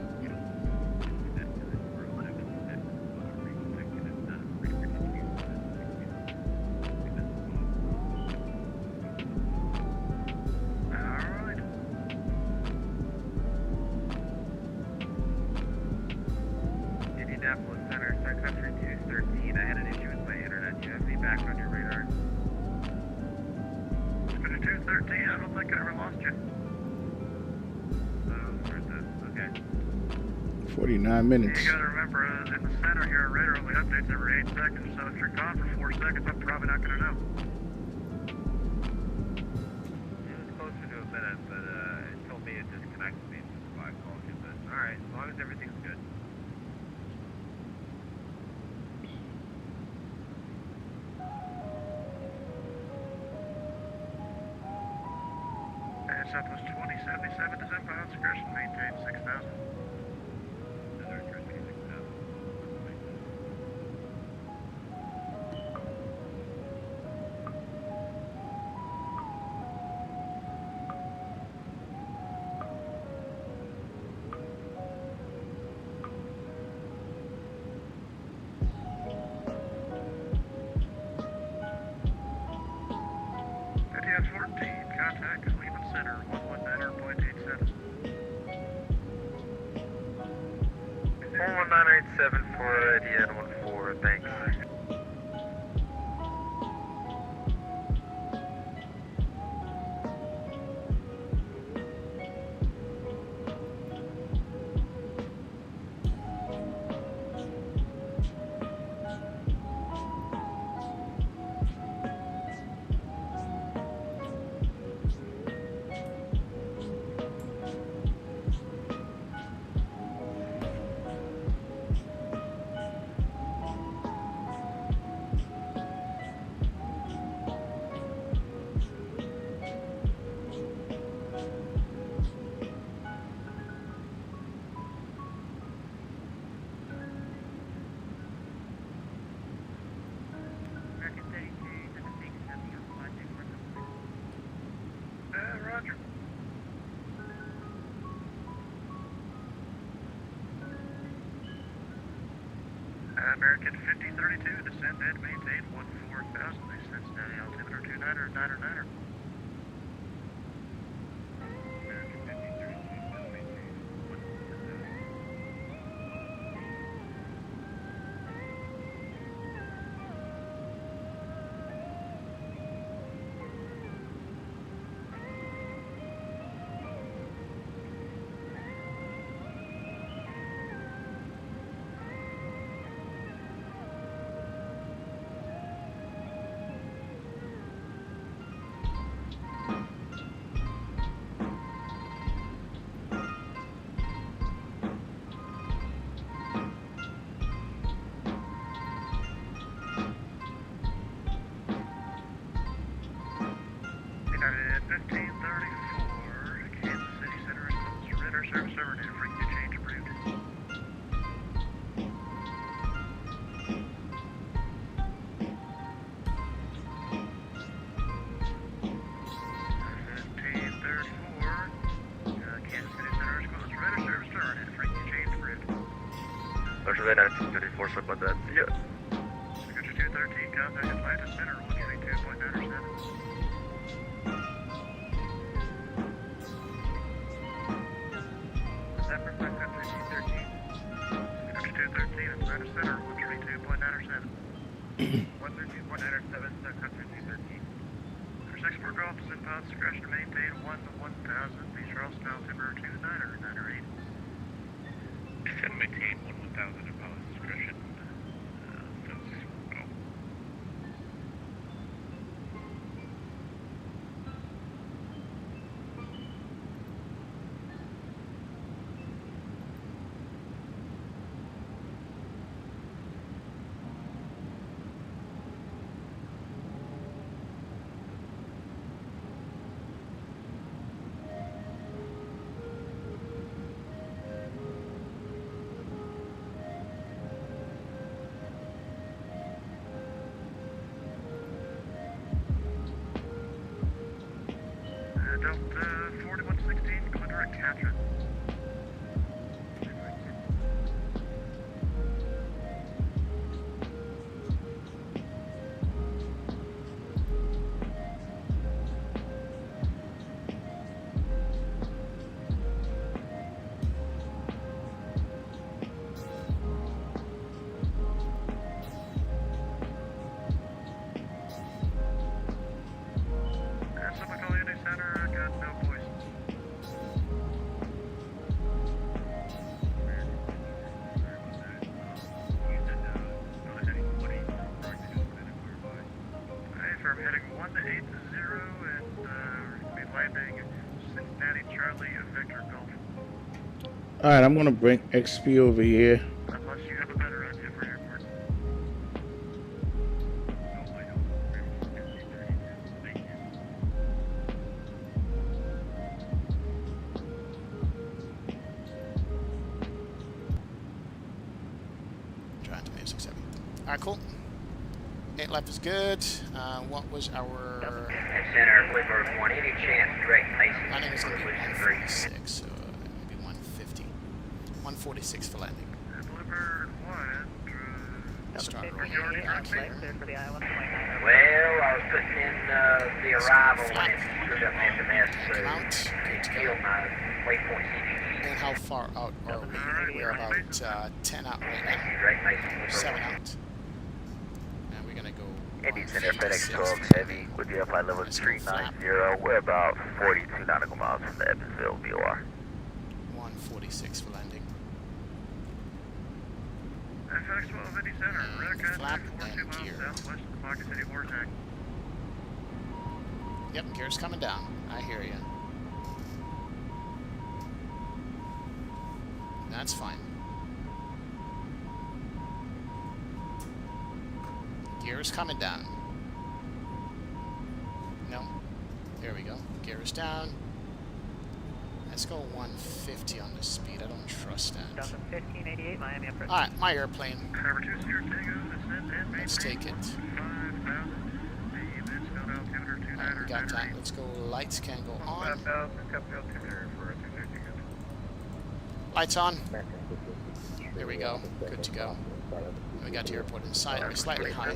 Minneapolis Center, Sun Country 213. I had an issue with my internet. Do you have me back on your radar? Country 213, I don't think I ever lost you. Where's this? Okay. 49 minutes. You gotta remember, in the center here, radar only updates every 8 seconds, so if you're gone for 4 seconds, I'm probably not gonna know. It was closer to a minute, but it told me it disconnected me, so that's why I called you, but alright, as long as everything's good. Southwest 2077 is inbound, discretion maintain 6,000. Etihad 14, contact Cleveland Center, 119.87. 11987 for Etihad 14. 4, thanks. Roger. American 5032, descend and maintain 14,000. Cincinnati altimeter 29er. American 5032, just maintain 14,000. United 1534, Kansas City Center is closed. Surrender, service over, and frequency change approved. Kansas City Center is closed. Surrender, service over, and frequency change approved. Roger that, 1934, so about that. See ya. Signature 213, contact Atlanta Center, 132.907. December 5, country 213. Signature 213, Atlanta Center, 132.907. 132.907, country 213. There's export golf, send pods, discretion to maintain 1 to 1,000. These are all style timber 29er 8. Send maintain 1,000 of pilot's discretion. Delta 4116, go direct Catherine. Center, got no voice. From heading 180 and we'll be landing Cincinnati Charlie Victor Golf. Alright, I'm gonna bring XP over here. Unless you have a better idea for airport. Trying to make 670. Alright, cool. 8 left is good. What was our... Center, Blizzard 1, any chance, Drake Mason? Landing is going to be 146, so maybe 150. 146 for landing. Blizzard 1, Start rolling Jordan, back here. Well, I was putting in the arrival when it screwed up SMS, so Come out. Good to go. killed my waypoint CVE. And how far out are we? We're about 10 out right Thank you, now. Drake Mason. 7 out. Houston Air FedEx 12 Heavy with the flight level 390. We're about 42 nautical miles from the Evansville VOR. 146 for landing. FX 1250 Center, red Flap contact 42 and miles gear. southwest of the Pocket City Vortex. Yep, gear's coming down. I hear you. That's fine. Gear's coming down. No. There we go. Gear's down. Let's go 150 on the speed. I don't trust that. 1588 Miami approach. Alright, my airplane. Cover 2 Sierra Tango, descend and Let's take it. 5,000. The event's no altimeter 29 Alright, we got that. Let's go. Lights can go on. 5,000, copy altimeter for a 250. Lights on. There we go. Good to go. And we got the airport inside. We're slightly high.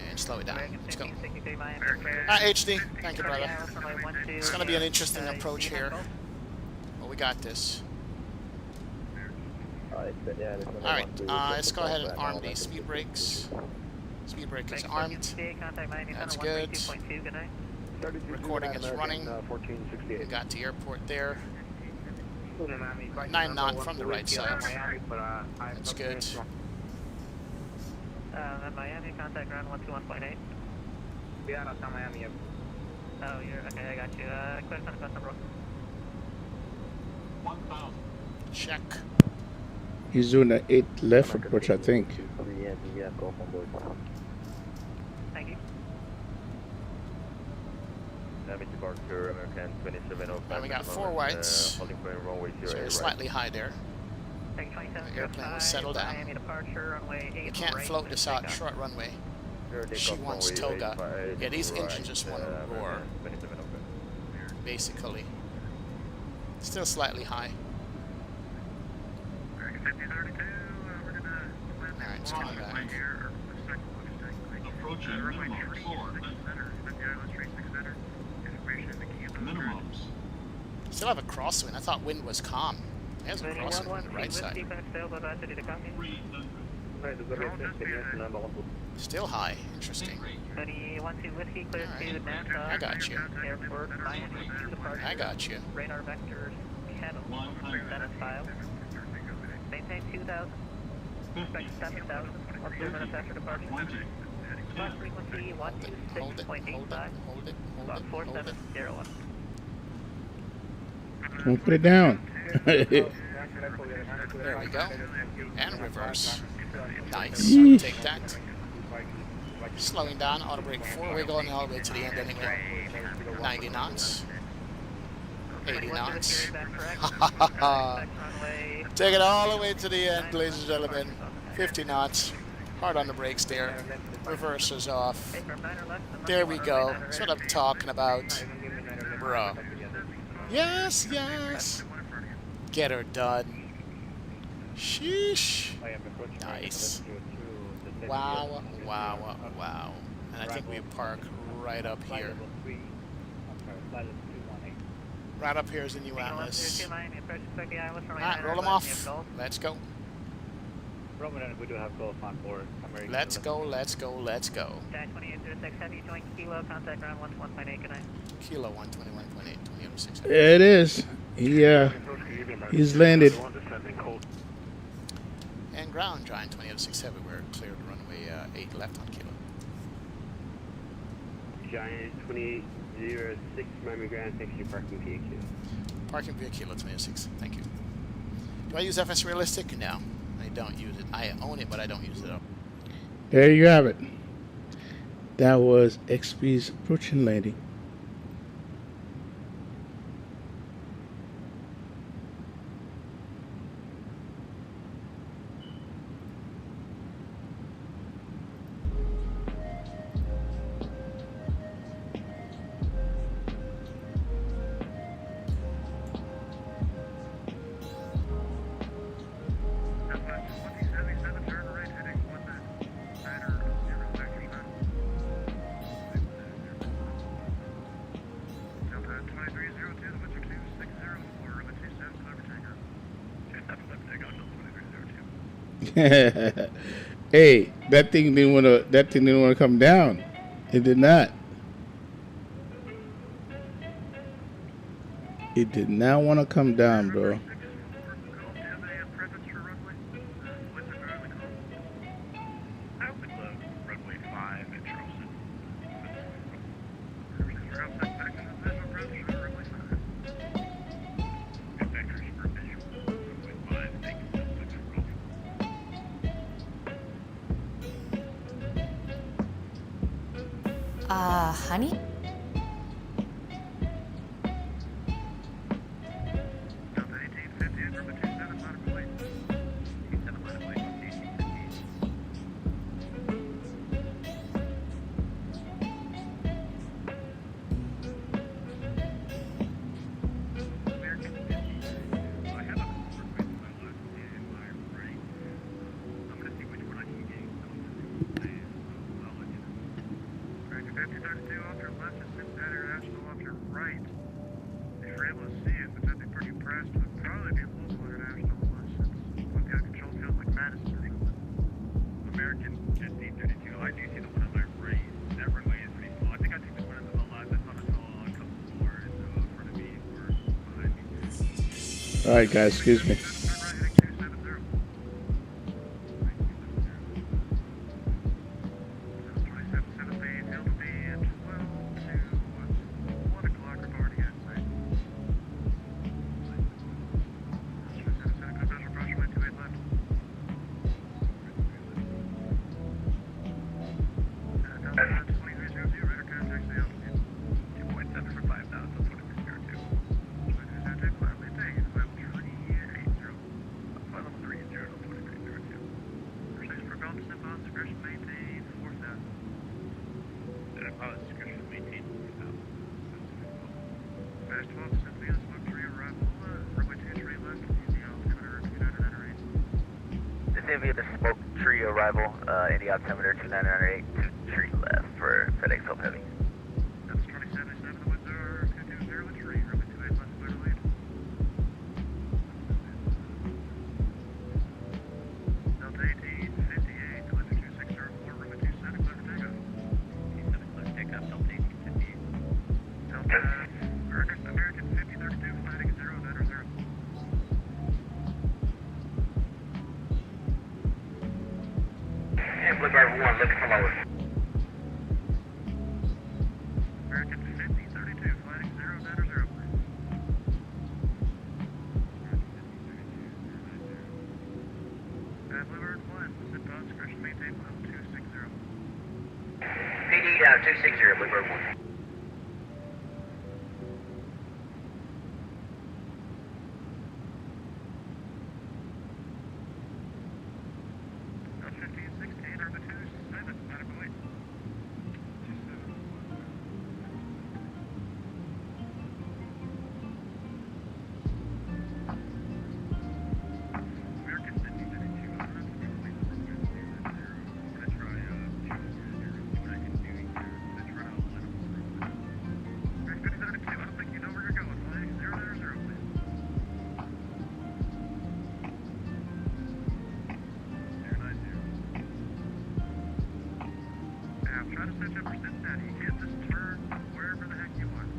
And slow it down. Let's go. HD. Thank you, brother. It's going to be an interesting approach here. Well, we got this. Alright, let's go ahead and arm these speed brakes. Speed brake is armed. That's good. Recording is running. We got the airport there. 9 knot from the right side. That's good. Miami, contact ground 121.8. Miami. Oh, you're okay. I got you. Clear on the custom bro. 1,000. Check. He's doing an 8 left approach, I think. Thank you. And we got 4 whites. So we're slightly high there. The airplane will settle down. We can't float this out short runway. She wants toga. Yeah, these engines just want to roar. Basically. Still slightly high. Alright, it's coming back. Approaching minimum floor. Minimums. Still have a crosswind. I thought wind was calm. There's a crosswind on the right side. Still high. Interesting. Alright. I got you. I got you. Radar vectors, kettle, file. Maintain 2,000. Expect 7,000. 1 minutes after departure. Spot frequency 126.85. About 4701. Don't put it down. There we go. And reverse. Nice. Yeesh. Take that. Slowing down. Auto brake 4. We're going all the way to the end anyway. 90 knots. 80 knots. Take it all the way to the end, ladies and gentlemen. 50 knots. Hard on the brakes there. Reversers off. There we go. That's what I'm talking about. Bro. Yes, yes. Get her done. Sheesh. Nice. Wow, wow, wow. And I think we park right up here. Right up here is the new Atlas. Alright, roll them off. Let's go. We do have Gulf on board. Let's go, let's go, let's go. 2806 Heavy, join Kilo, contact ground 11.8, good night. Kilo 121.8, 2806. It is. He's landed. And ground, Giant 2806 Heavy, we're cleared runway 8 left on Kilo. Giant 2806 Miami Grand, thanks for your parking PAQ. Parking via Kilo 26, thank you. Do I use FS Realistic? No, I don't use it. I own it, but I don't use it. There you have it. That was XP's approach and landing. Hey, that thing didn't want to. That thing didn't want to come down. It did not. It did not want to come down, bro. I would love runway 5 at Charleston. Vectors for visual. Runway 5, thank you so much for golf. Honey? All right, guys, excuse me. Via the smoke tree arrival, Indy altimeter 2998, 2 tree left for FedEx Hope Heavy. That's 2077, the winds are 220 tree, runway 28 left, clear to lead. Delta 1858, collision 2604, runway 27, clear for takeoff. 27 clear for takeoff, Delta 1858. Delta, American 5032, flighting 090. Blue Bird 1, looking for lower. American 5032, flighting 090. Blue Bird 1, sit on discretion, maintain level 260. PD 260, Blue Bird 1. Try to set you up for Cincinnati. You can't just turn wherever the heck you want.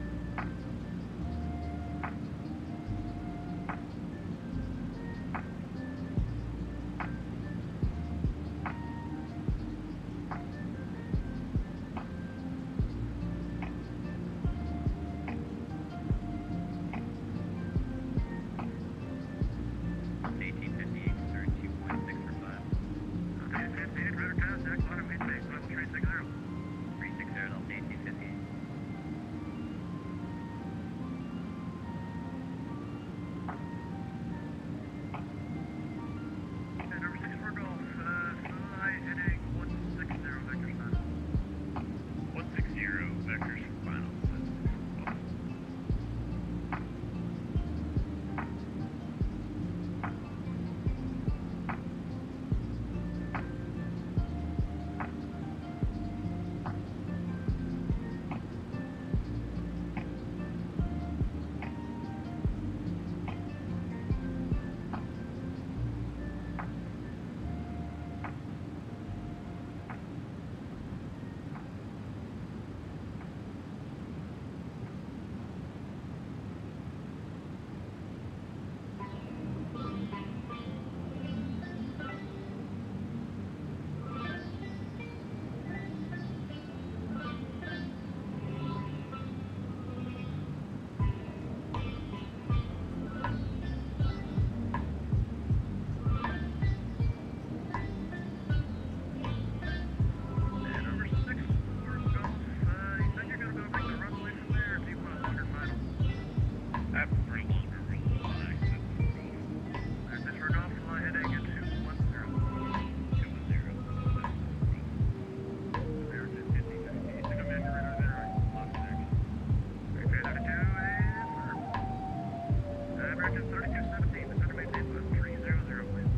American 3217, the center maintain plus 300, please.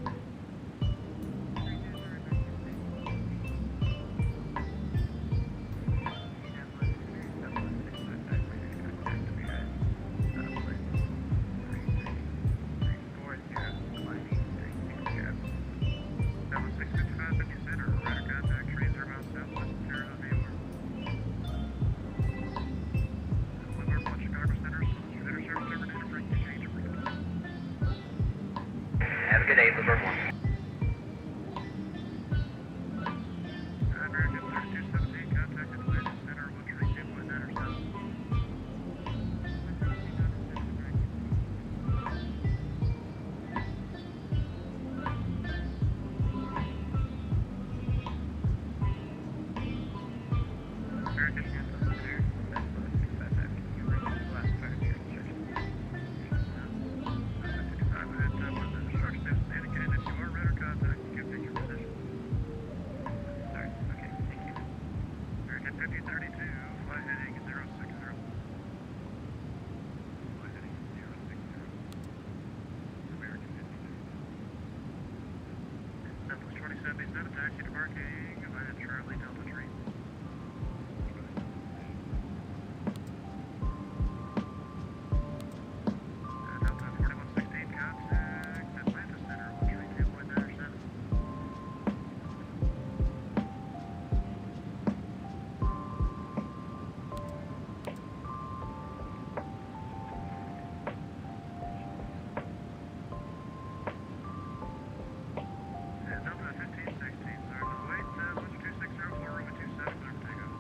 Number 655 center, radar contact, 30 miles southwest, Terra Viewer. Liver, One Chicago Center, Center Service Terminator, break the change of route. Have a good day, Liver 1. American 3217, contact Atlantic Center, 132.907. American 172, that's 655, can you reach the last 5 years instructions? 55 at Tampa, the instruction is indicating that you are radar contact, you can take your position. Sorry, okay, thank you. American 5032, fly heading 060. Fly heading 060. American 50. Minneapolis 2077, taxi debarking via Charlie Delta 3. Delta 4116, contact Atlanta Center, 132.907. And Delta 1516, sorry for the wait, 1260, floor room 27, clear for takeoff.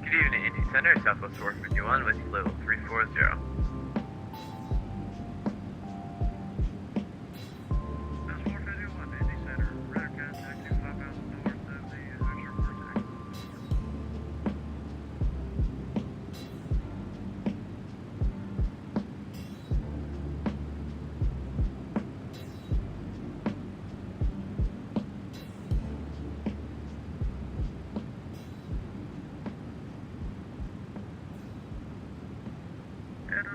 Good evening, Indy Center, Southwest 451 with Little 340. That's 451, Indy Center, radar contact 25 miles north of the Hoosier Vortex. And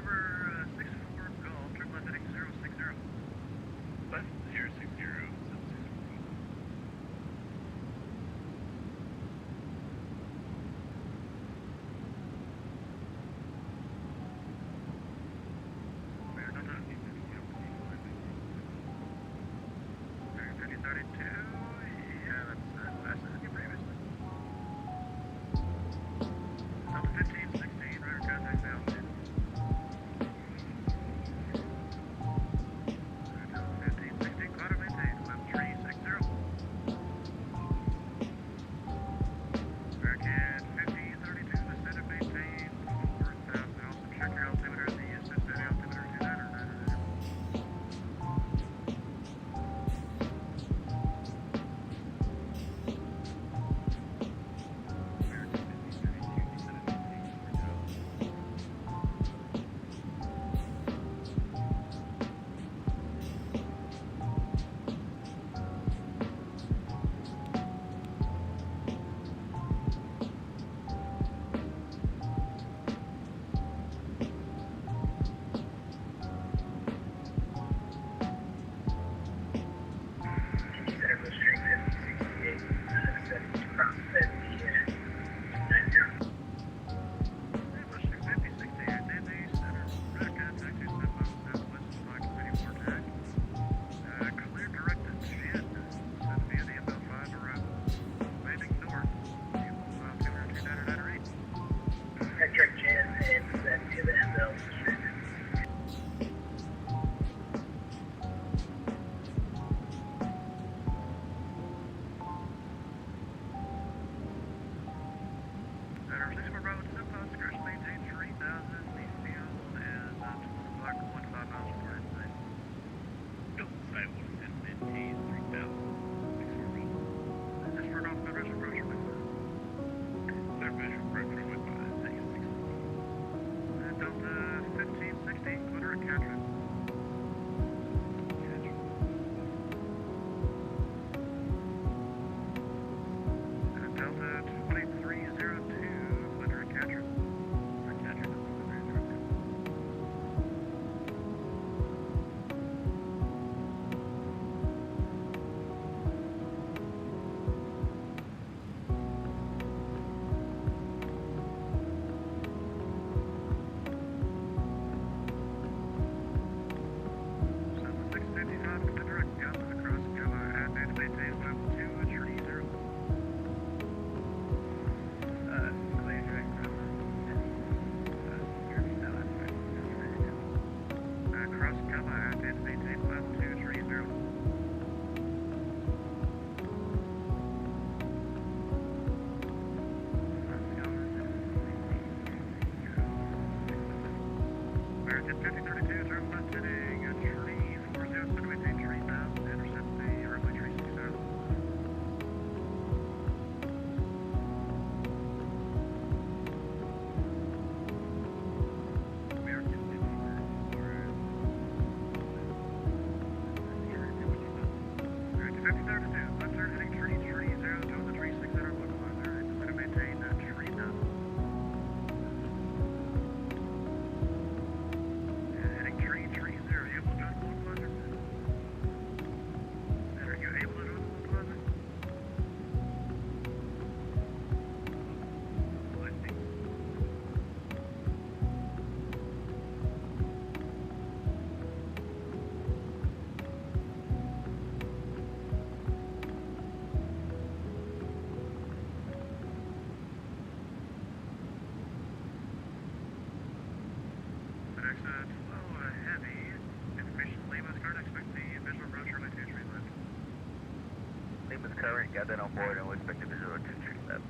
Alright, got that on board and we'll expect a visual to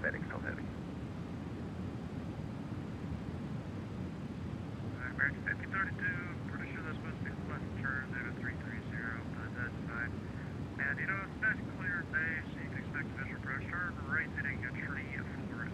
FedEx Health Heavy. American 5032, pretty sure that's supposed to be the left turn there to 330, but that's fine. And you know, it's nice clear day, so you can expect a visual approach. Turn right hitting a tree at 40.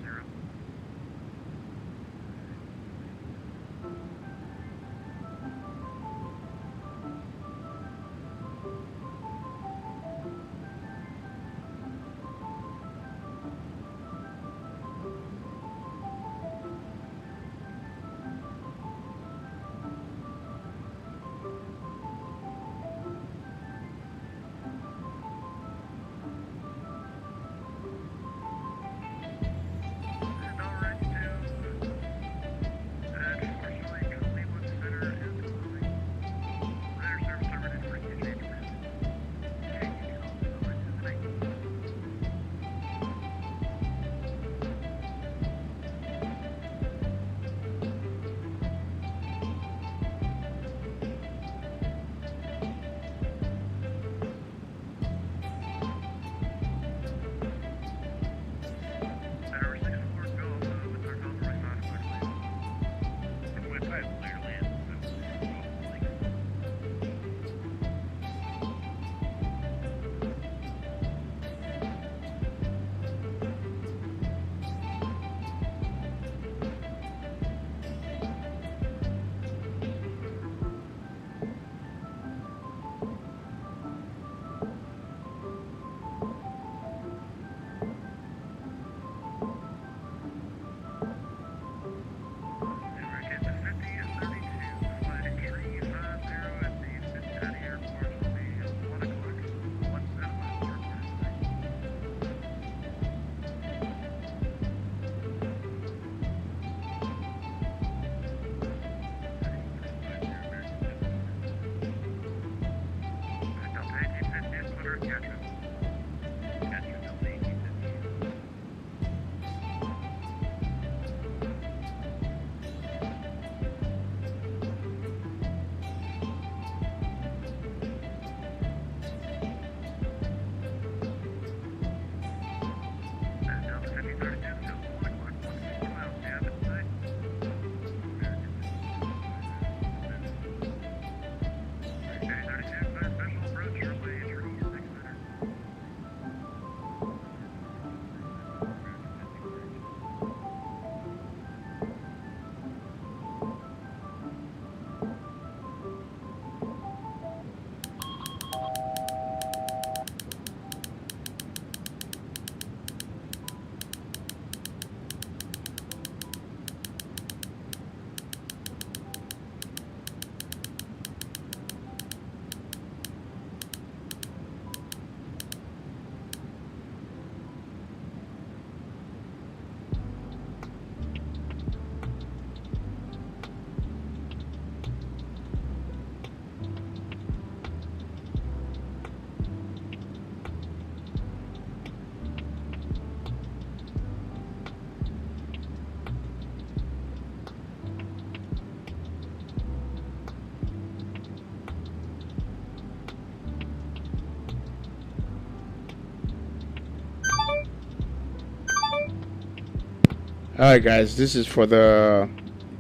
All right, guys, this is for the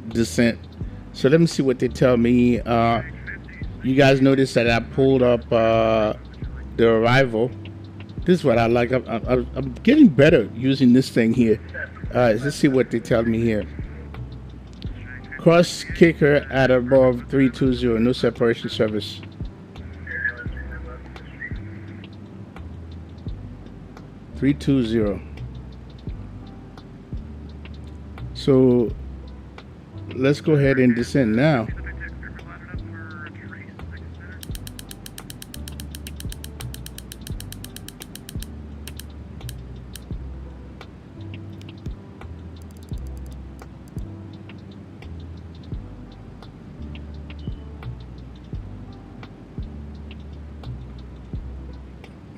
descent. So let me see what they tell me. You guys notice that I pulled up the arrival. This is what I like. I'm getting better using this thing here. Let's see what they tell me here. Cross kicker at above 320, no separation service. So let's go ahead and descend now.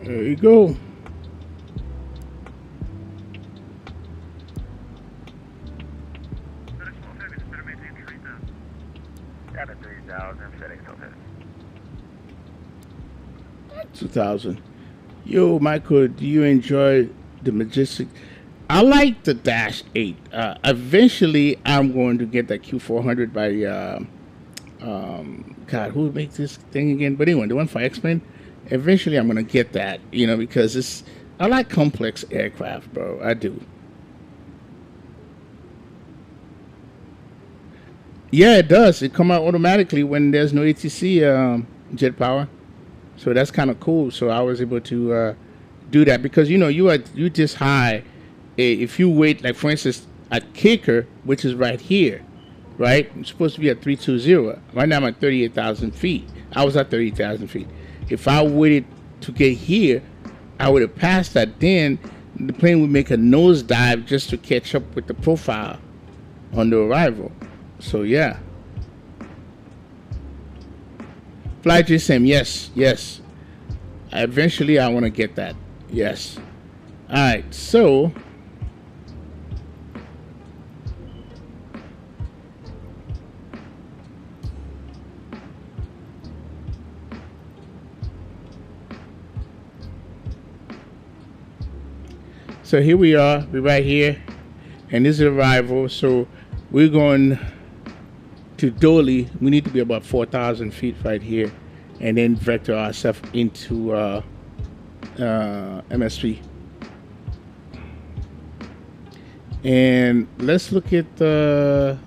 There you go. Got a 3,000 FedEx Health Heavy. 2,000. Yo, Michael, do you enjoy the Majestic? I like the Dash 8. Eventually, I'm going to get that Q400 by, God, who makes this thing again? But anyway, the one for X-Men. Eventually, I'm going to get that, you know, because I like complex aircraft, bro. I do. Yeah, it does. It come out automatically when there's no ATC jet power. So that's kind of cool. So I was able to do that because you just high. If you wait, like for instance, at Kicker, which is right here, right? I'm supposed to be at 320. Right now I'm at 38,000 feet. I was at 30,000 feet. If I waited to get here, I would have passed that. Then the plane would make a nosedive just to catch up with the profile on the arrival. So yeah. Fly GSM, yes. Eventually, I want to get that. Yes. All right. So here we are. We're right here, and this is arrival. So we're going to Dolly. We need to be about 4,000 feet right here, and then vector ourselves into MSP. And let's look at the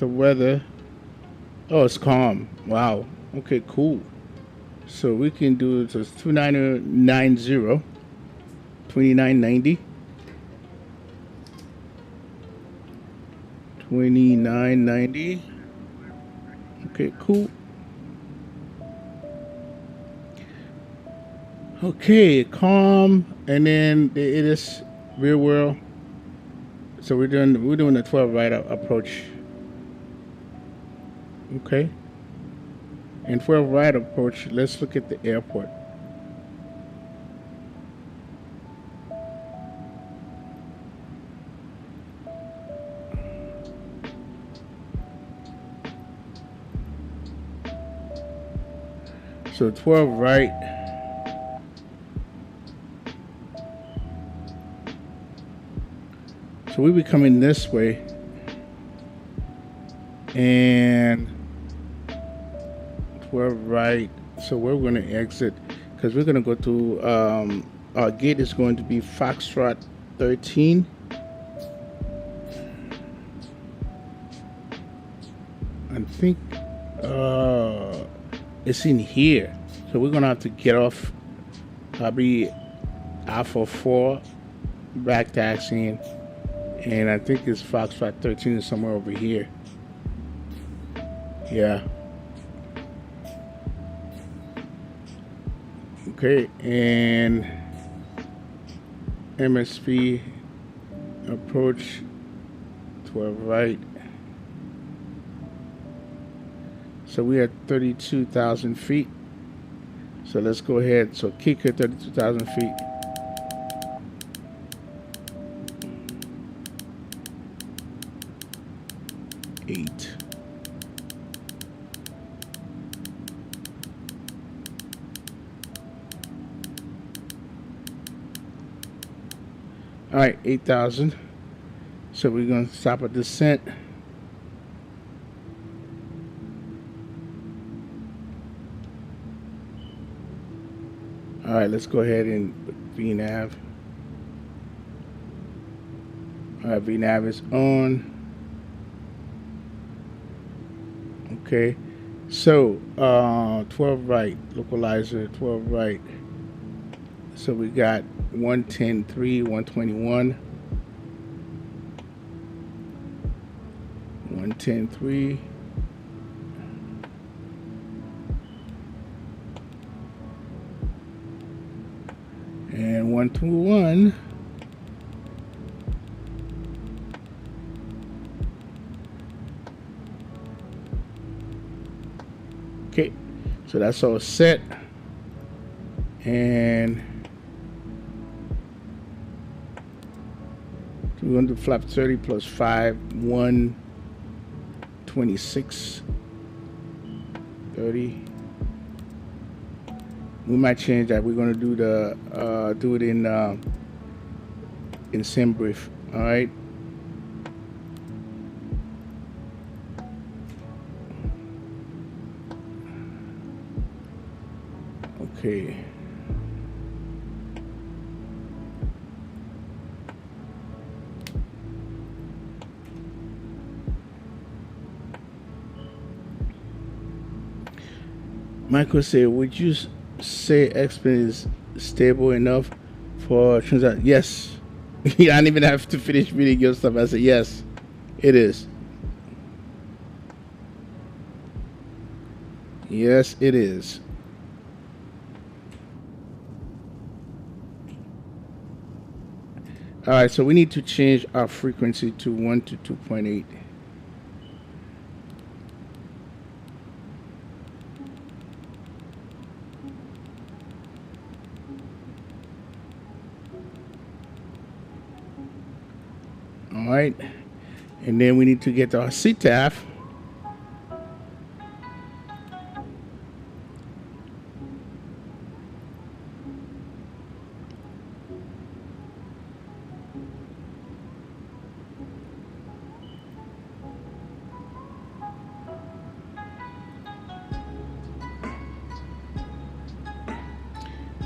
weather. Oh, it's calm. Wow. Okay, cool. So we can do it. So it's 2990, 2990. 2990. Okay, cool. Okay, calm, and then it is rear wheel. So we're doing a 12 right approach. Okay. And 12 right approach. Let's look at the airport. So 12 right. So we'll be coming this way. And 12 right. So we're going to exit because we're going to go to, our gate is going to be Foxtrot 13. I think, it's in here. So we're going to have to get off probably Alpha 4, back taxiing. And I think it's Foxtrot 13 is somewhere over here. Yeah. Okay, and MSP approach 12 right. So we are 32,000 feet. So let's go ahead. So kick at 32,000 feet. Eight. All right, 8,000. So we're going to stop at descent. All right, let's go ahead and put VNAV. All right, VNAV is on. Okay, so 12 right, localizer, 12 right. So we got 110.3, 121, 110.3. And 121. Okay, so that's all set. And we're going to flap 30 plus 5, 126, 30, We might change that. We're gonna do the do it in debrief. All right. Okay. Michael said, would you say XP is stable enough for transaction? Yes. I didn't even have to finish reading your stuff. I said, yes, it is. Yes, it is. All right, so we need to change our frequency to 1 to 2.8. All right, and then we need to get our CTAF.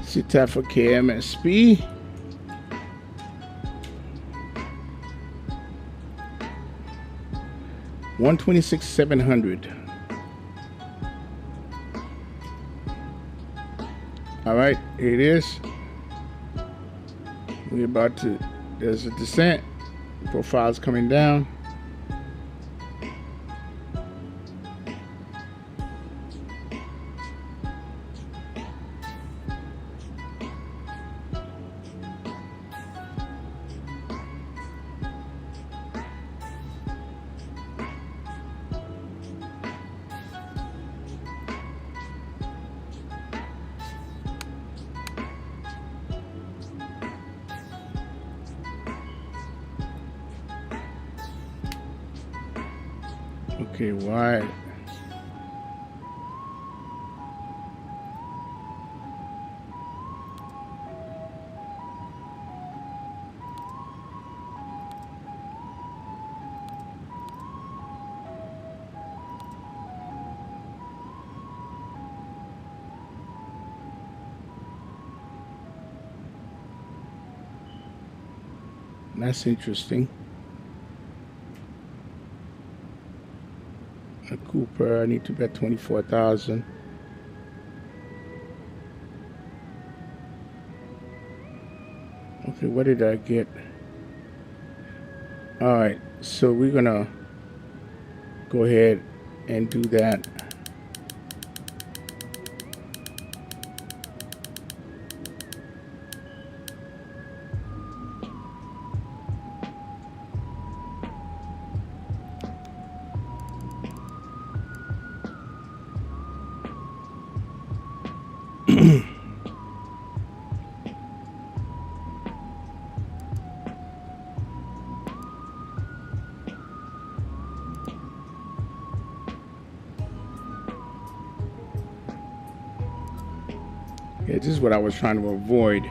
CTAF for KMSP. $126,700. All right, here it is. We're about to. There's a descent. Profile's coming down. Okay, why? That's interesting. A Cooper, I need to bet 24,000. Okay, what did I get? All right, so we're gonna go ahead and do that. Yeah, this is what I was trying to avoid.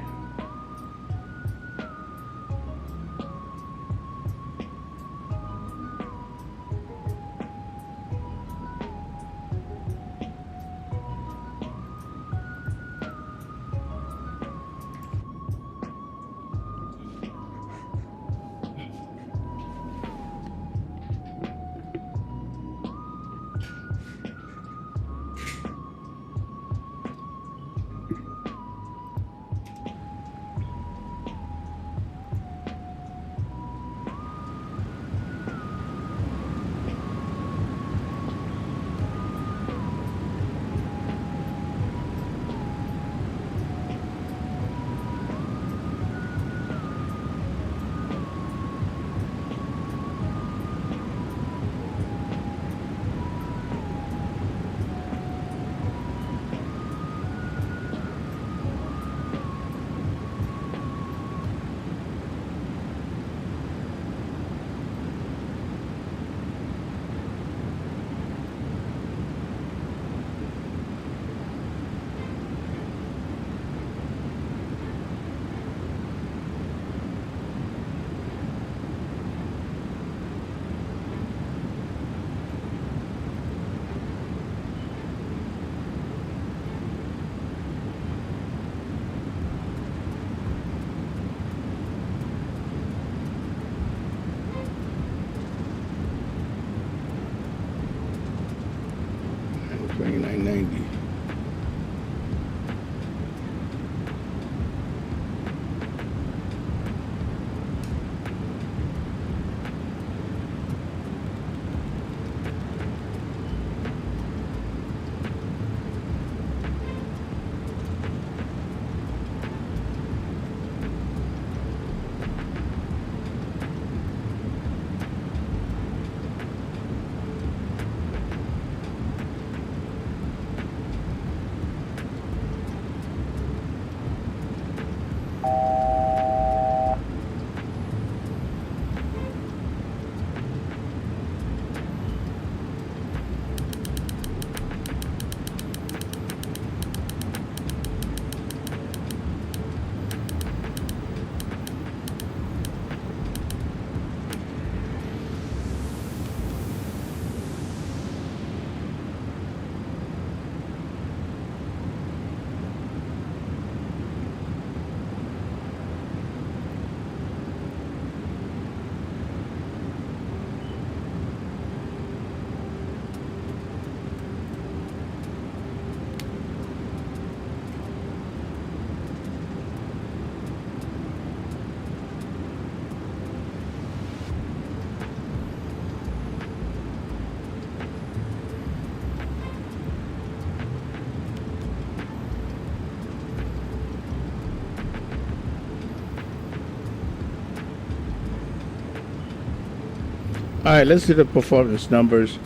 All right, let's do the performance numbers.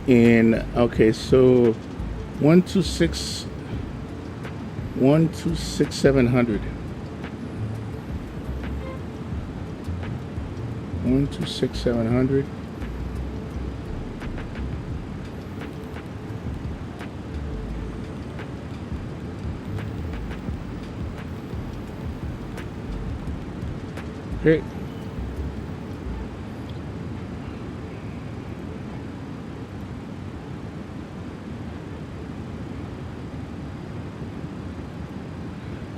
Okay, so 126,700. 126,700. Okay.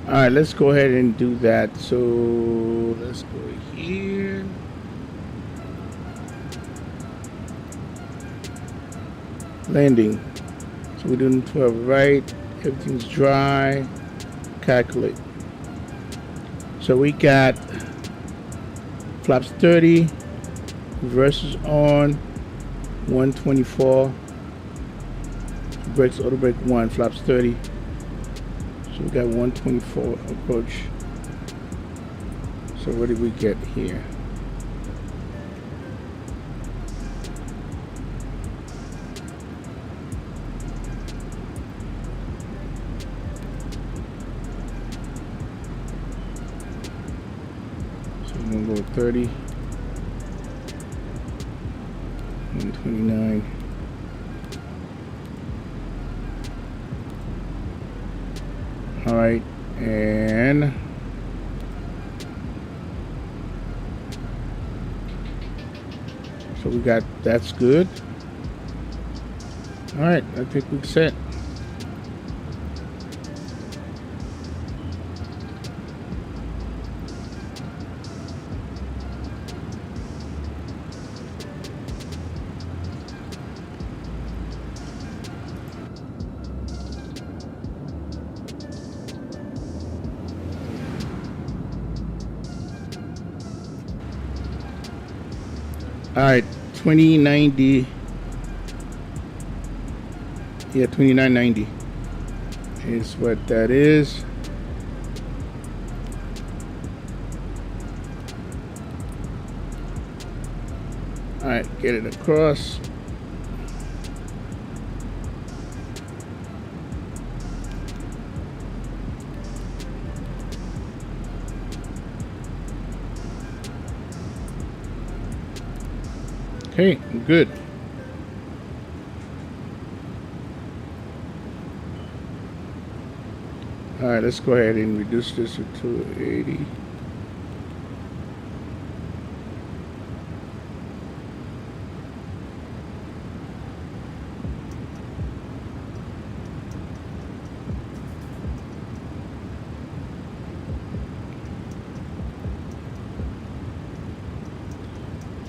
All right, let's go ahead and do that. So let's go here. Landing. So we're doing 12 right. Everything's dry. Calculate. So we got flaps 30. Reverses on. 124. Brakes, auto brake 1. Flaps 30. So we got 124 approach. So what did we get here? So we're gonna go with 30. 129. All right, and so we got, that's good. All right, I think we're set. All right, 2090. Yeah, 2990 is what that is. All right, get it across. Okay, good. All right, let's go ahead and reduce this to 280.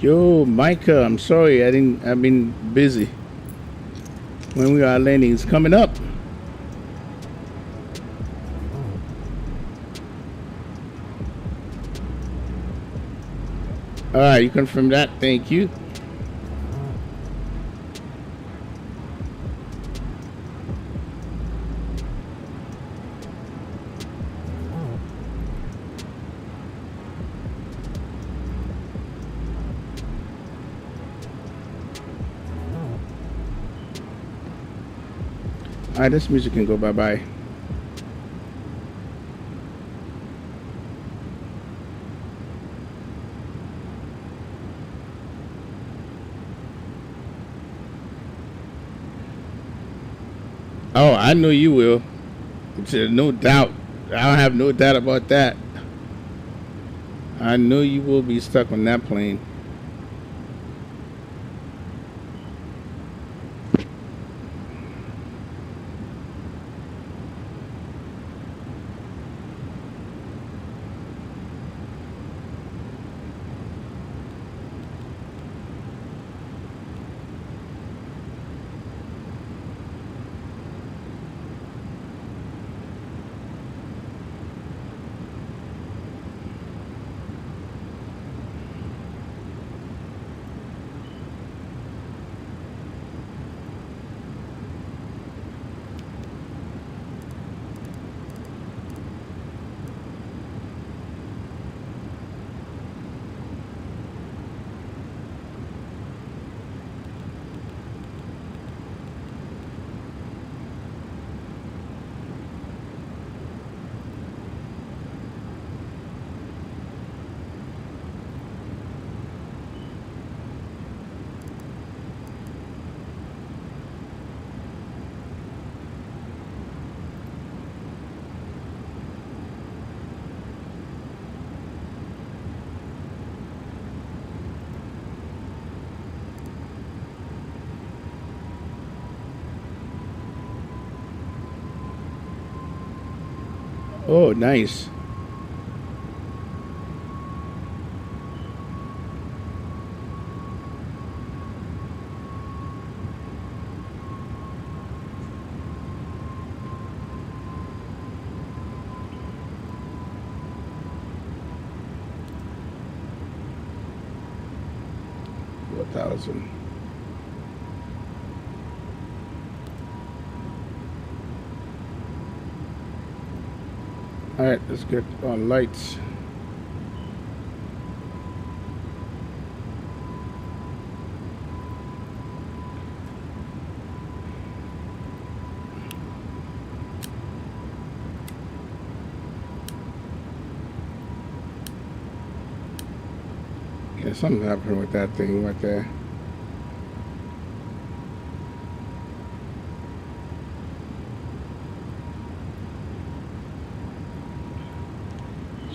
Yo, Micah, I'm sorry, I've been busy. When we are landing, it's coming up. All right, you confirm that, thank you. All right, this music can go bye-bye. Oh, I know you will. No doubt. I don't have no doubt about that. I know you will be stuck on that plane. Oh, nice. $4,000. All right, let's get on lights. Yeah, something happened with that thing right there.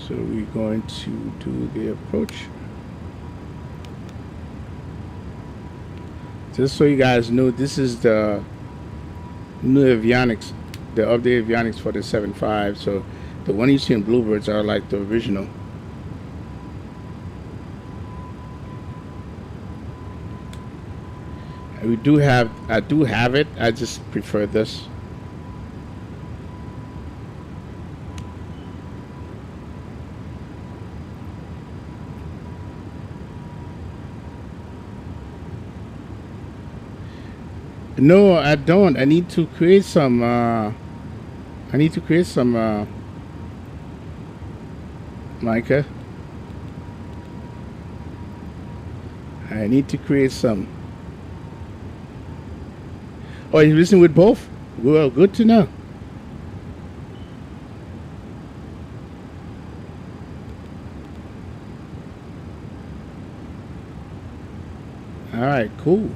So we're going to do the approach. Just so you guys know, this is the new avionics, the updated avionics for the 7.5. So the one you see in Bluebirds are like the original. We do have, I do have it. I just prefer this. No, I don't. I need to create some. Micah. I need to create some. Oh, you listen with both? Well, good to know. All right, cool.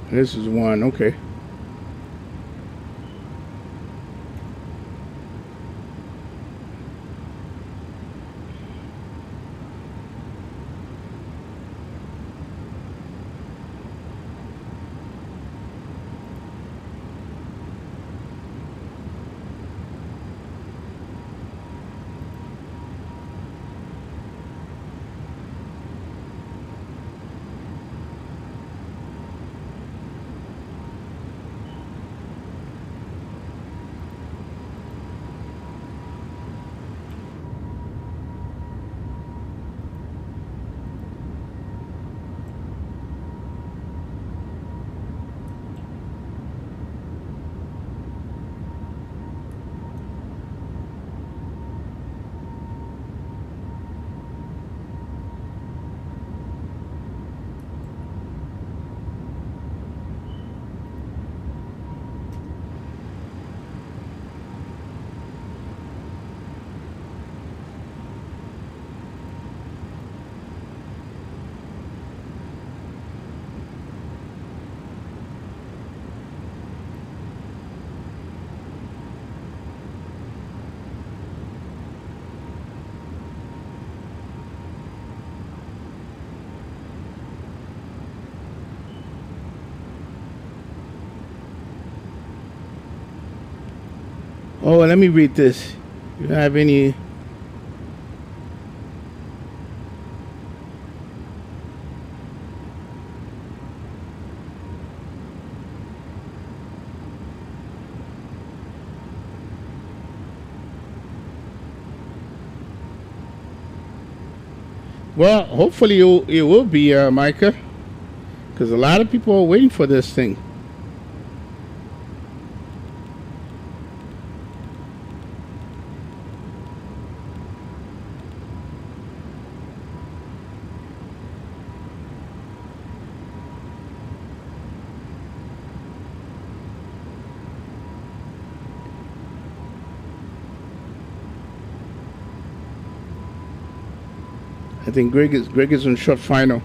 This is one, okay. Oh, let me read this. You have any? Well, hopefully it will be, Micah, because a lot of people are waiting for this thing. I think Greg is on short final.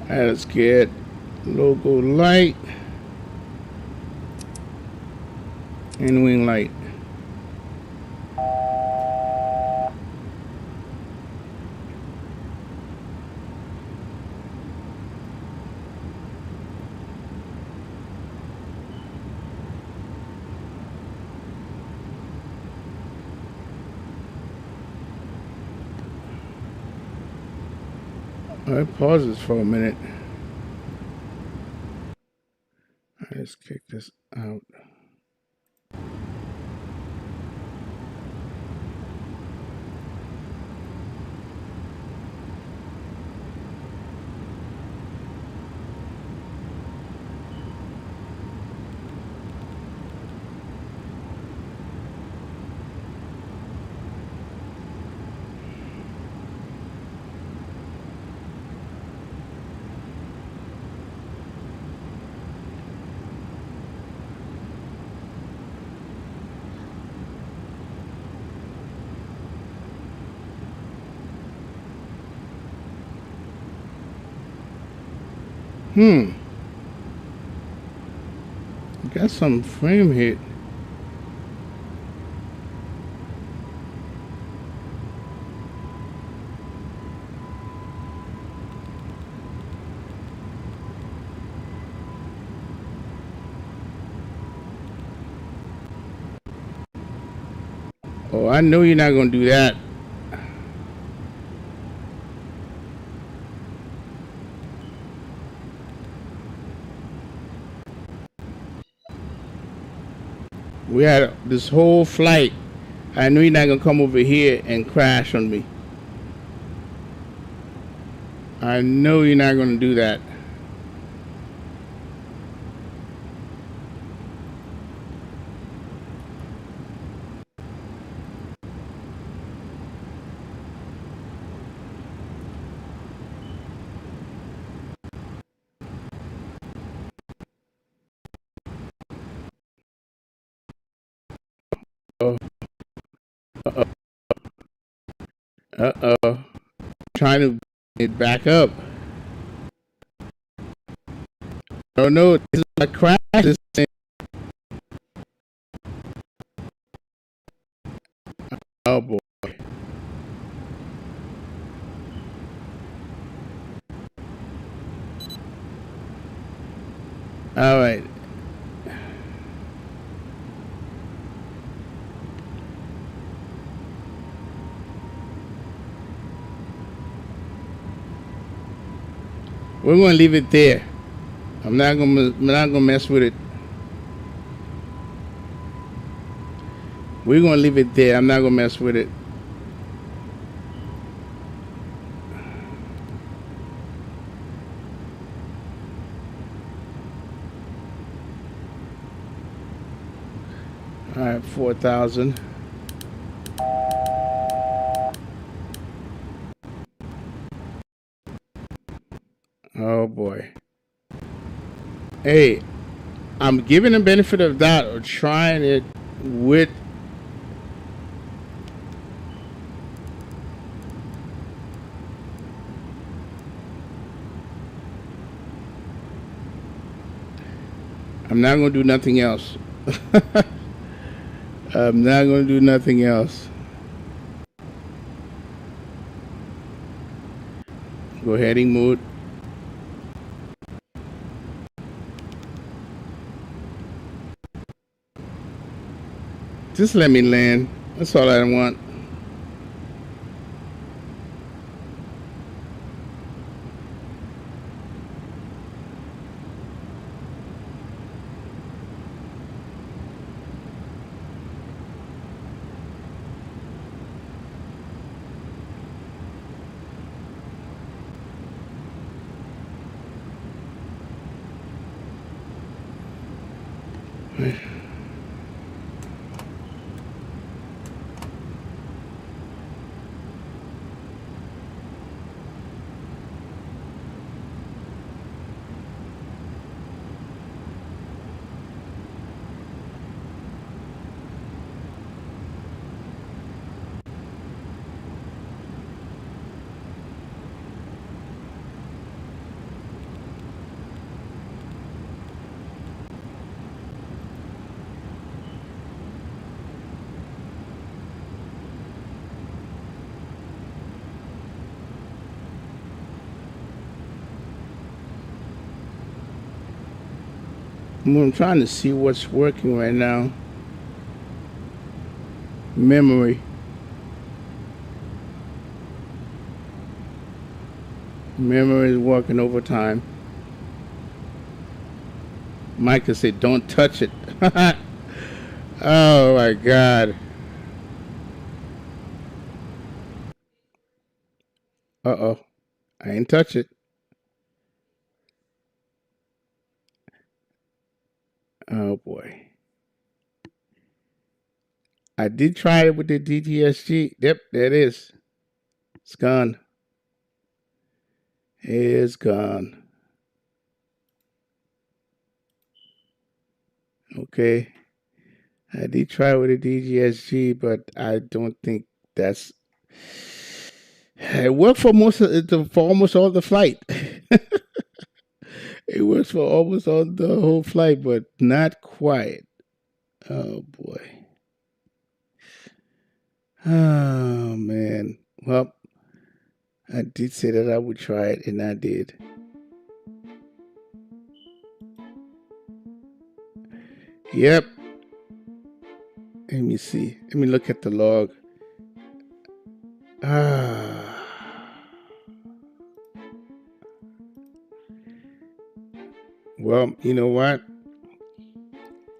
All right, let's get logo light and wing light. All right, pause this for a minute. All right, let's kick this out. Got some frame hit. Oh, I know you're not gonna do that. We had this whole flight. I know you're not gonna come over here and crash on me. I know you're not gonna do that. Uh-oh. Trying to get back up. Oh no, this is a crash. This thing. Oh boy. All right. We're gonna leave it there. I'm not gonna mess with it. We're gonna leave it there. I'm not gonna mess with it. All right, 4,000. Oh Hey, I'm giving the benefit of that or trying it with. I'm not going to do nothing else. I'm not going to do nothing else. Go heading mode. Just let me land. That's all I want. I'm trying to see what's working right now. Memory. Memory is working overtime. Micah said, don't touch it. Oh my God. Uh-oh. I ain't touch it. Oh boy. I did try it with the DTSG. Yep, there it is. It's gone. It's gone. Okay. I did try with the DTSG, but I don't think that's. It worked for almost all the flight. It works for almost all the whole flight, but not quite. Oh boy. Oh man. Well, I did say that I would try it, and I did. Yep. Let me see. Let me look at the log. Well, you know what?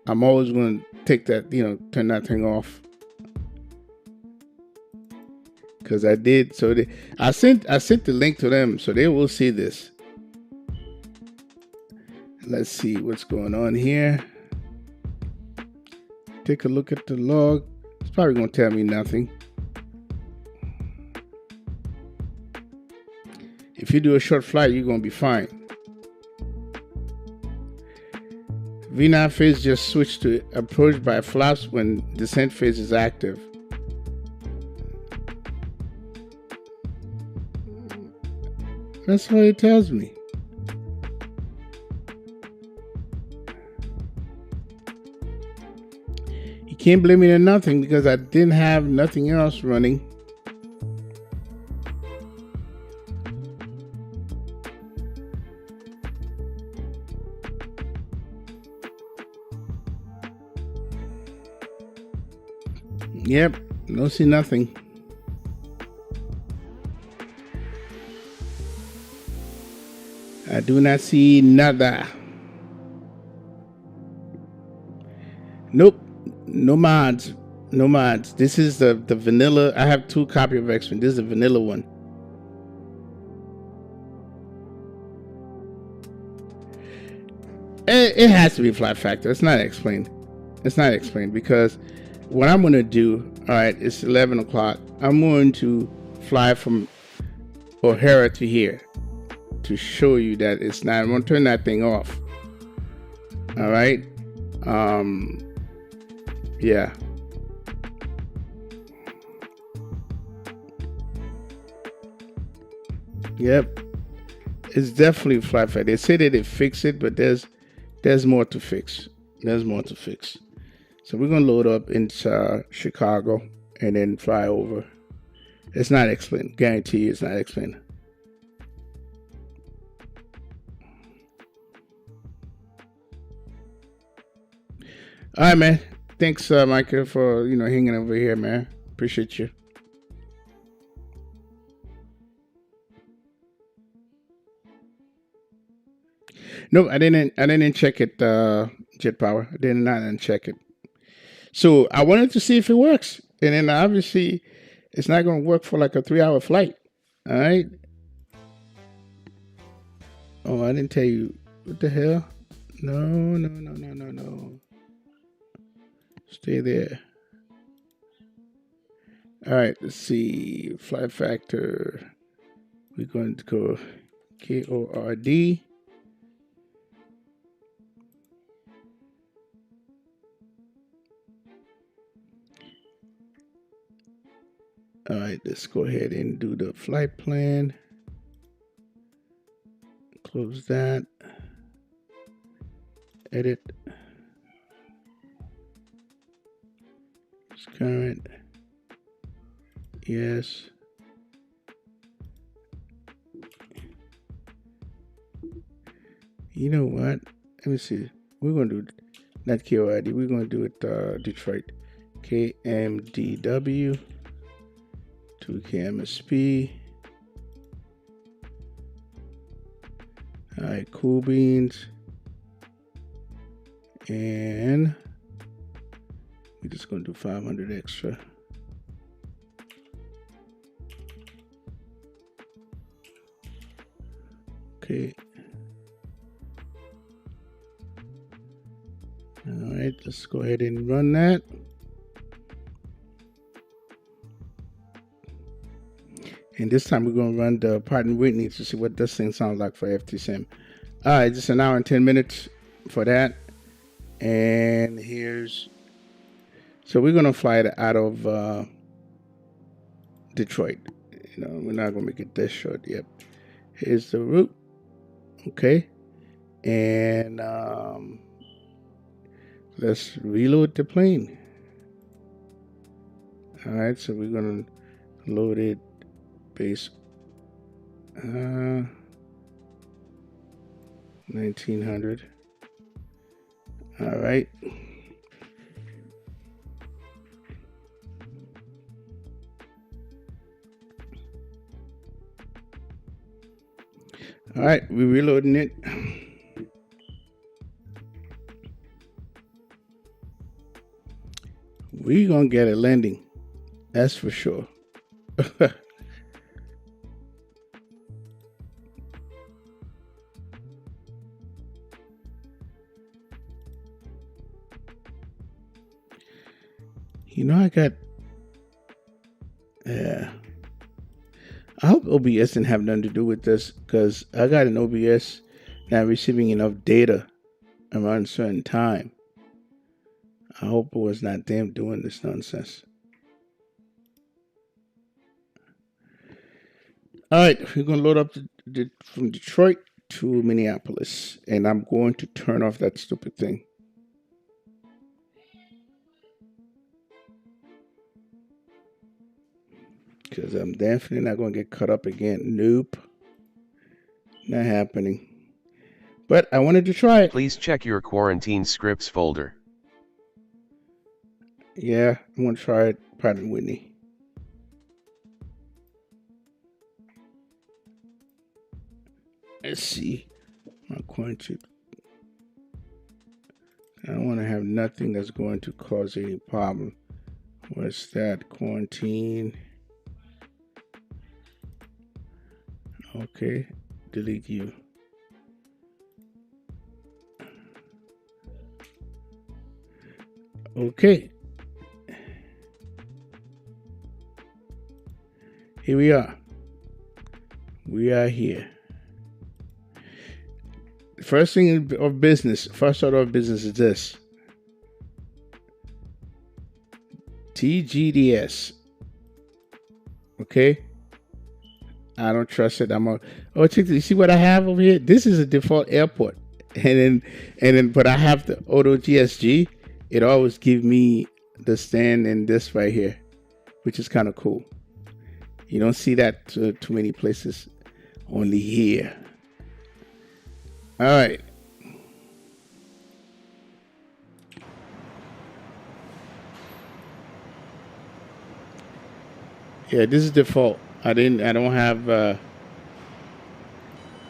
I'm always going to take that, turn that thing off. Because I did. So I sent the link to them, so they will see this. Let's see what's going on here. Take a look at the log. It's probably going to tell me nothing. If you do a short flight, you're going to be fine. V9 phase just switched to approach by flaps when descent phase is active. That's what it tells me. You can't blame me on nothing because I didn't have nothing else running. Yep, no see nothing. I do not see nada. Nope, no mods, no mods. This is the vanilla. I have 2 copies of X-Men. This is the vanilla one. It has to be flight factor. It's not explained. It's not explained because what I'm going to do, all right, it's 11 o'clock. I'm going to fly from O'Hara to here to show you that it's not. I'm going to turn that thing off. All right. Yeah. Yep. It's definitely flight fact. They say that they fix it, but there's more to fix. There's more to fix. So we're gonna load up into Chicago and then fly over. It's not explained. Guarantee you it's not explained. All right, man. Thanks, Michael, for hanging over here, man. Appreciate you. No, I didn't check it, Jet Power. I did not uncheck it. So I wanted to see if it works, and then obviously it's not going to work for like a 3-hour flight. All right. Oh, I didn't tell you. What the hell? No. Stay there. All right. Let's see. Flight factor. We're going to go KORD. All right, let's go ahead and do the flight plan. Close that. Edit. It's current. Yes. You know what? Let me see. We're going to do not KOID. We're going to do it Detroit. KDTW-KMSP. All right, cool beans. And we're just going to do 500 extra. Okay. All right, let's go ahead and run that. And this time we're going to run the Pratt & Whitney to see what this thing sounds like for FTSIM. All right, just an hour and 10 minutes for that. And so we're going to fly it out of Detroit. We're not going to make it this short. Yep. Here's the route. Okay. And let's reload the plane. All right, so we're going to load it base 1900. All right. All right, we're reloading it. We're gonna get a landing, that's for sure. I got, I hope OBS didn't have nothing to do with this, because I got an OBS not receiving enough data around a certain time. I hope it was not them doing this nonsense. All right, we're going to load up from Detroit to Minneapolis, and I'm going to turn off that stupid thing. Because I'm definitely not going to get caught up again. Nope. Not happening. But I wanted to try it. Please check your quarantine scripts folder. Yeah, I'm going to try it. Pratt & Whitney. Let's see. My quarantine. I don't want to have nothing that's going to cause any problem. What's that? Quarantine. Okay. Delete you. Okay. Here we are. We are here. first thing of business, first order of business is this. TGDS. Okay. I don't trust it. Oh, check this. You see what I have over here? This is a default airport. And then but I have the auto GSG. It always gives me the stand and this right here, which is kind of cool. You don't see that too many places, only here. All right. Yeah, this is default. I don't have,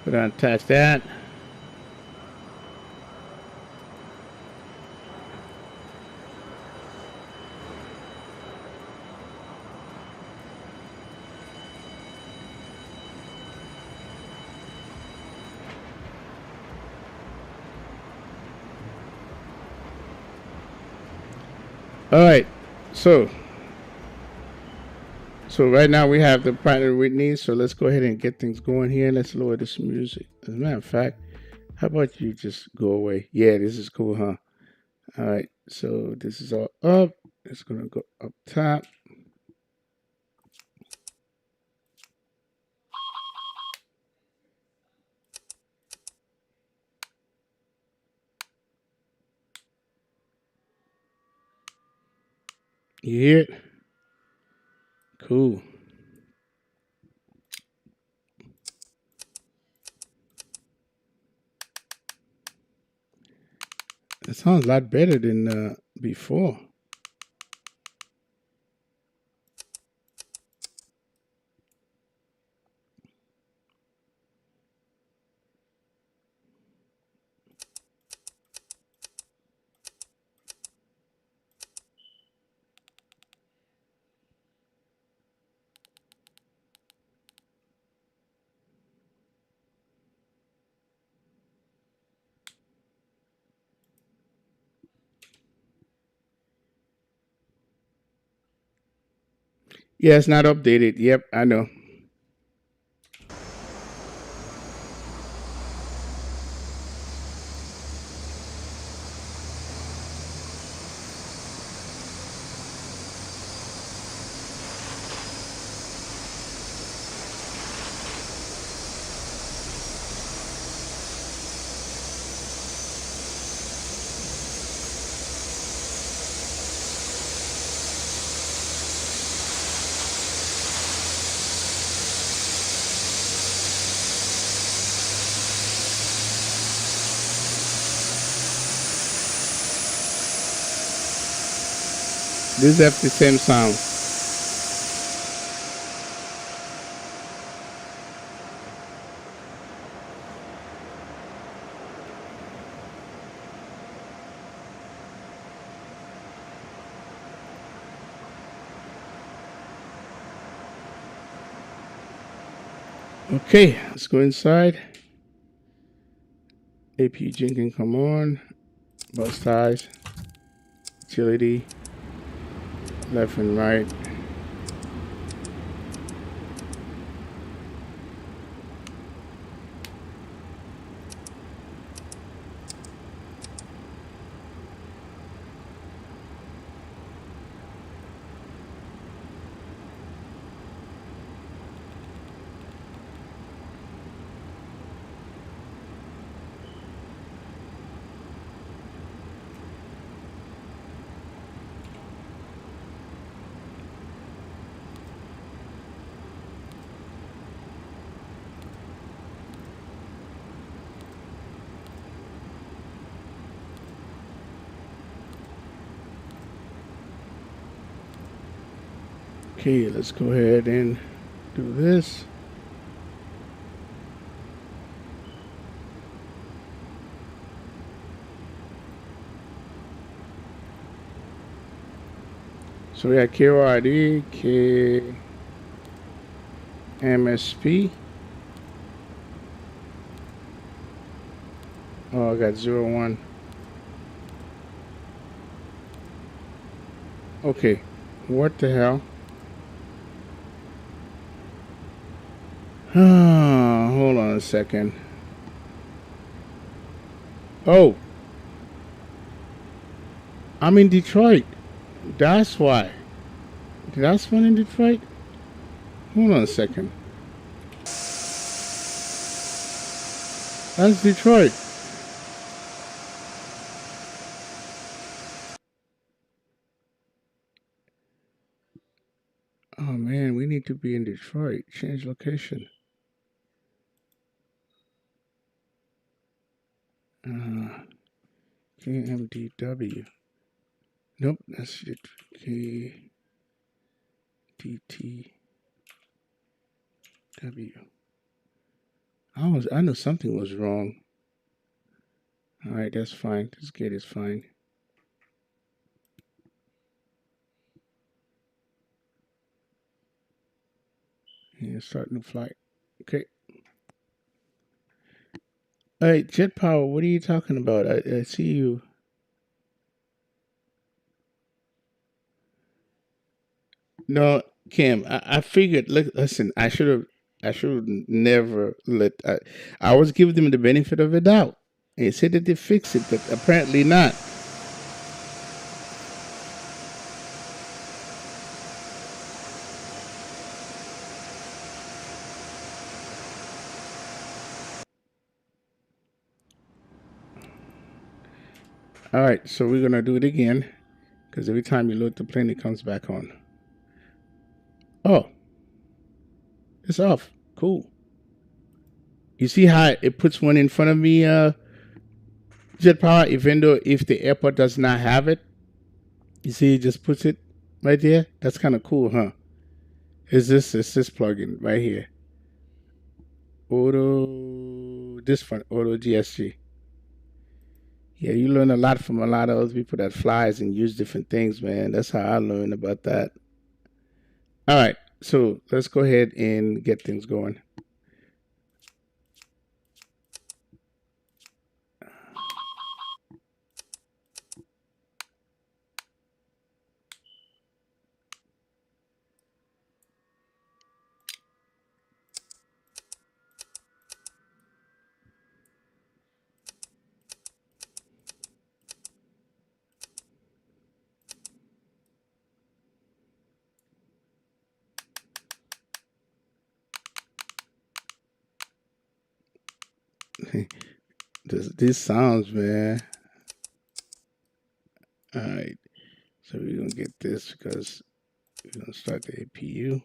put on attach that. All right, so right now we have the partner we need, so let's go ahead and get things going here. Let's lower this music. As a matter of fact, how about you just go away? Yeah, this is cool, huh? All right, so this is all up. It's gonna go up top. You hear it? Cool. It sounds a lot better than before. Yeah, it's not updated. Yep, I know. These have the same sound. Okay, let's go inside. AP engine can come on. Bus ties. Utility. Left and right. Okay, let's go ahead and do this. So we got KOID, KMSP. Oh, I got 01. Okay, what the hell? Hold on a second. Oh, I'm in Detroit. That's why. Did I spawn in Detroit? Hold on a second. That's Detroit. Oh man, we need to be in Detroit. Change location. KMDW. Nope, that's it. KDTW. I knew something was wrong. All right, that's fine. This gate is fine. Yeah, start new flight. Okay. All right, Jet Power, what are you talking about? I see you. No, Kim, I figured. Listen, I should have never let. I was giving them the benefit of the doubt. They said that they fixed it, but apparently not. All right, so we're gonna do it again, because every time you load the plane, it comes back on. Oh, it's off. Cool. You see how it puts one in front of me, Jet Power, even though if the airport does not have it, you see it just puts it right there. That's kind of cool, huh? It's this plugin right here. This one, Auto GSG. Yeah, you learn a lot from a lot of those people that flies and use different things, man. That's how I learned about that. All right, so let's go ahead and get things going. These sounds, man. All right, so we're gonna get this because we're gonna start the APU.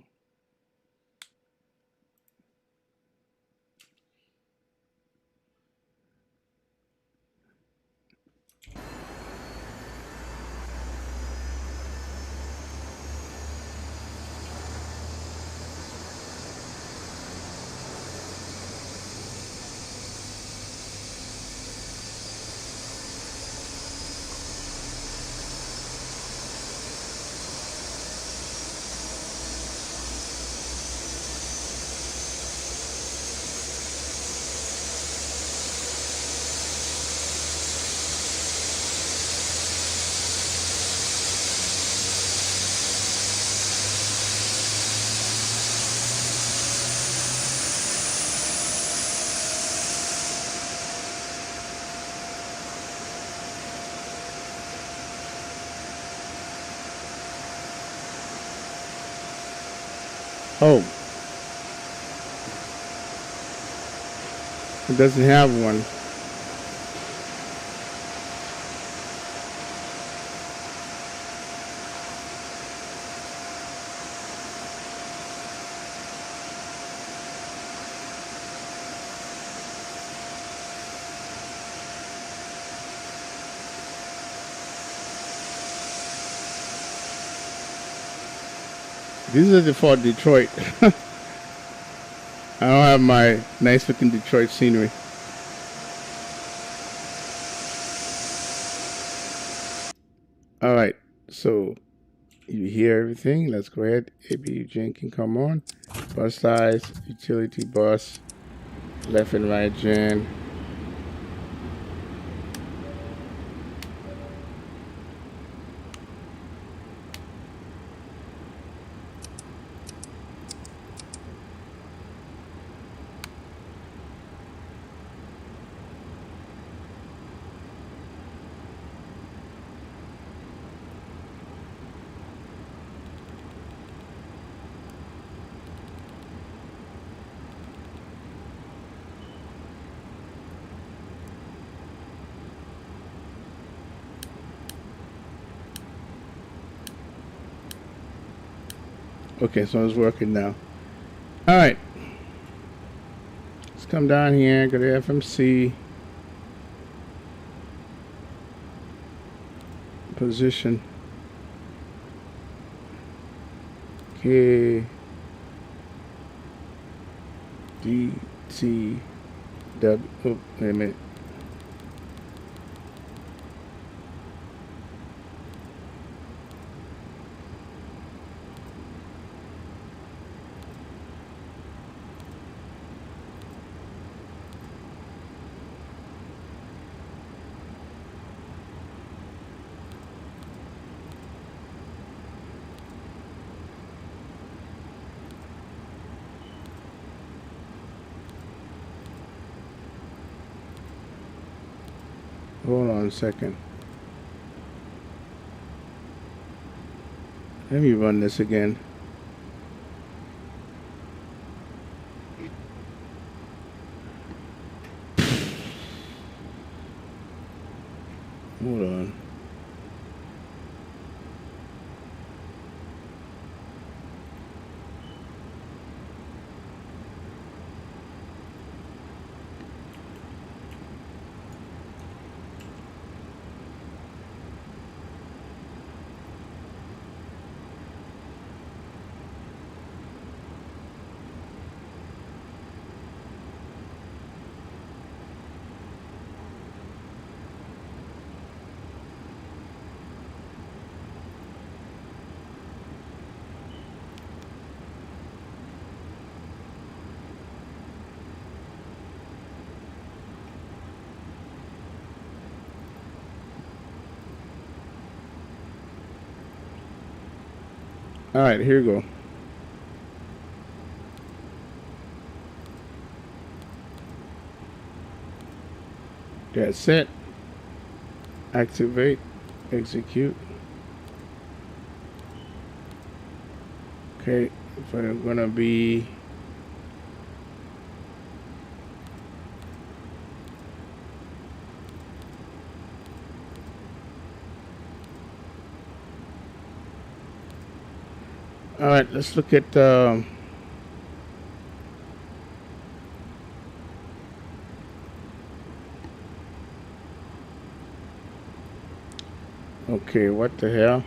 Oh, it doesn't have one. These are the for Detroit. I don't have my nice looking Detroit scenery. All right, so you hear everything. Let's go ahead. ABU gen can come on. Bus size, utility bus, left and right gen. Okay, so it's working now. All right. Let's come down here, go to FMC. Position. KDTW. Oh, wait a minute. Hold on a second. Let me run this again. Hold on. All right, here we go. That's it. Activate, execute. Okay, if I'm gonna be all right, let's look at okay, what the hell?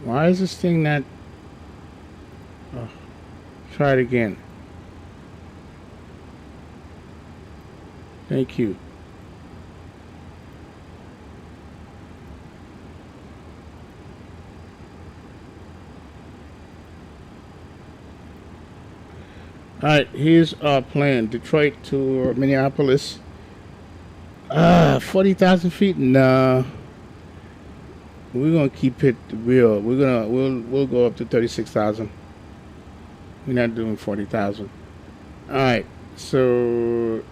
Why is this thing not try it again. Thank you. Alright, here's our plan. Detroit to Minneapolis. 40,000 feet? Nah. We're gonna keep it real. We'll go up to 36,000. We're not doing 40,000. Alright, so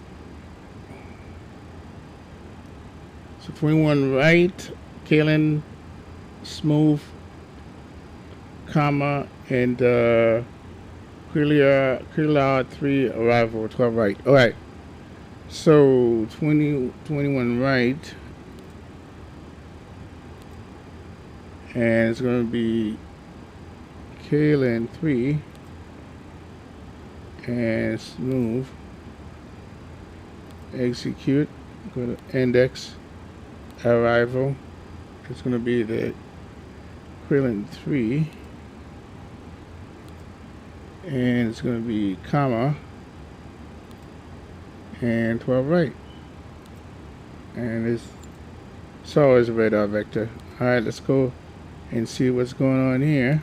21 right, Kalen, smooth, comma, and clear 3 arrival, 12 right. All right, so 21 right, and it's going to be Kalen 3 and smooth, execute, go to index, arrival. It's going to be the Krillin 3, and it's going to be comma and 12 right, and it's always a radar vector. All right, let's go and see what's going on here.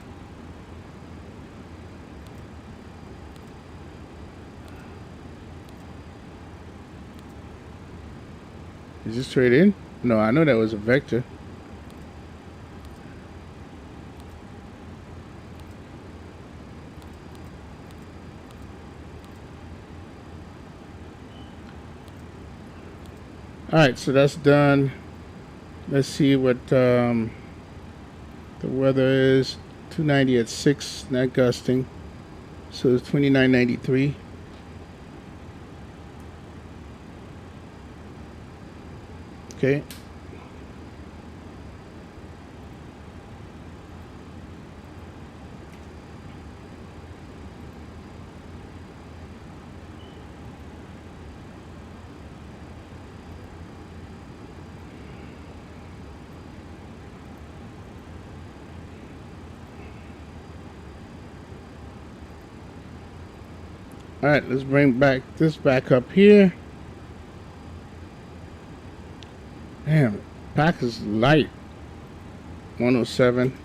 Is this straight in? No, I know that was a vector. Alright, so that's done. Let's see what the weather is. 290 at 6, not gusting. So it's 2993. Okay. All right, let's bring this back up here. Damn, pack is light. 107.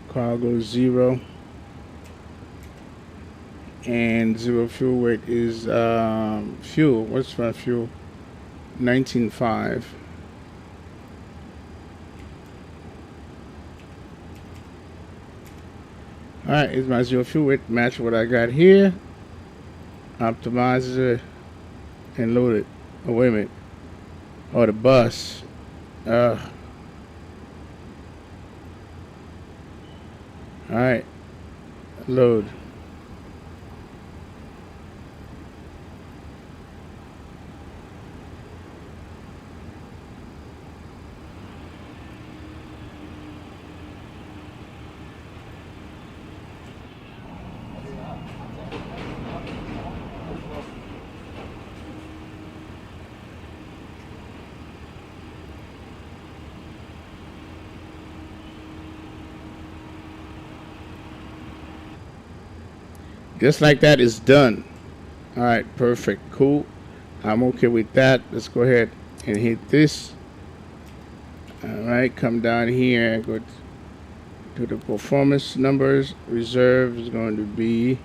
Cargo 0. And 0 fuel weight is fuel. What's my fuel? 19.5. Alright, is my 0 fuel weight match what I got here? Optimize it and load it. Oh, wait a minute. Oh, the bus. Alright. Load. Just like that, is done. All right, perfect, cool. I'm okay with that. Let's go ahead and hit this. All right, come down here and go to the performance numbers. Reserve is going to be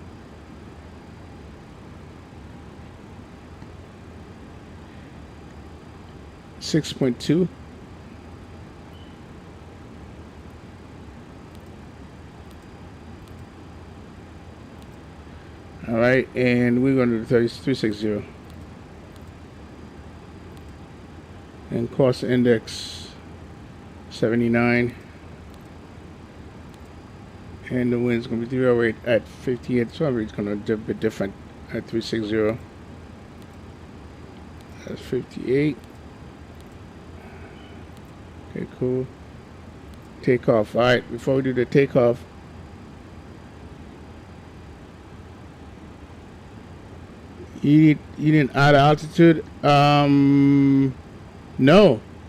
6.2. All right, and we're going to do 360. And cost index 79. And the wind's going to be 308 at 58. So it's going to be different at 360. That's 58. Okay, cool. Takeoff. All right, before we do the takeoff, you didn't add altitude. No,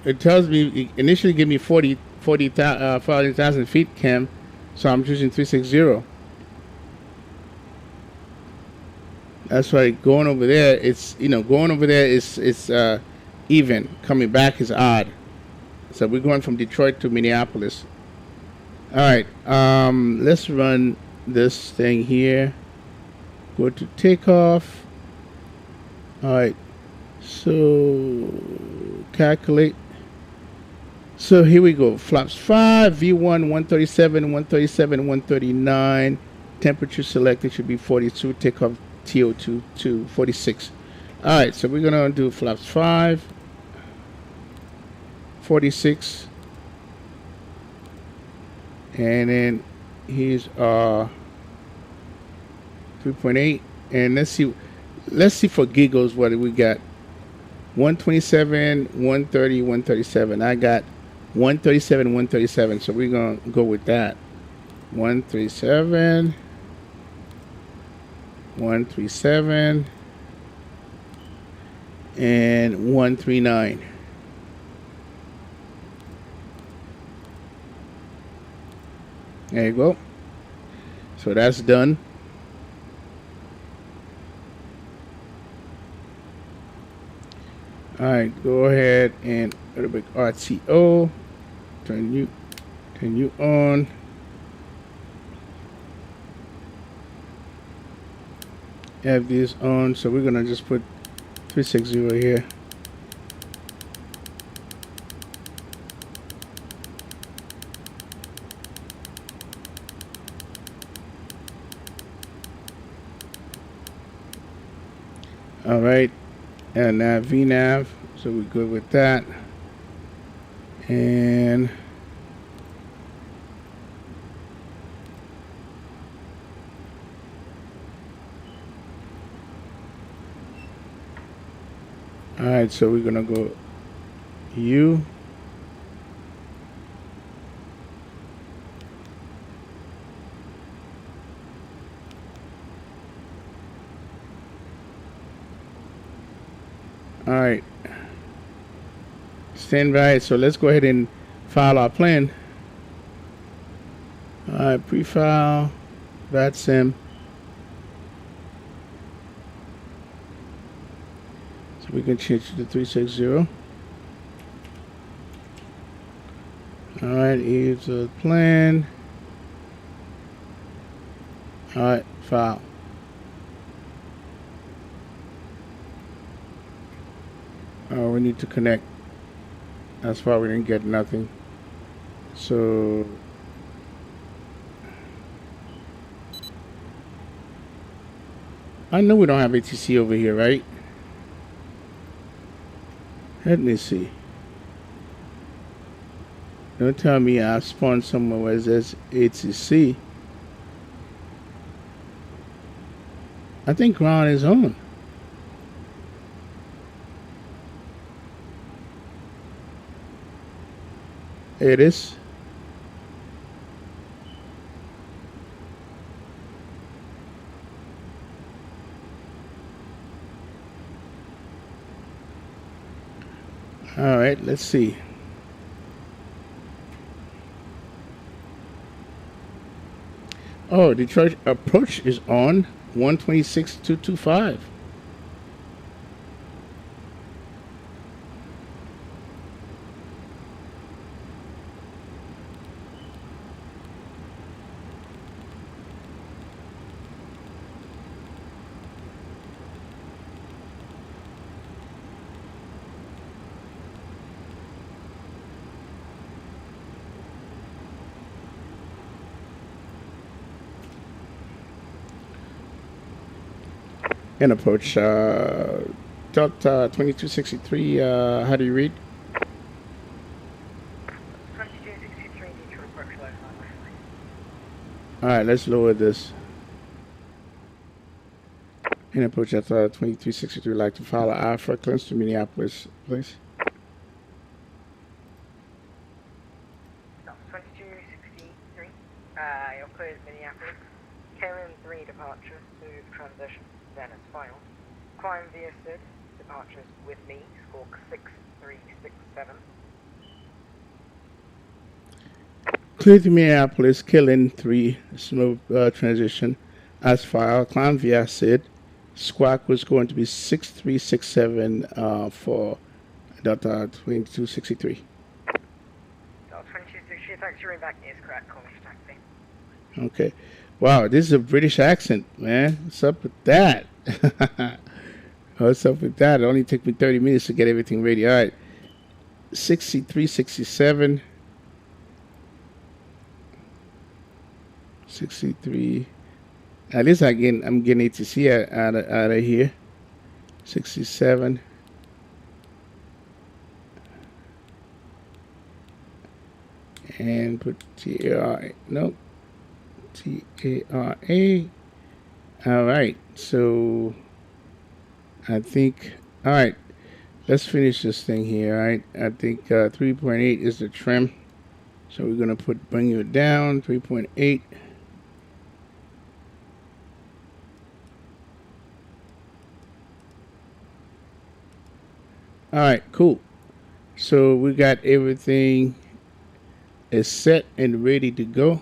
it tells me it initially give me 40,000 feet cam, so I'm choosing 360. That's why going over there, it's going over there is even, coming back is odd. So we're going from Detroit to Minneapolis. All right, let's run this thing here. Go to takeoff. All right, so calculate. So here we go. Flaps 5, V1 137, 137, 139. Temperature selected should be 42. Takeoff TO2 to 46. All right, so we're gonna do flaps 5, 46, and then here's 3.8, and let's see for giggles what we got. 127, 130, 137. I got 137, 137, so we're gonna go with that. 137, 137, and 139. There you go. So that's done. All right, go ahead and a little bit RTO. Turn you on. Have this on, so we're gonna just put 360 here. All right, and now VNAV, so we're good with that. And all right, so we're gonna go U. All right, stand by. So let's go ahead and file our plan. All right, pre-file. Vatsim. So we can change to 360. Alright, here's the plan. Alright, file. Oh, we need to connect. That's why we didn't get nothing. So I know we don't have ATC over here, right? Let me see. Don't tell me I spawned somewhere where there's ATC. I think ground is on. It is. All right, let's see. Oh, Detroit approach is on 126.225. And approach Delta 2263. How do you read? 2263 Detroit approach low. All right, let's lower this. And approach Delta 2363. Like to follow Alpha clearance to Minneapolis, please. 2263. You're cleared Minneapolis. KM3 departure, smooth transition. Then it's final. Climb via SID. Departures with me. Squawk 6367. Clear to Minneapolis, killing 3, smooth transition. As file, climb via SID. Squawk was going to be 6367 for Delta 2263. Delta 2263, taxi ring back is correct. Call me for taxi. Okay. Wow, this is a British accent, man. What's up with that? What's up with that? It only took me 30 minutes to get everything ready. All right. 6367. 63. At least I'm getting ATC out of here. 67. And put TARA. Nope. TARA. All right. So I think. All right. Let's finish this thing here. All right. I think 3.8 is the trim. So we're gonna bring it down 3.8. All right, cool. So we got everything is set and ready to go.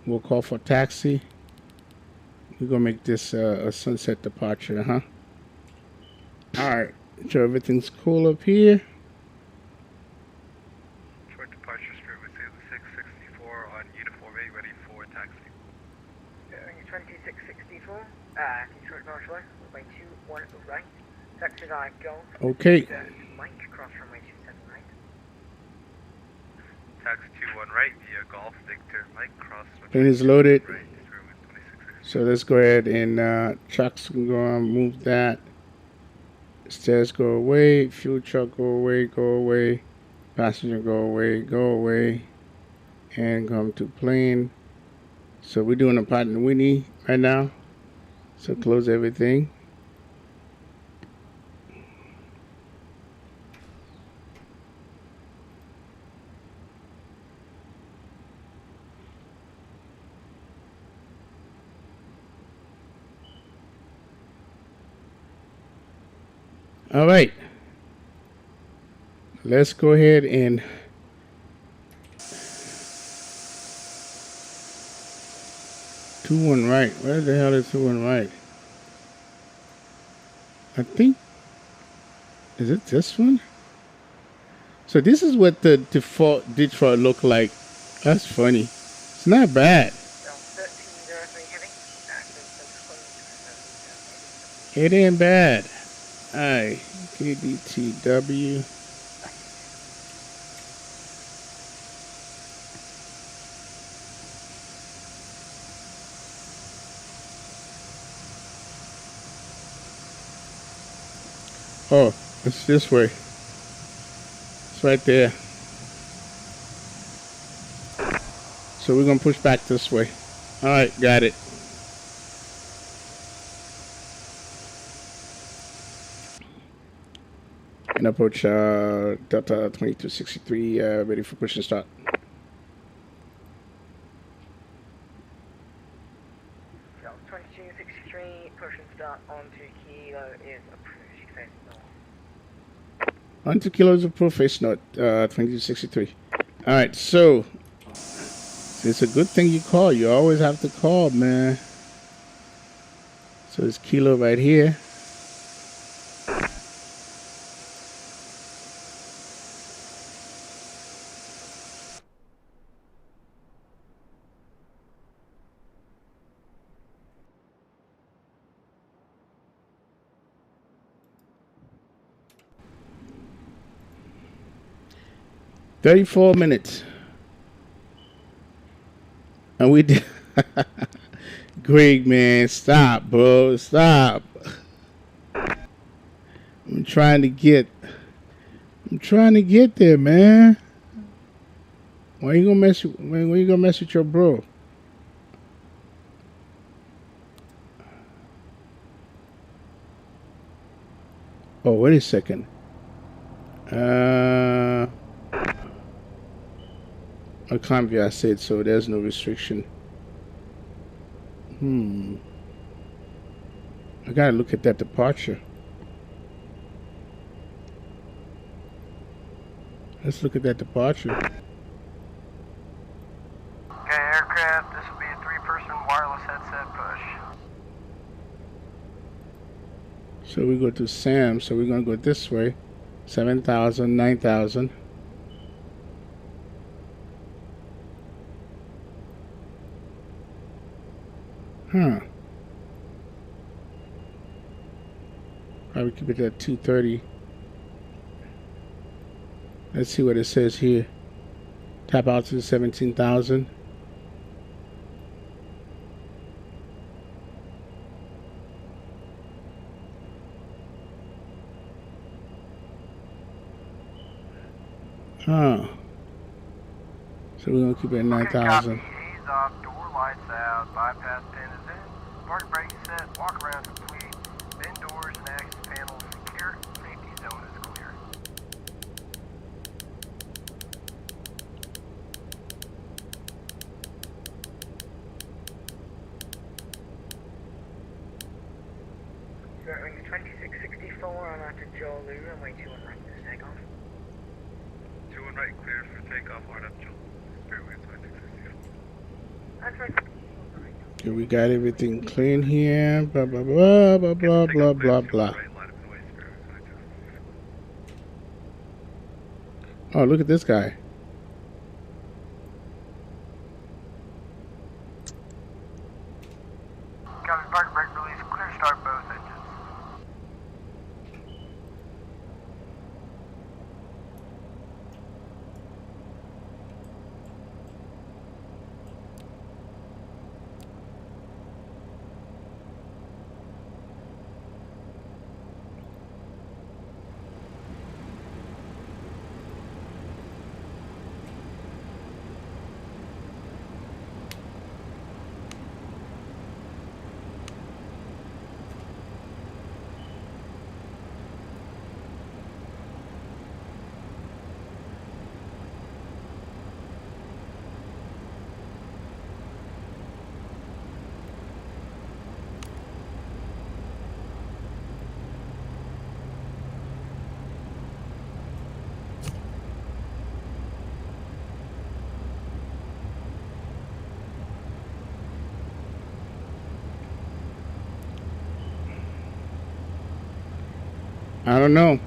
We'll call for taxi. We're gonna make this a sunset departure, huh? All right. So everything's cool up here. Detroit departure street with 664 on uniform 8, ready for taxi. 2664. Detroit North Line, by 21 right. Taxi I go. Okay. Mike, cross runway 27 right. Taxi 21 right via Golf, Victor, Mike, cross. Plane is loaded. Right, so let's go ahead and trucks can go on, move that. Stairs go away, fuel truck go away, passenger go away, and come to plane. So we're doing a Pratt & Whitney right now. So close everything. All right, let's go ahead and 2-1 right. Where the hell is 2-1 right? I think, is it this one? So this is what the default Detroit look like. That's funny. It's not bad. It ain't bad. Alright, KDTW. Oh, it's this way. It's right there. So we're gonna push back this way. Alright, got it. And approach Delta 2263, ready for push and start. Delta 2263, push and start onto Kilo is approved. Face north. Onto Kilo is approved, face north, 2263. Alright, so it's a good thing you call. You always have to call, man. So it's Kilo right here. "34 minutes. And we did. Greg, man, stop, bro. Stop. I'm trying to get there, man. Why you gonna mess with your bro? Oh, wait a second. I can't be, I said, so there's no restriction. I gotta look at that departure. Let's look at that departure. Okay, aircraft, this will be a 3-person wireless headset push. So we go to Sam, so we're gonna go this way. 7,000, 9,000. Huh. Probably keep it at 230. Let's see what it says here. Tap out to 17,000. Huh. So we're gonna keep it at 9,000. Ease off, door lights out, bypass pin is in, parking brake set, walk around complete, bin doors and access panels secure, safety zone is clear. Ring 2664 on out to Joe Lou, runway 21 right this takeoff. 21 right, clear for takeoff, hard up, Joe. Fairway 2660. That's right. Okay, we got everything clean here. Blah blah blah blah blah blah blah blah. Oh, look at this guy. Copy, parking brake release, clear start both engines. I don't know.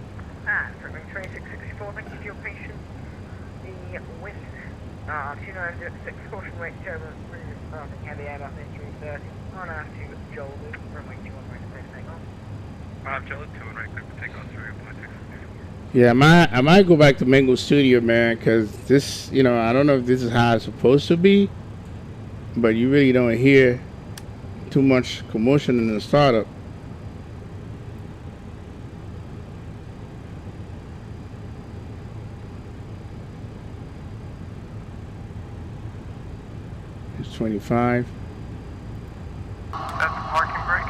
For ring 2664, thank you for your patience. The wind, 2906, caution weight, turbulence, starting heavy air about 330, on out to Joel, runway 21 right to takeoff. Joel, 21 right, clear for takeoff, 3.6. Yeah, I might go back to Mango Studio, man, because this, you know, I don't know if this is how it's supposed to be, but you really don't hear too much commotion in the startup. It's 25. That's the parking brake.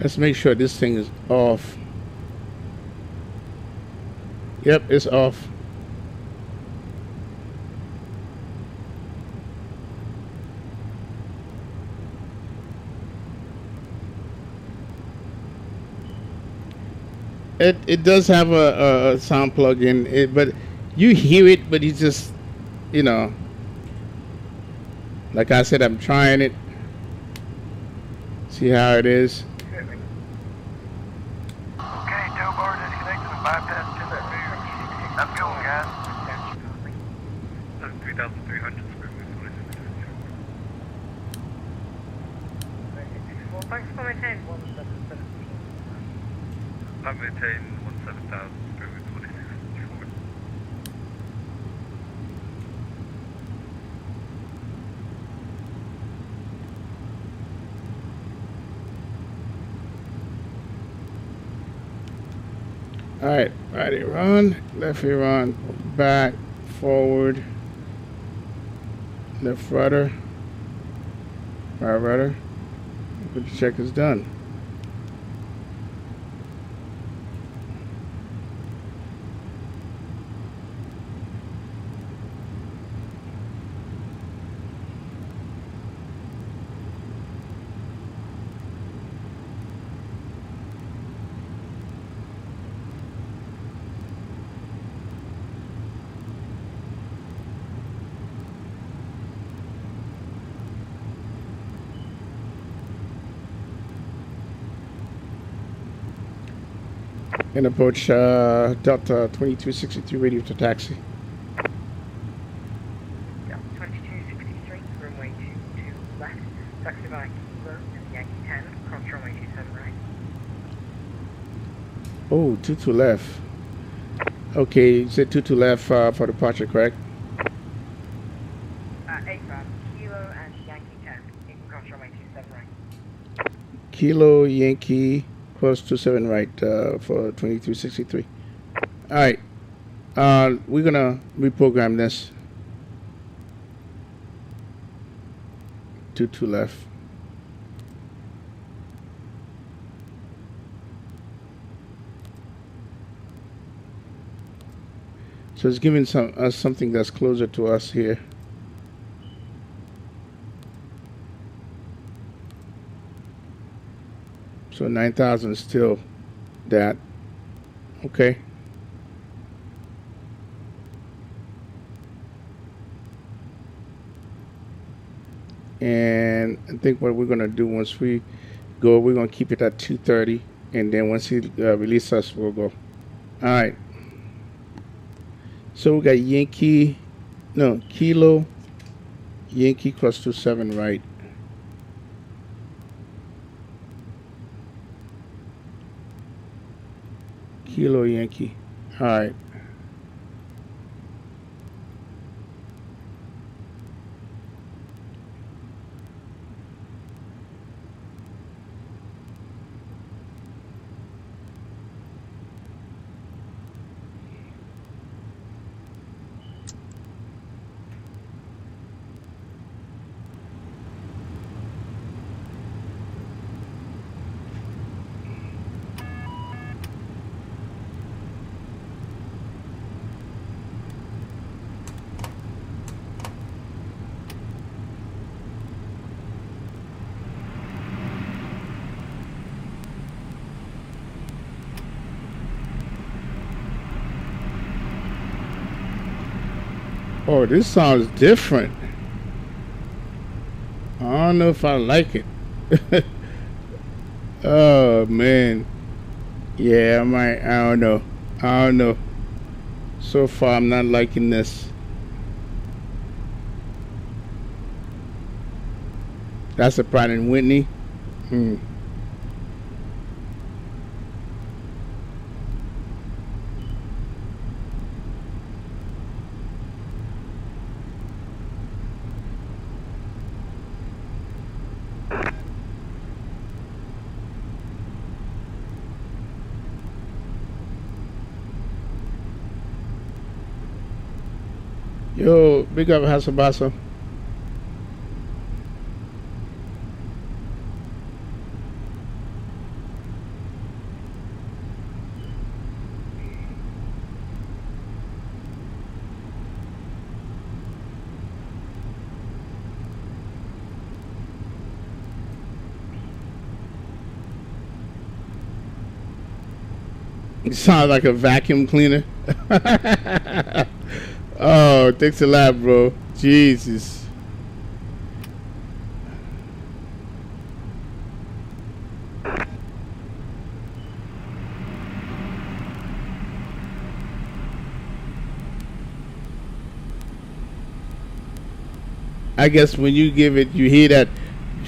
Let's make sure this thing is off. Yep, it's off. It does have a sound plug-in, but you hear it, but it's just, you know, like I said, I'm trying it. See how it is. Okay, tow bar disconnected and bypass to that rear. That's going, guys. 3,300, square root 26. Thanks for maintaining 1717. I've maintained 17,000, square root 26. All right, right aileron, left aileron, back, forward, left rudder, right rudder. Good check is done. And approach Delta 2263 radio to taxi. Yeah, 2263, runway 22 left, taxi by Kilo and Yankee 10, cross runway 27 right. Oh, 22 left. Okay, you said 22 left for departure, correct? 8 Kilo and Yankee 10, you can cross runway 27 right. Kilo Yankee cross 27 right for 2363. All right, we're gonna reprogram this. 22 left. So it's giving us something that's closer to us here. So 9,000 is still that. Okay. And I think what we're going to do once we go, we're going to keep it at 230. And then once he releases us, we'll go. All right. So we got Kilo, Yankee cross 27 right. Kilo Yankee. All right. Oh, this sounds different. I don't know if I like it. Oh man. Yeah, I might. I don't know. I don't know. So far, I'm not liking this. That's a Pratt and Whitney. Yo, big up Hasabasa. It sounds like a vacuum cleaner. Oh, thanks a lot, bro. Jesus. I guess when you give it, you hear that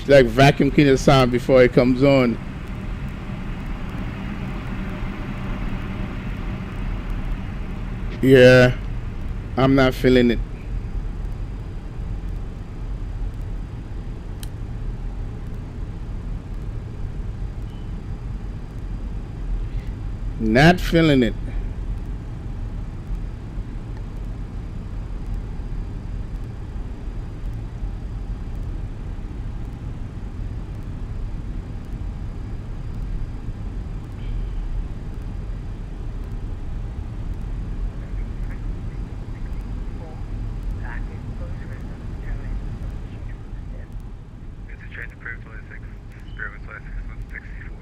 like vacuum cleaner sound before it comes on. Yeah, I'm not feeling it. Not feeling it. Change approved 26, Spirit was 26, was 64.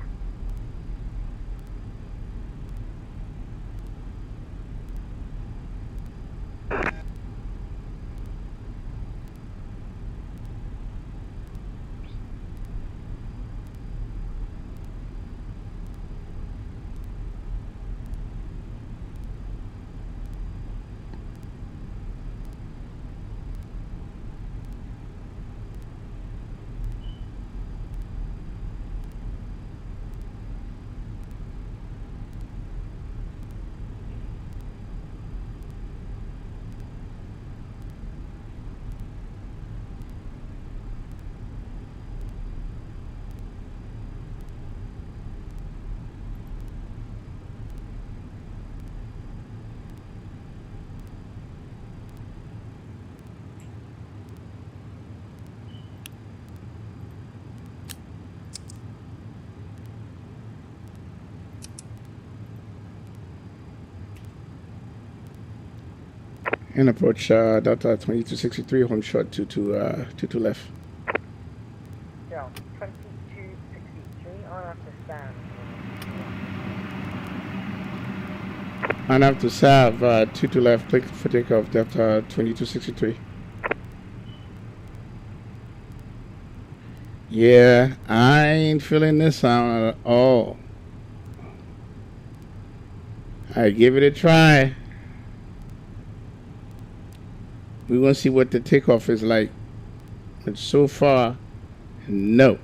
And approach Delta 2263, home short 22 left. Yo, 2263 on up to stand. On up to Sav, 22 left, click for takeoff, Delta 2263. Yeah, I ain't feeling this sound at all. I give it a try. We're gonna see what the takeoff is like. But so far, no.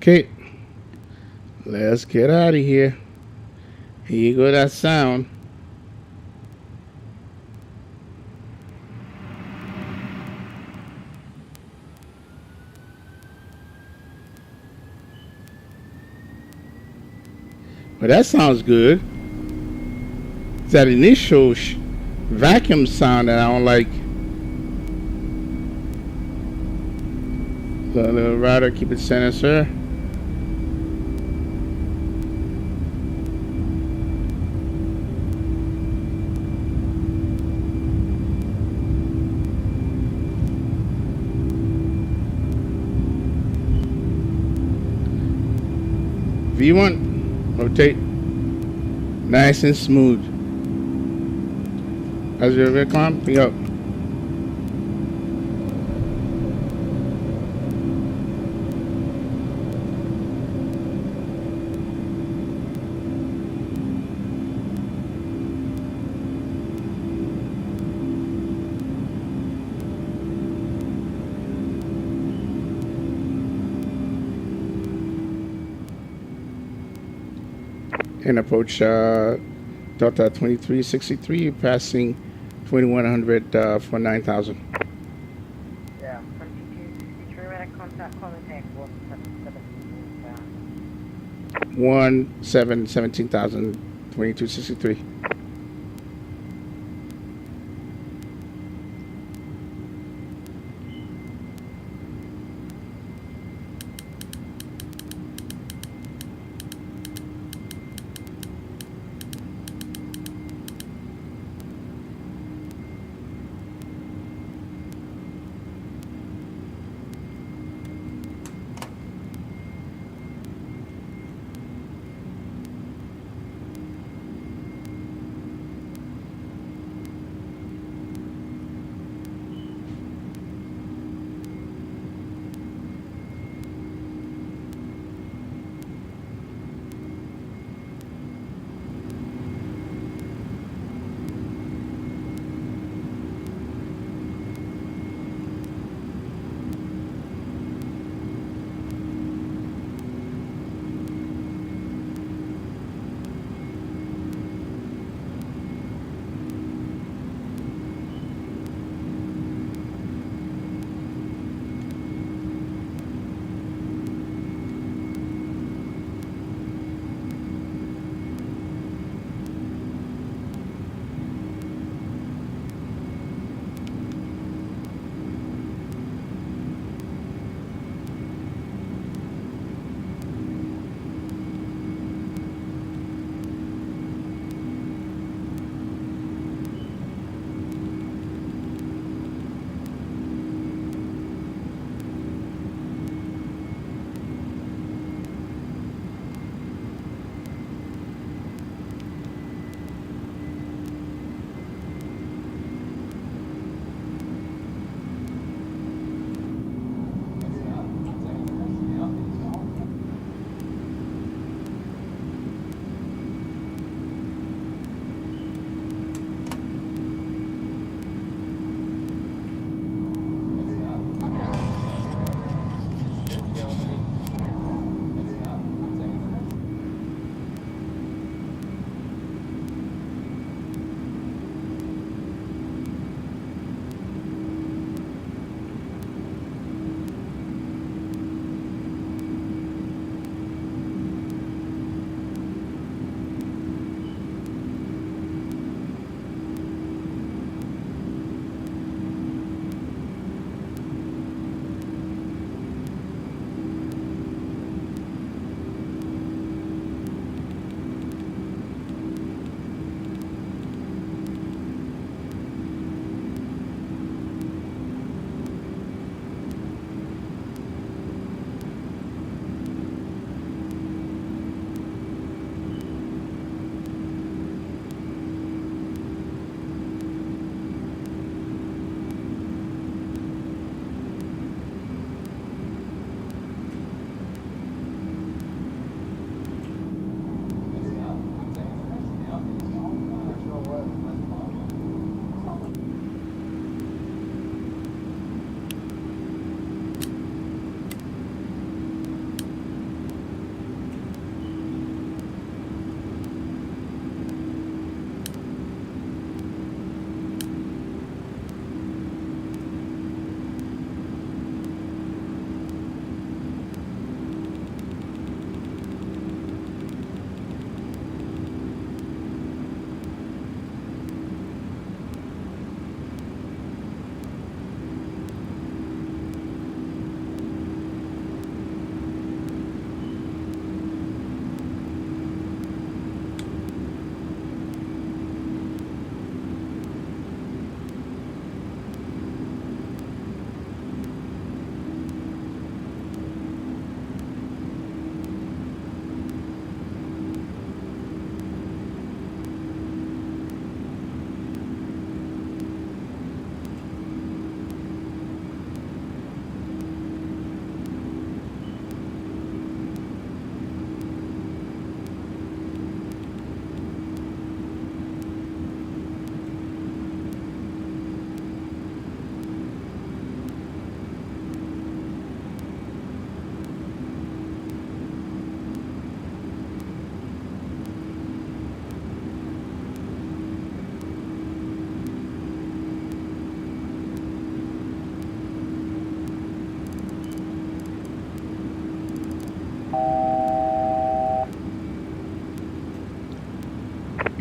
Okay, Let's get out of here. Here you go, that sound. Well, that sounds good. It's that initial vacuum sound that I don't like. The little router, keep it center, sir. V1, rotate. Nice and smooth. As your rear climb, pick up. And approach Delta 2363, passing 2100 for 9,000. Yeah, 2263, we're at contact calling tank 17,000, 2263.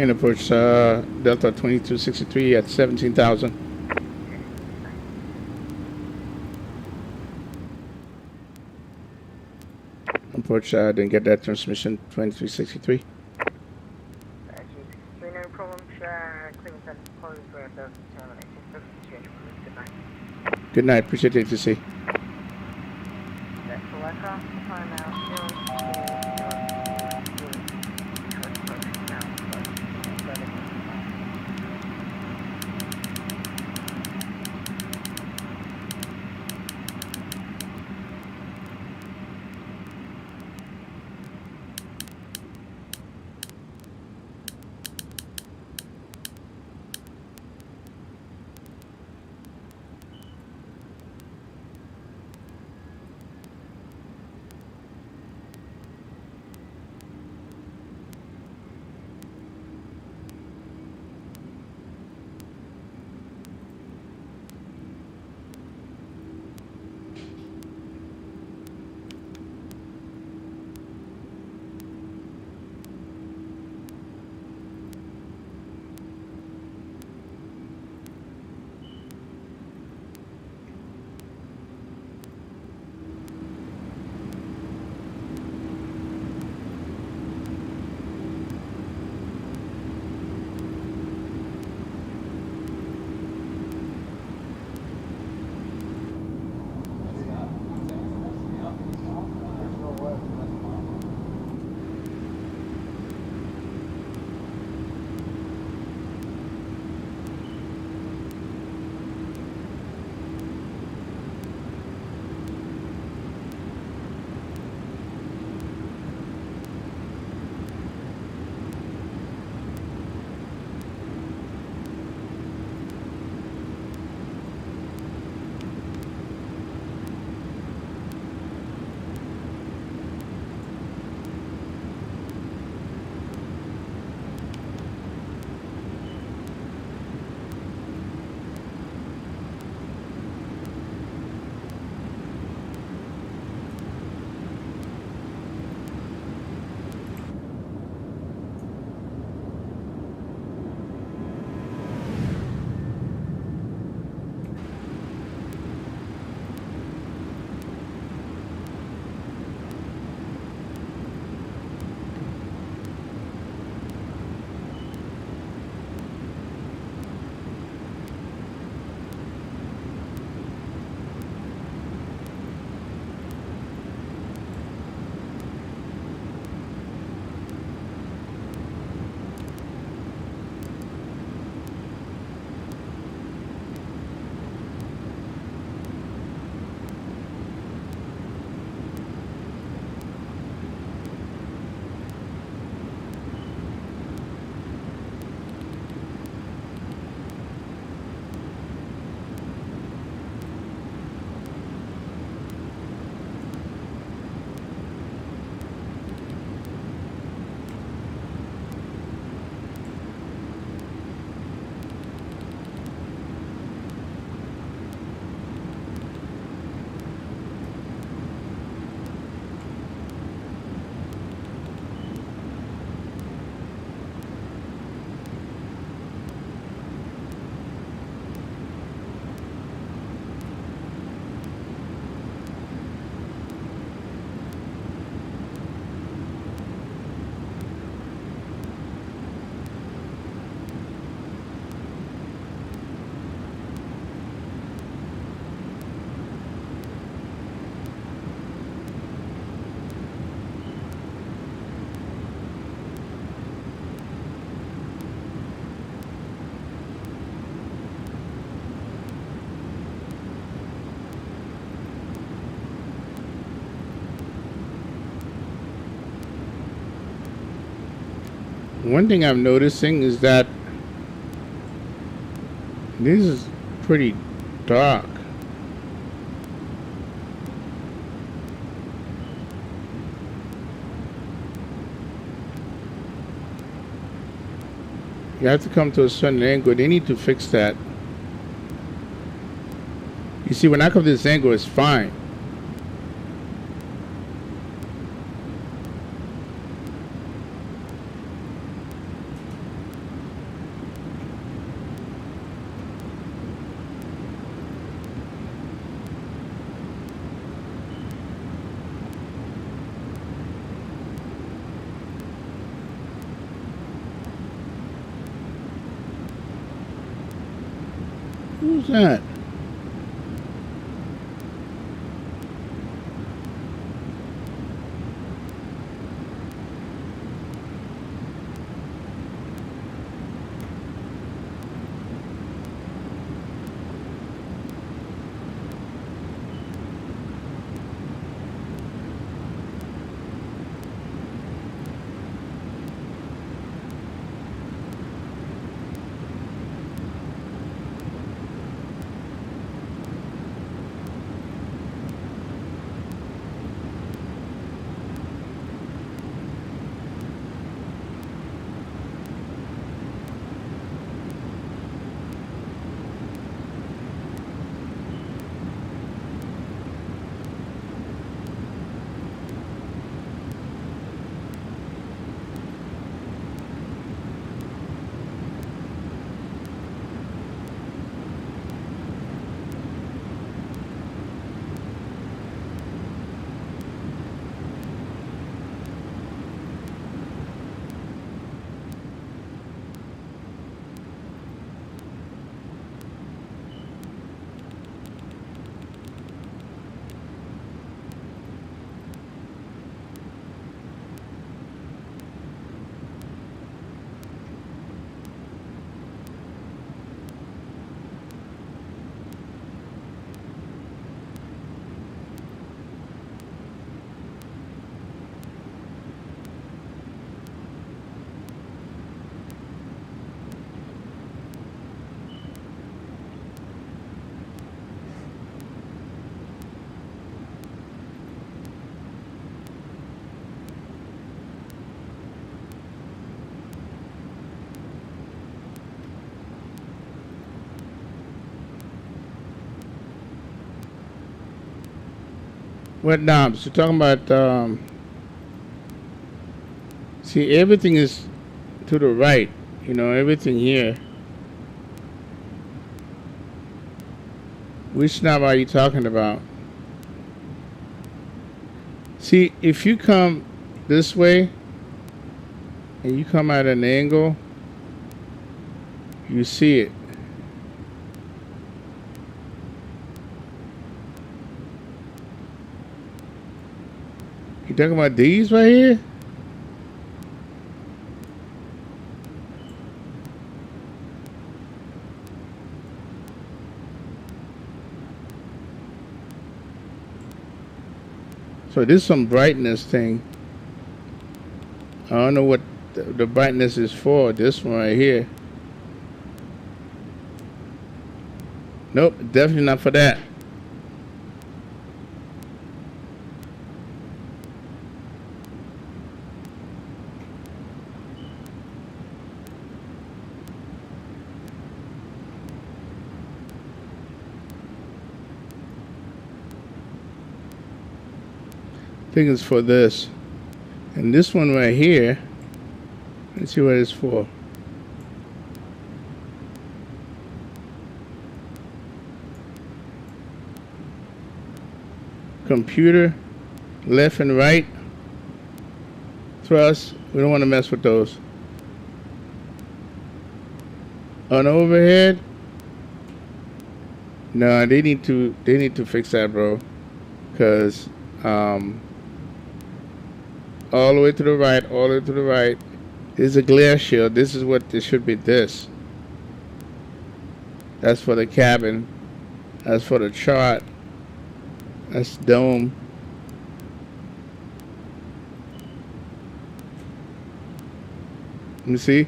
And approach Delta 2263 at 17,000. Approach, didn't get that transmission 2363. No problem, Cleveland Center closed with the termination. Good night. Good night, appreciate the ATC. That's select off, time out, one thing I'm noticing is that this is pretty dark. You have to come to a certain angle. They need to fix that. You see, when I come to this angle, it's fine. Who's that? What knobs? You're talking about, see, everything is to the right. You know, everything here. Which knob are you talking about? See, if you come this way and you come at an angle, you see it. You talking about these right here? So this is some brightness thing. I don't know what the brightness is for. This one right here. Nope, definitely not for that. I think it's for this. And this one right here, let's see what it's for. Computer, left and right, thrust. We don't want to mess with those. On overhead, no, they need to fix that, bro. Cause all the way to the right, all the way to the right. This is a glare shield. This is what this should be. This. That's for the cabin. That's for the chart. That's dome. Let me see.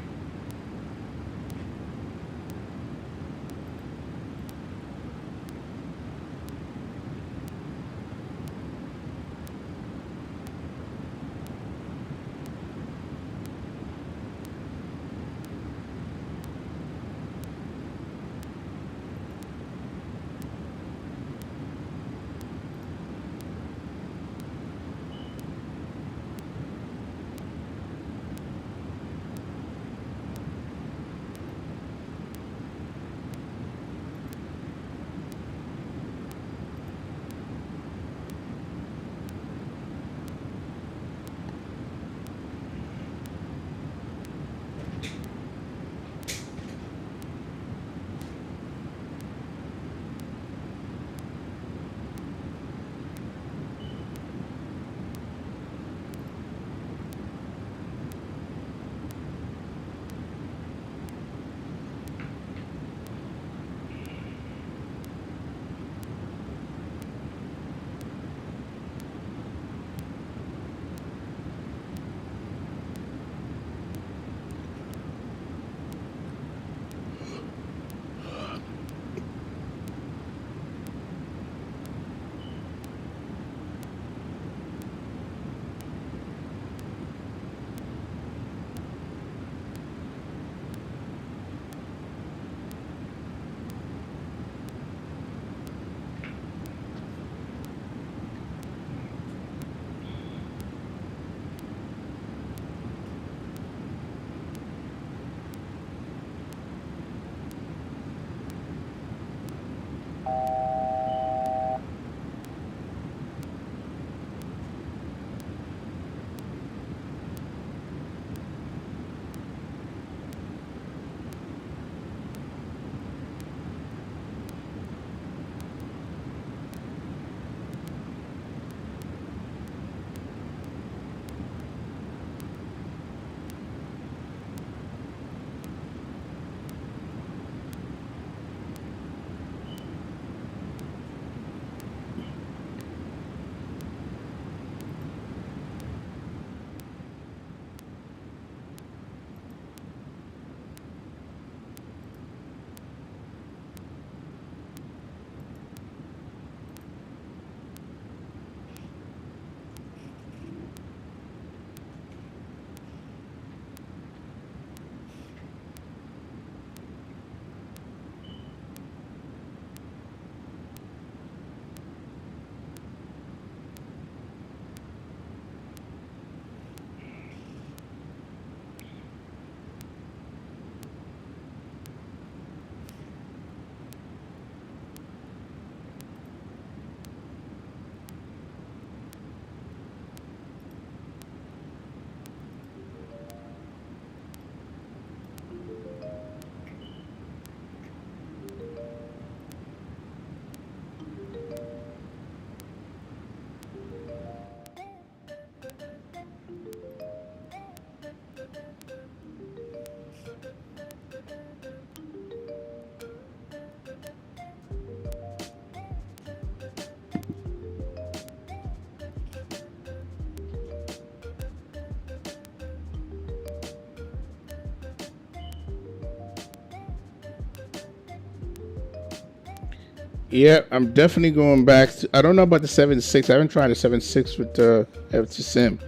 Yeah, I'm definitely going back. I don't know about the 7.6. I haven't tried the 7.6 with Sim,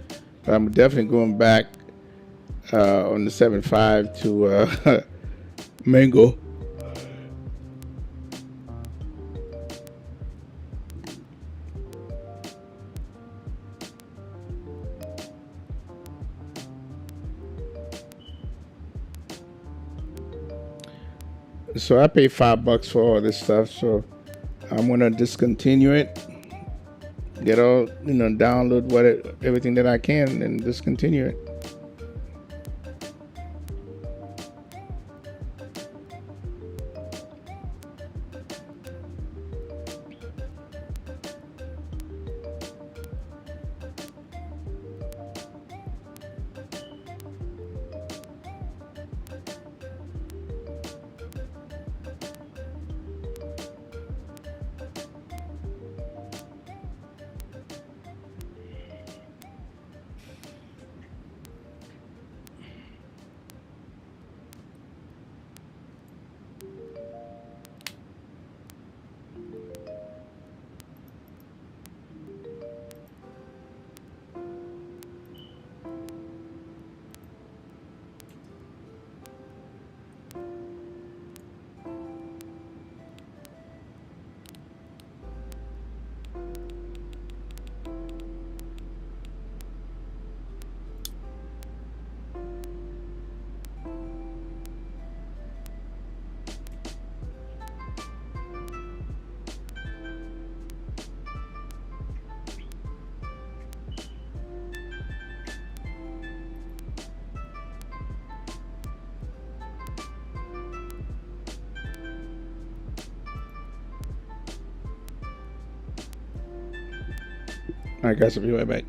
but I'm definitely going back on the 7.5 to Mango. So I pay $5 for all this stuff. So I'm gonna discontinue it. Get all download everything that I can and discontinue it. All right, guys, I'll be right back.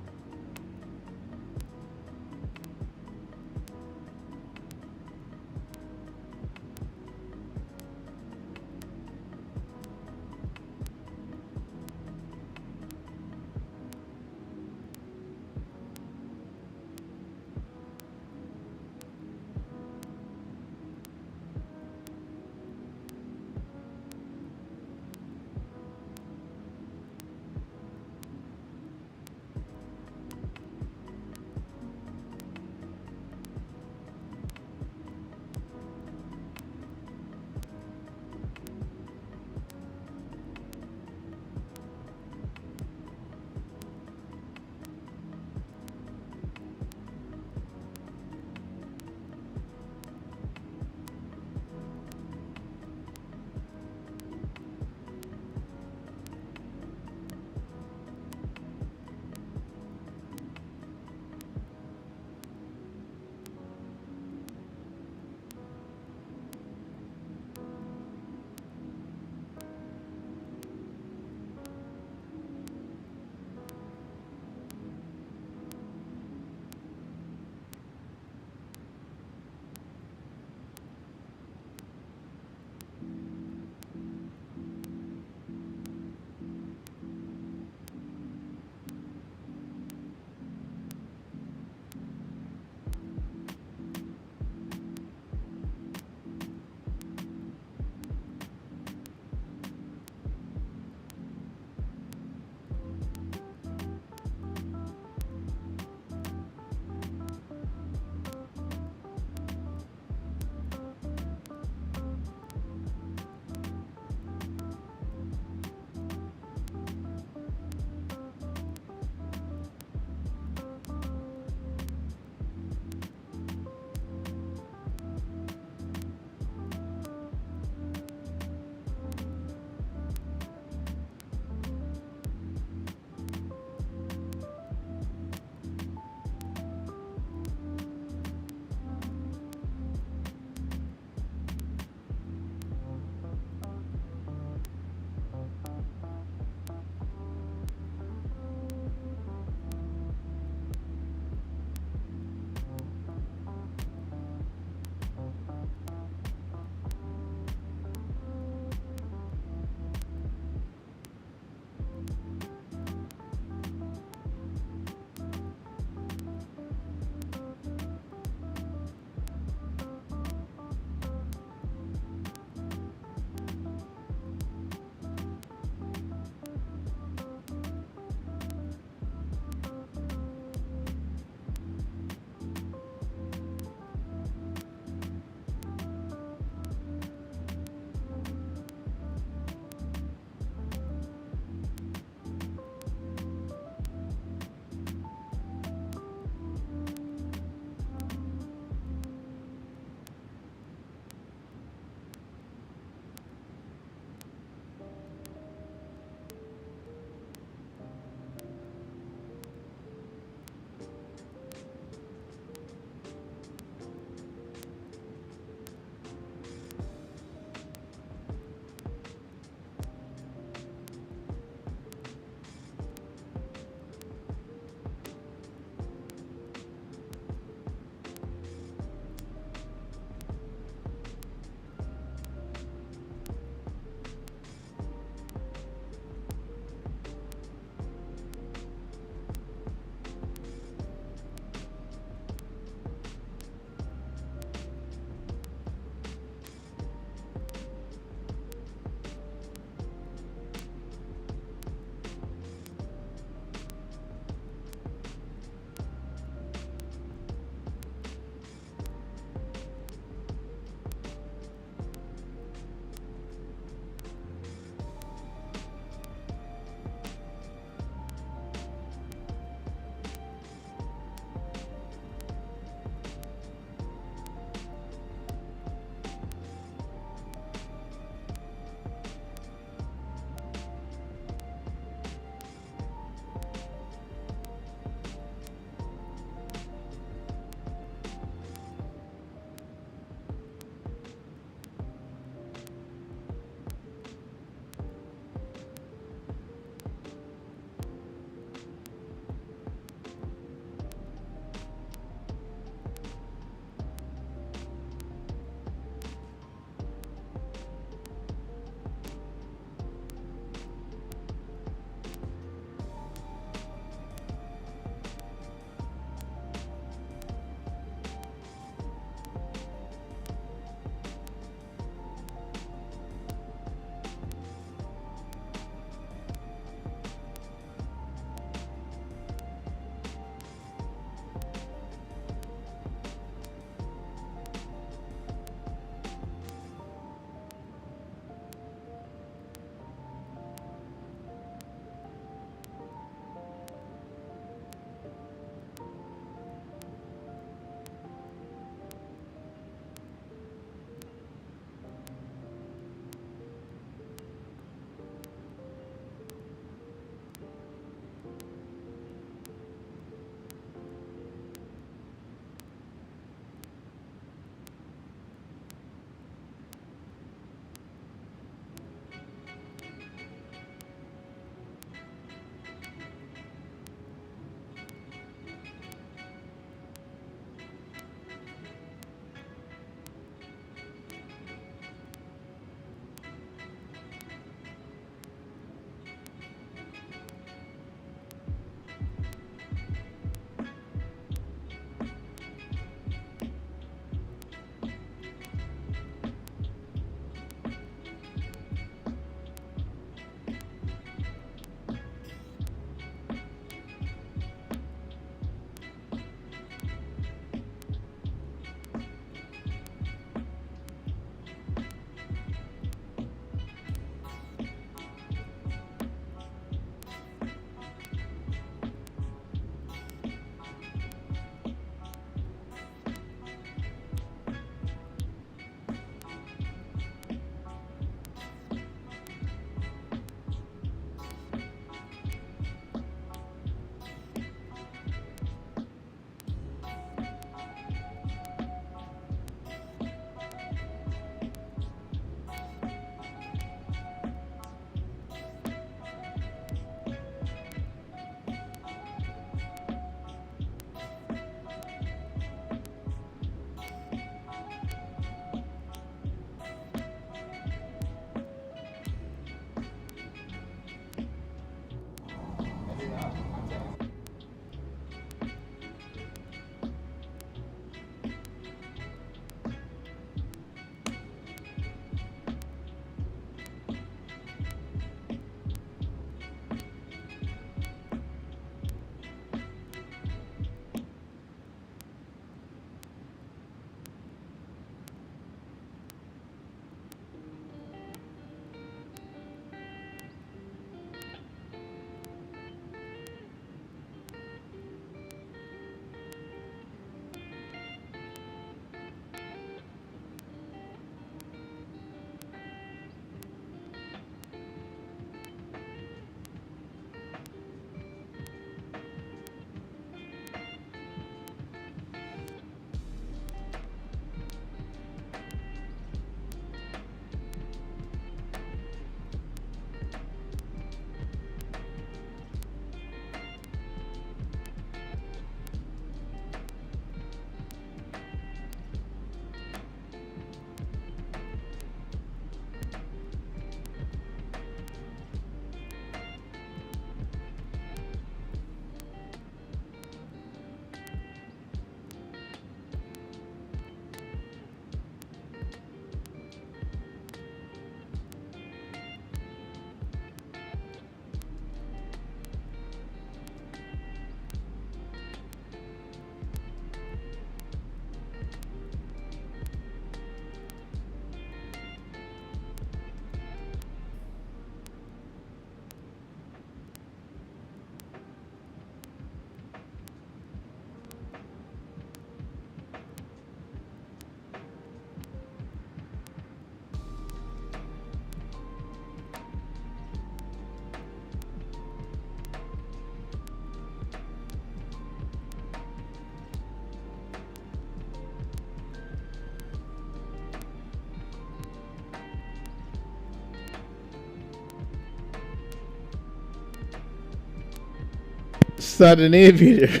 Southern Aviator.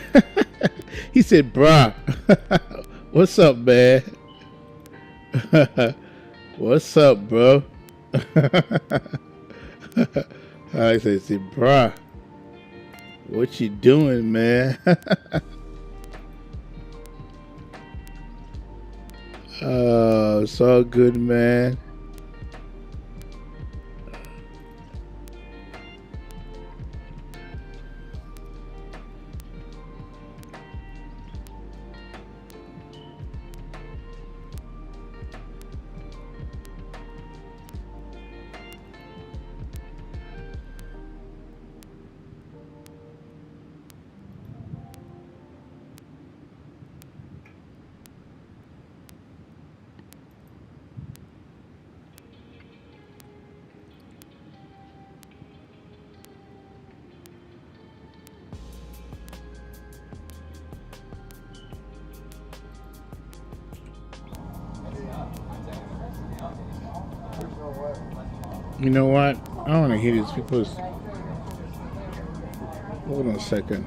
He said, bruh, what's up, man? What's up, bro? I said, bruh, what you doing, man? Oh, it's all good, man. You know what? I don't want to hear these people's. Hold on a second.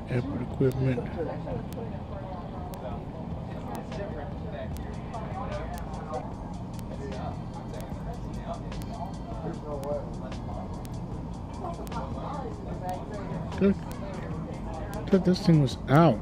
Airport equipment. Good. I thought this thing was out.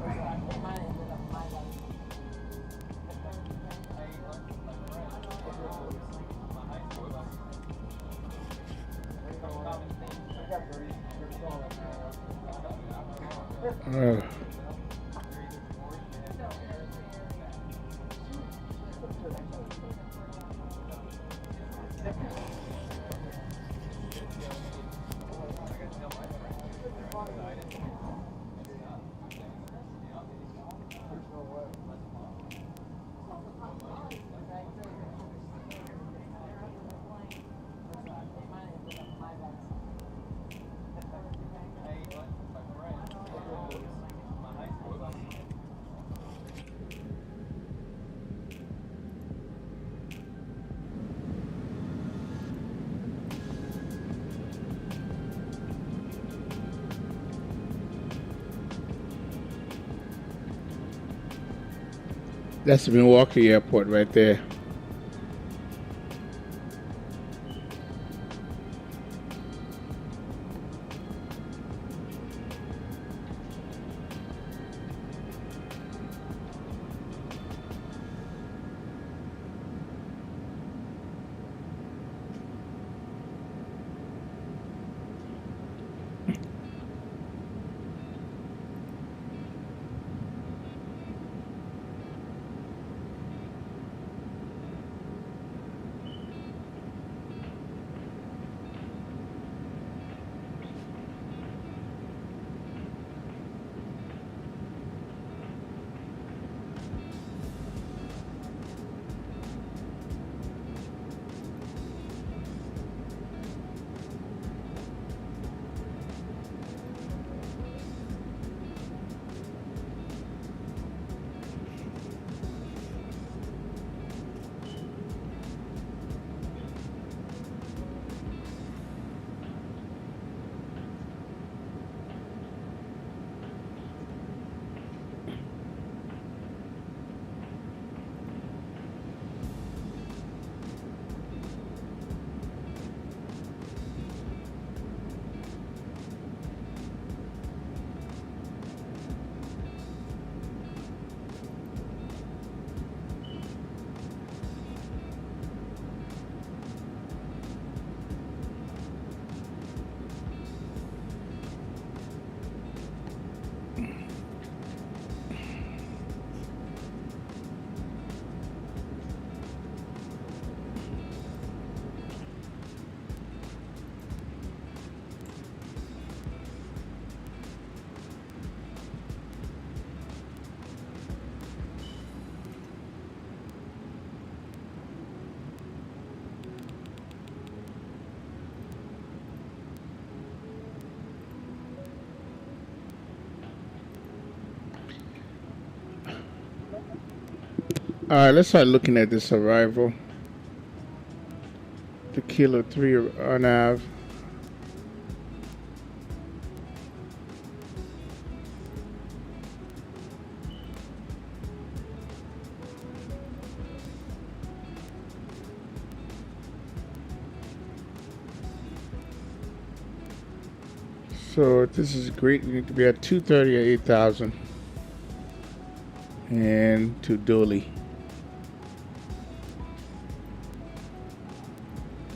That's the Milwaukee airport right there. All right, let's start looking at this arrival. The Kilo 3 on Ave. So this is great. We need to be at 230 at 8,000. And to Dolly.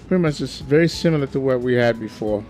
Pretty much it's very similar to what we had before.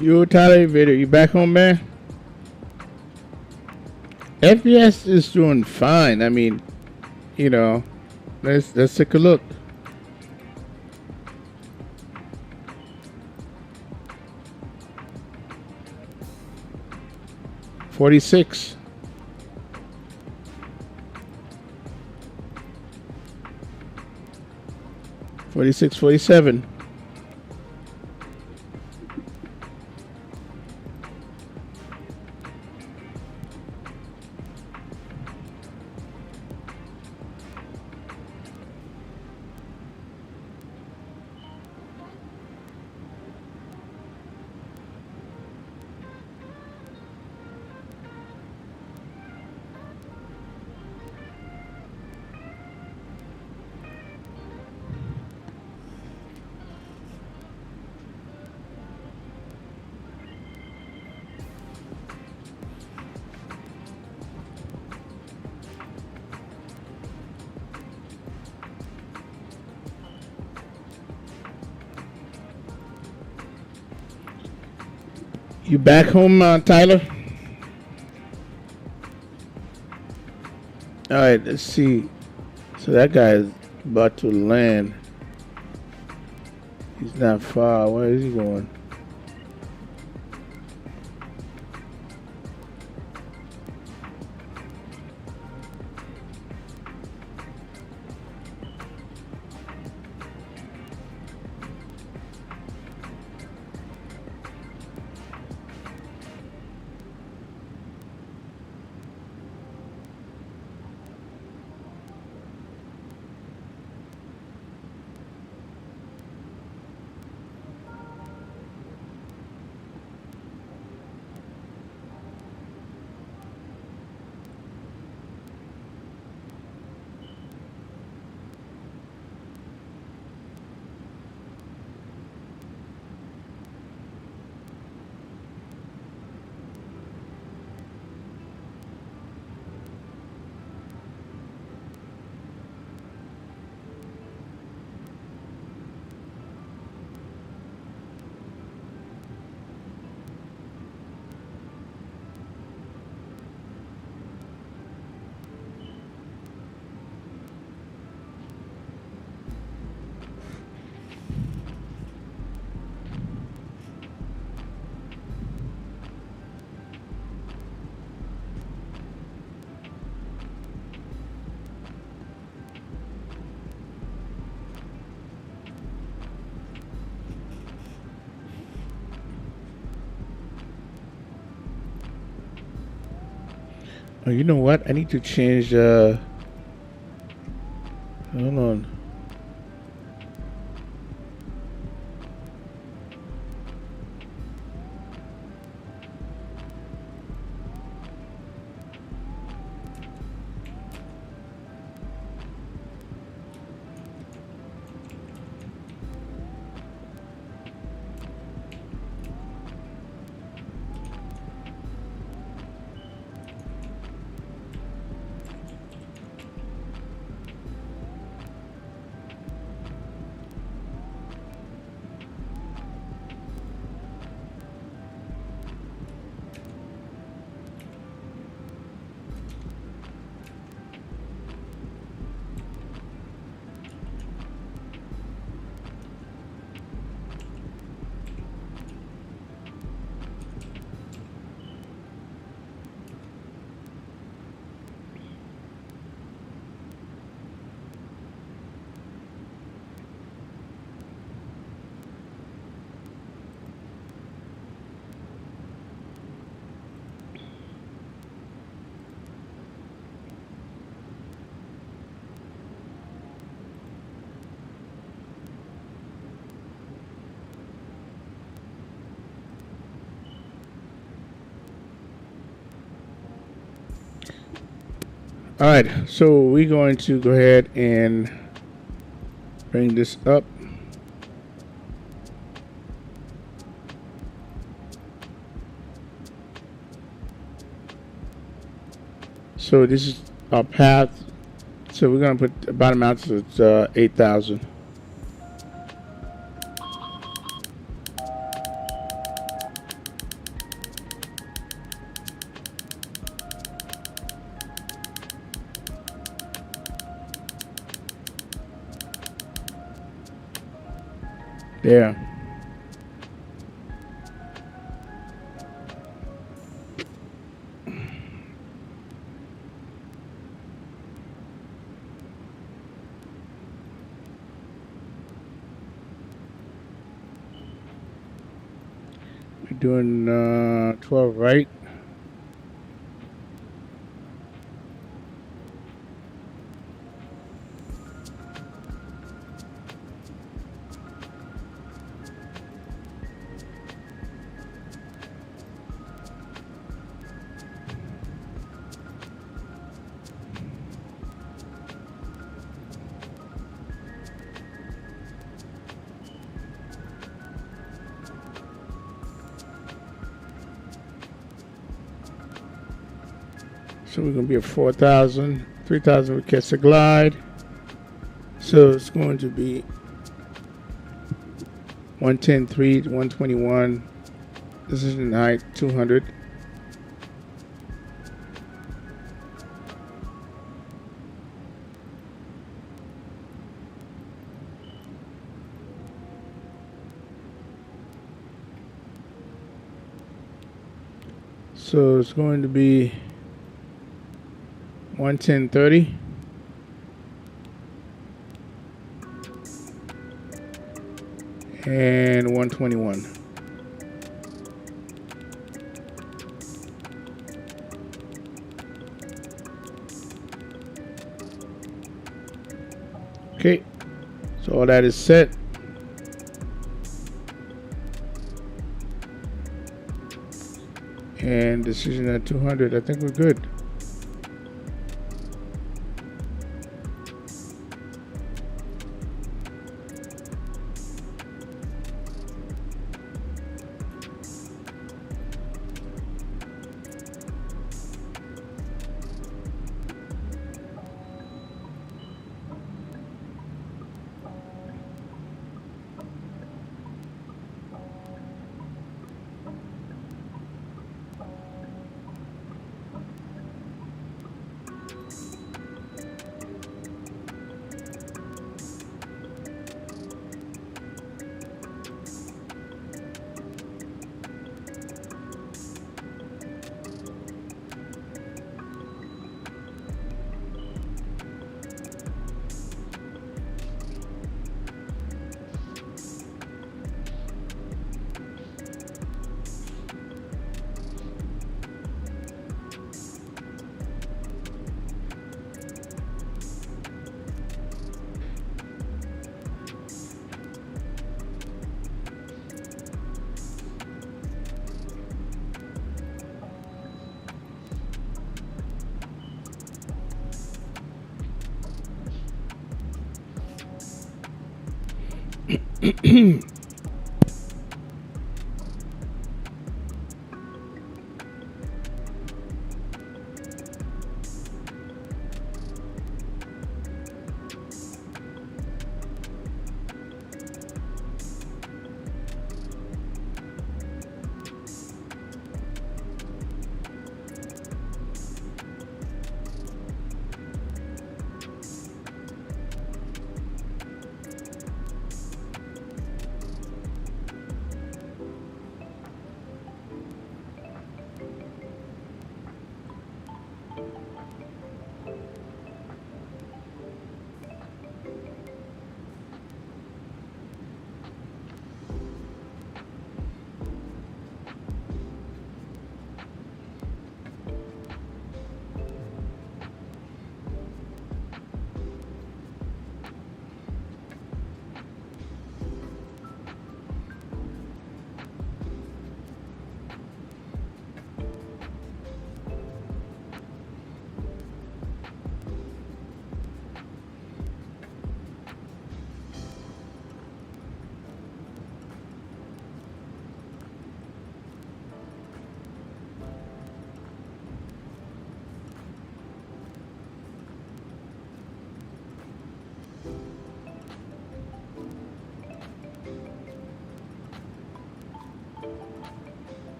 Yo, Tyler, you back home, man? FPS is doing fine. I mean, you know, let's take a look. $46. 46, 47. You back home, Tyler? All right, let's see. So that guy is about to land. He's not far. Where is he going? Oh, you know what? I need to change. Hold on. All right, so we're going to go ahead and bring this up. So this is our path. So we're going to put the bottom out to 8,000. There. We're doing 12 right. So we're going to be at 4,000. 3,000 we catch the glide. So it's going to be 110.3 to 121. This is in height 200. So it's going to be 110.30. And 121. Okay, so all that is set. And decision at 200, I think we're good.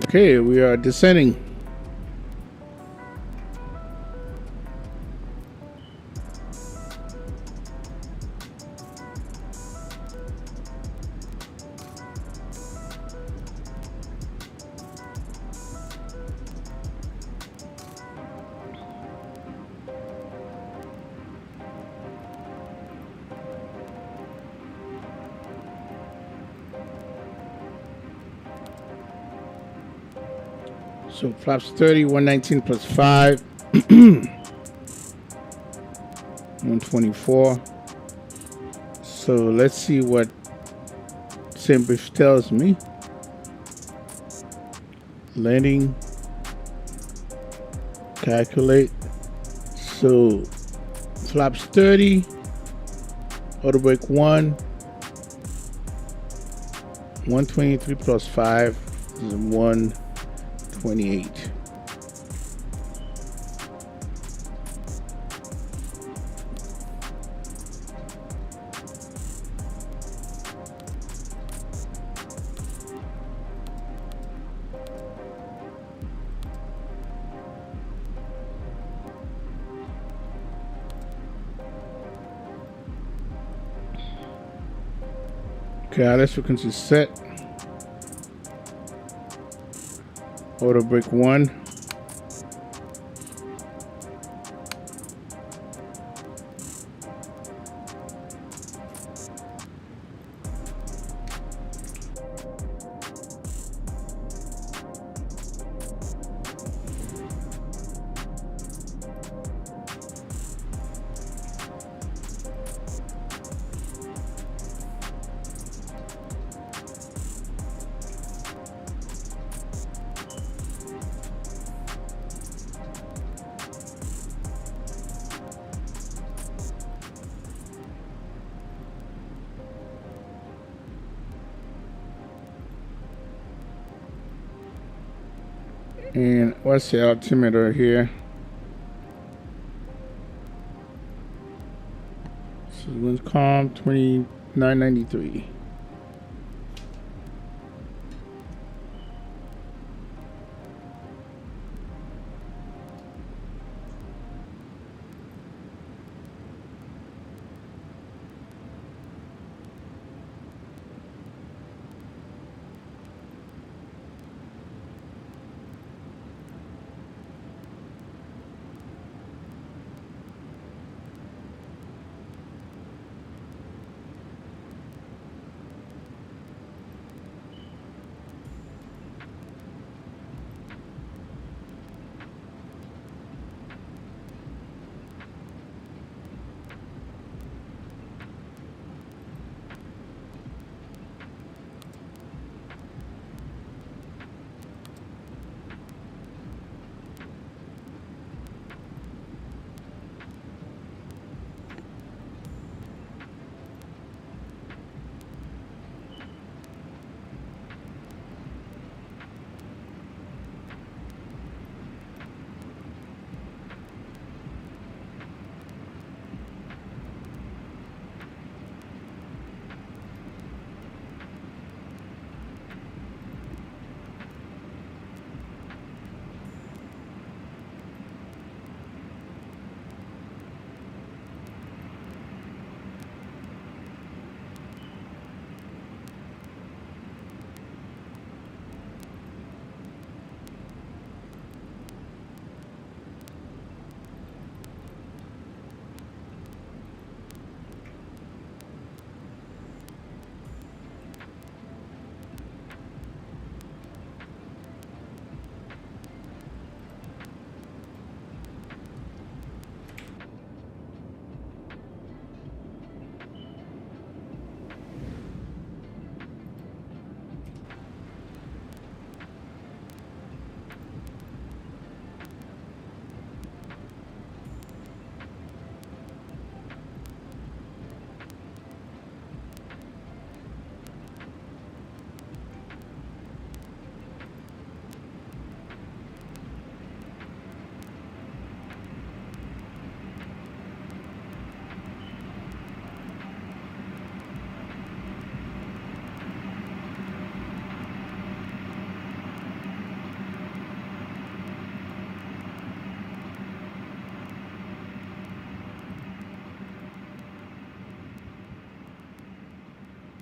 Okay, we are descending. So flaps 30, 119 plus 5, 124. So let's see what debrief tells me. Landing, calculate. So flaps 30, auto brake 1, 123 plus 5 is 128. Okay, ILS frequency set. Auto brake 1. And what's the altimeter here? So wind's calm, 2993.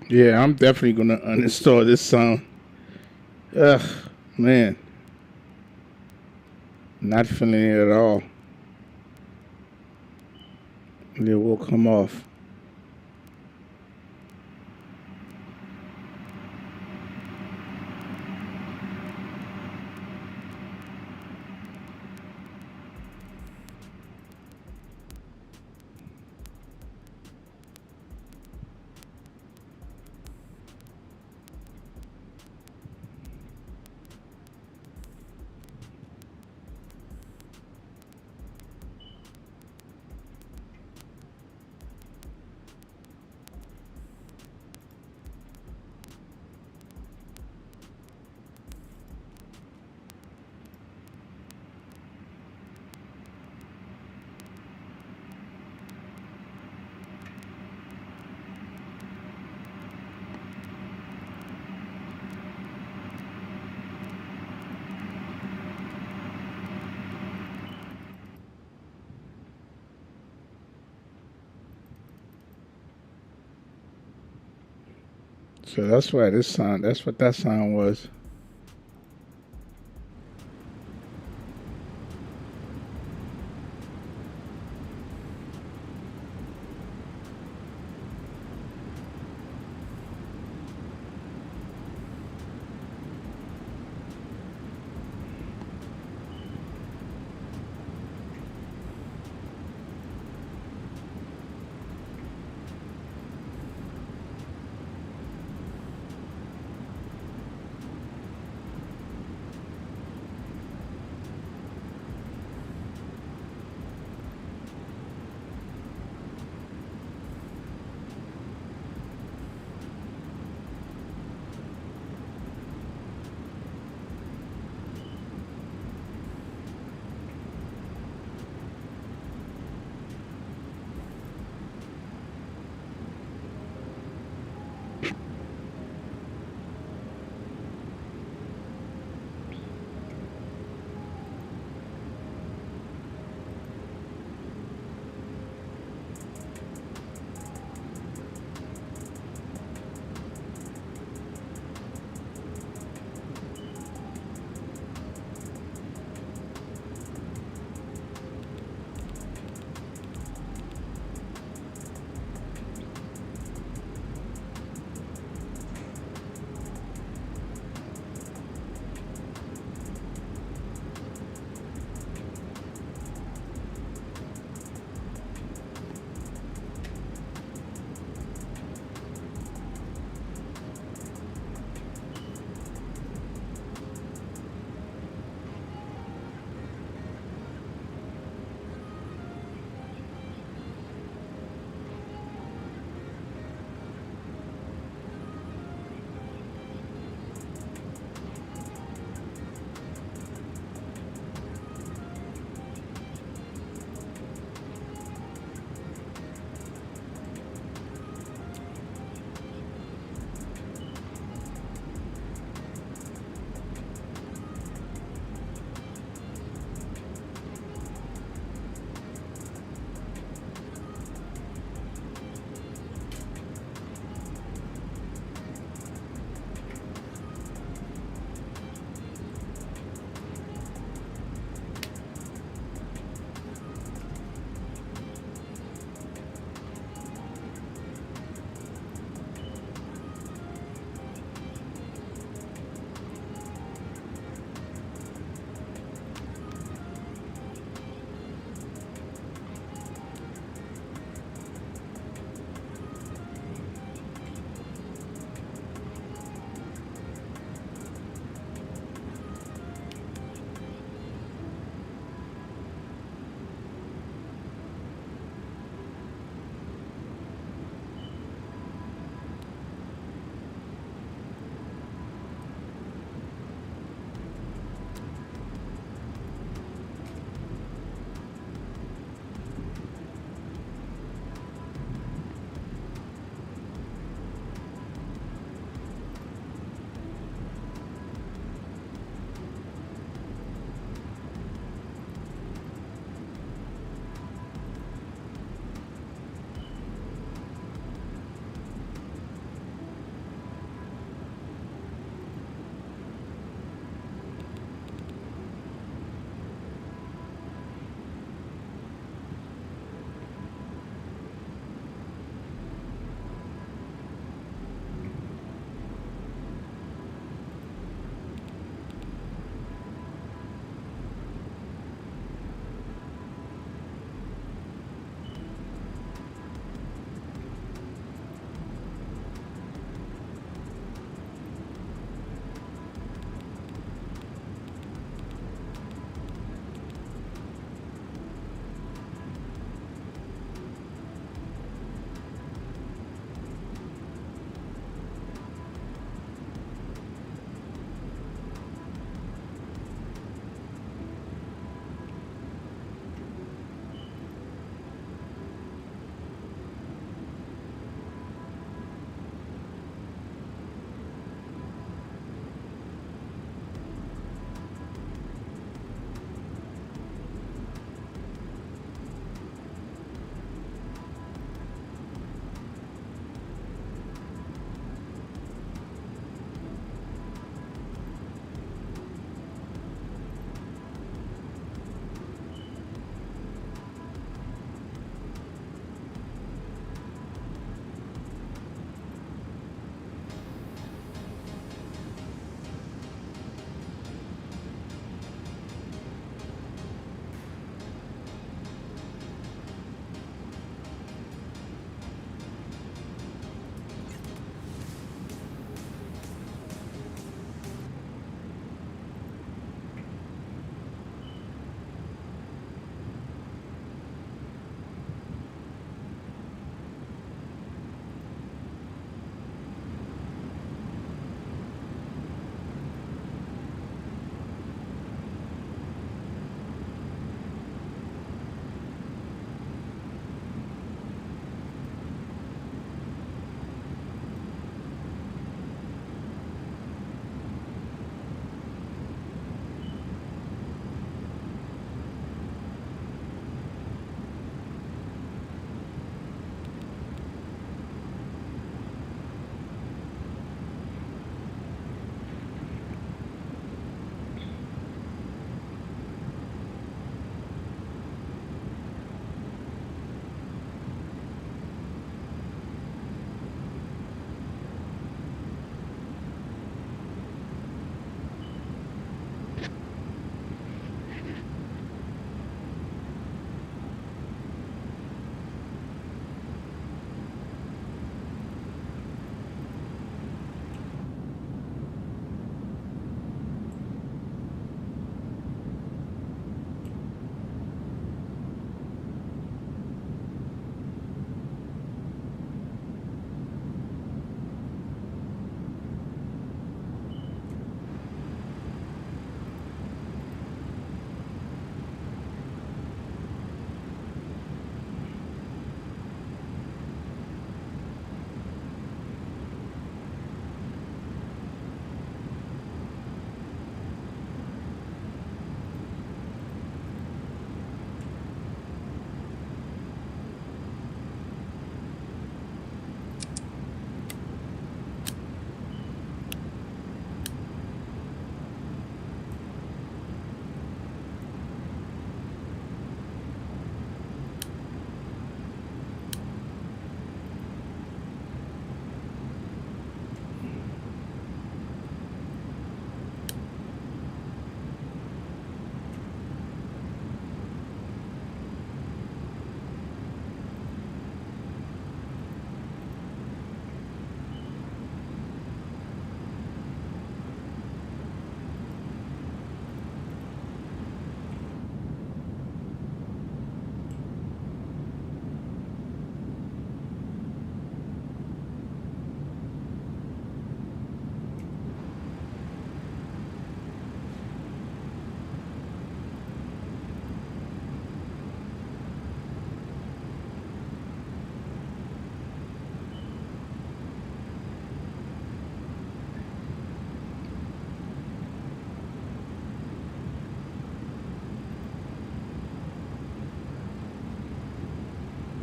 Yeah, I'm definitely gonna uninstall this sound. Ugh, man. Not feeling it at all. It will come off. So that's why this sound, that's what that sound was.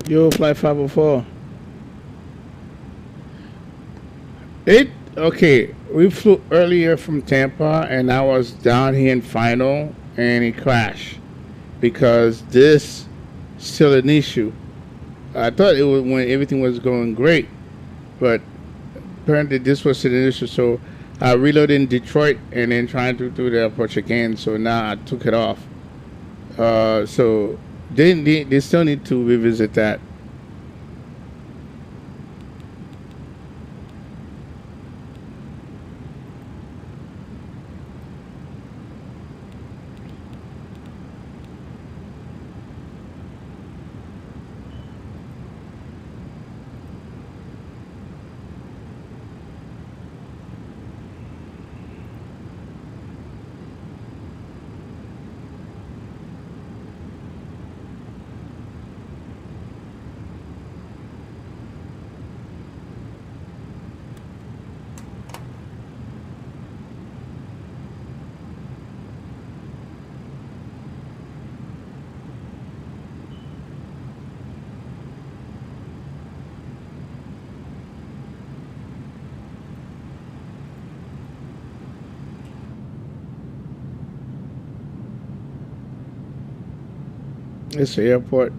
Yo, Flight 504. Okay, we flew earlier from Tampa, and I was down here in final, and it crashed because this still an issue. I thought it was when everything was going great, but apparently this was an issue. So I reloaded in Detroit and then trying to do the approach again. So now I took it off. So they still need to revisit that. It's the airport.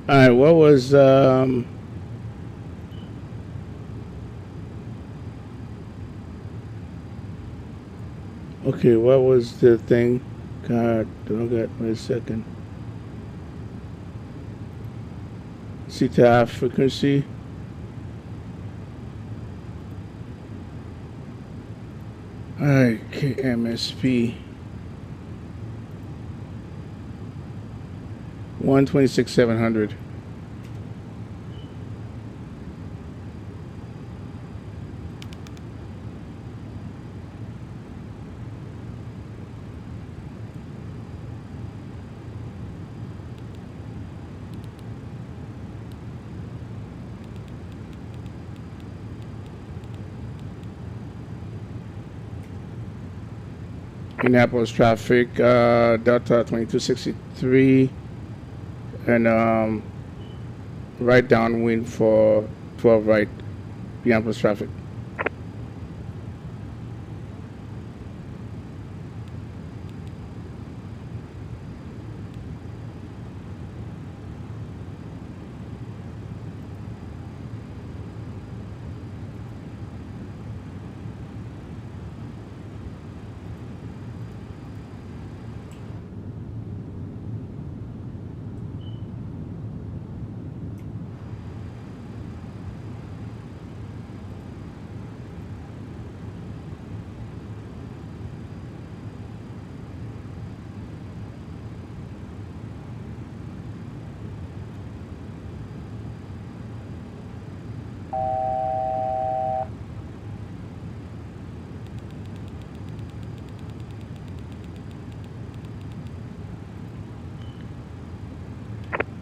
All right, what was okay, what was the thing? God, don't get wait a second. CTF frequency. All right, KMSP. 126,700. Minneapolis traffic, Delta 2263, and right downwind for 12 right, Minneapolis traffic.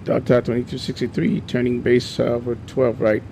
Delta 2263, turning base over 12 right.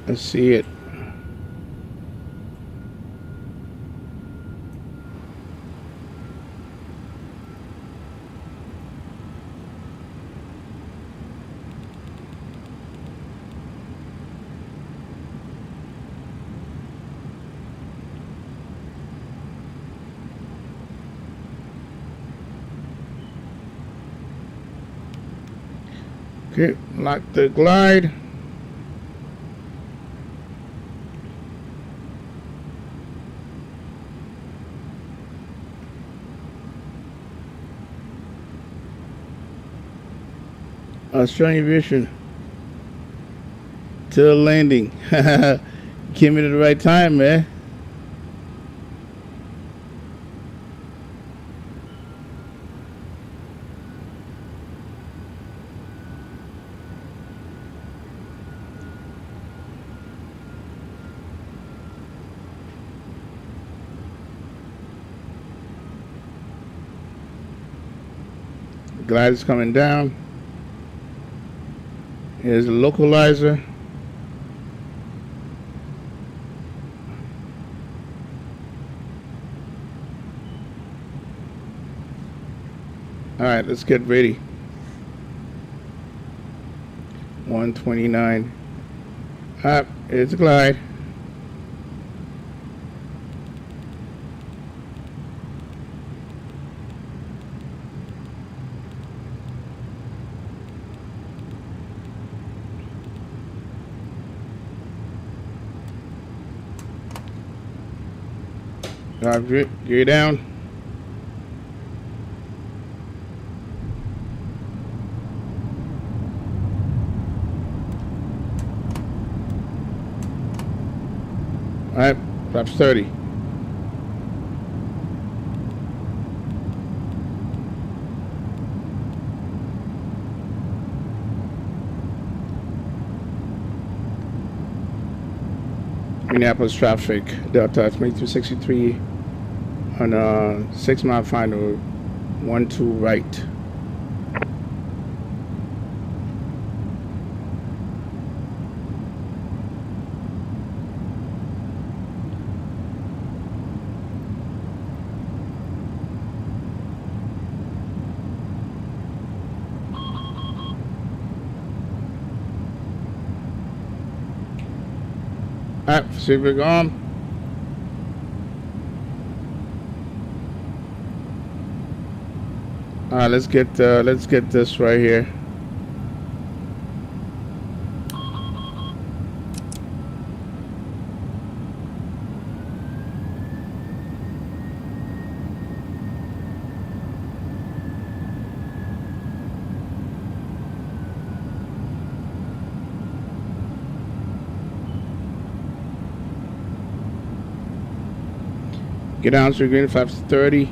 Let's see it. Okay, lock the glide. Australian Aviation to the landing. Came in at the right time, man. The glide is coming down. Here's the localizer. All right, let's get ready. 129. Up, here's the glide. Gear down. right, flaps 30. Minneapolis traffic, Delta 2263 on 6 mile final, 12 right. All right, Pacific on. All right, let's get this right here. Get down to the green, flaps 30.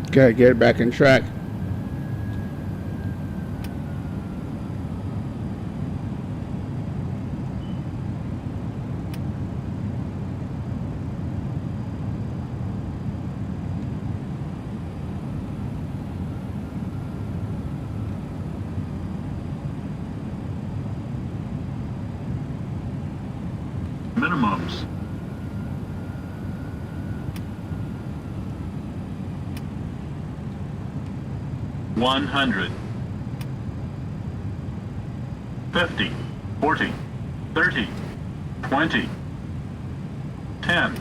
Okay, get it back in track. Minimums. $100, 50, 40, 30, 20, 10.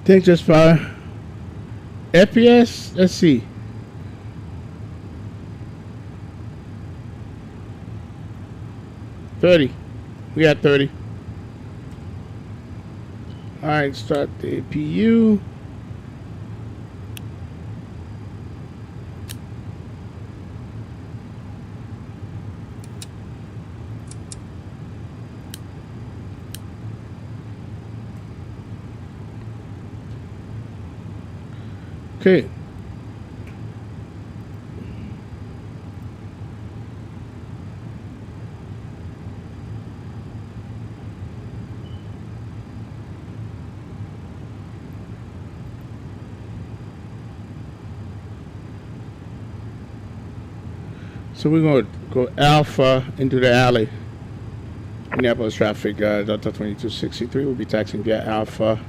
Think just fine. FPS, let's see. $30. We got 30. All right, start the APU. Okay. So we're going to go Alpha into the alley. Minneapolis traffic, Delta 2263 will be taxiing via Alpha.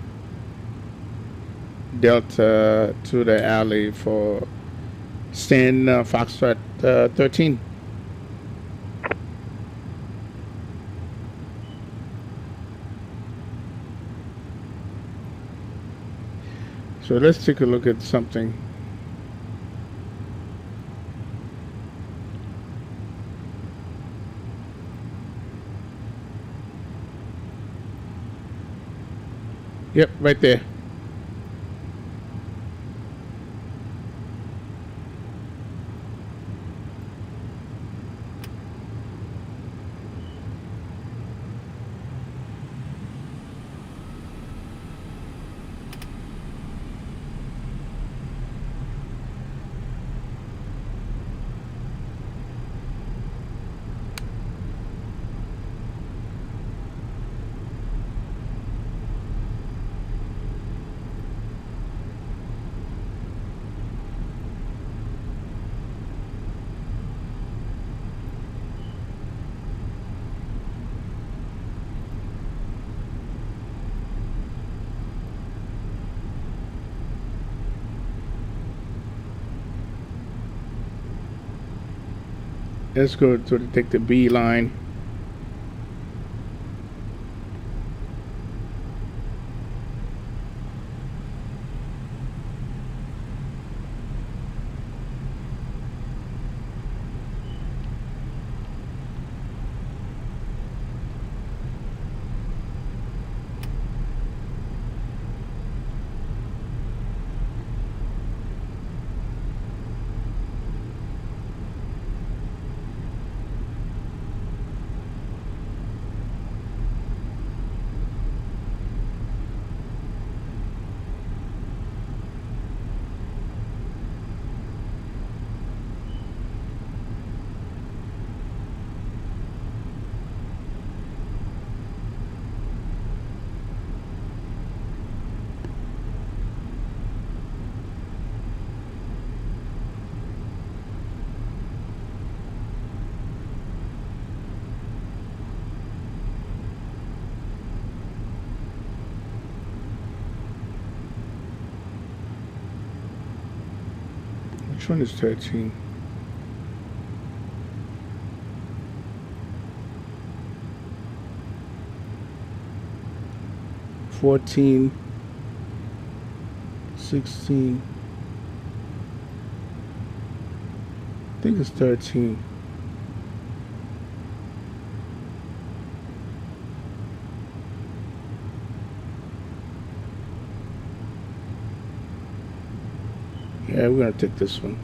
Delta to the alley for stand Foxtrot 13. So let's take a look at something. Yep, right there. Let's go to take the B line. Which one is 13? $14, 16. I think it's 13. Yeah, we're gonna take this one.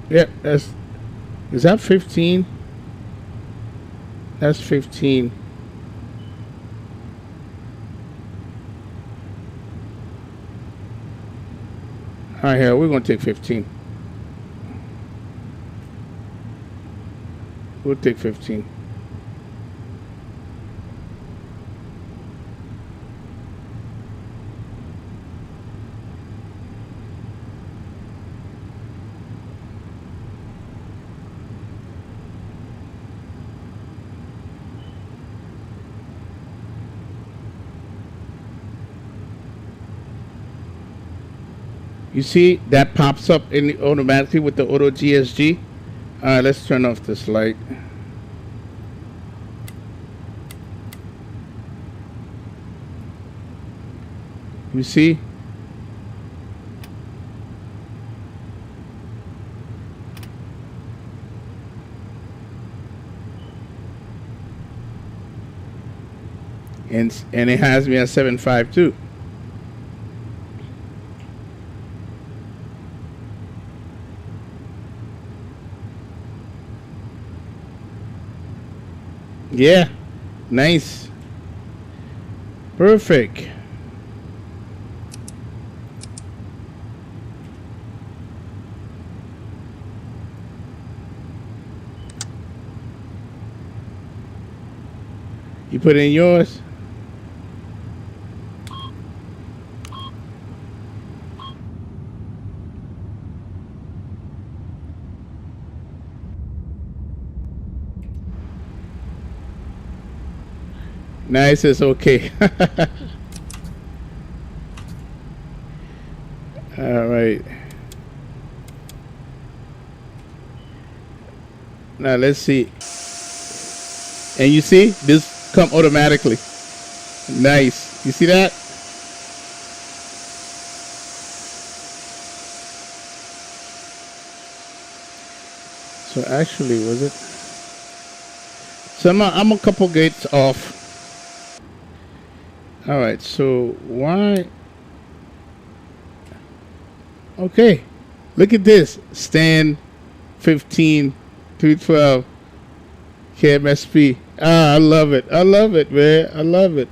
Yeah, is that 15? That's 15. All right, here, we're going to take 15. We'll take 15. You see that pops up in automatically with the auto GSG. Let's turn off this light. You see? And it has me at 752. Yeah, nice, perfect. You put in yours. Nice, it's okay. All right. Now let's see. And you see, this come automatically. Nice. You see that? So actually, was it? So I'm a couple gates off. All right, so why? Okay, look at this. Stan 15-2.12 KMSP. Ah, I love it. I love it, man. I love it.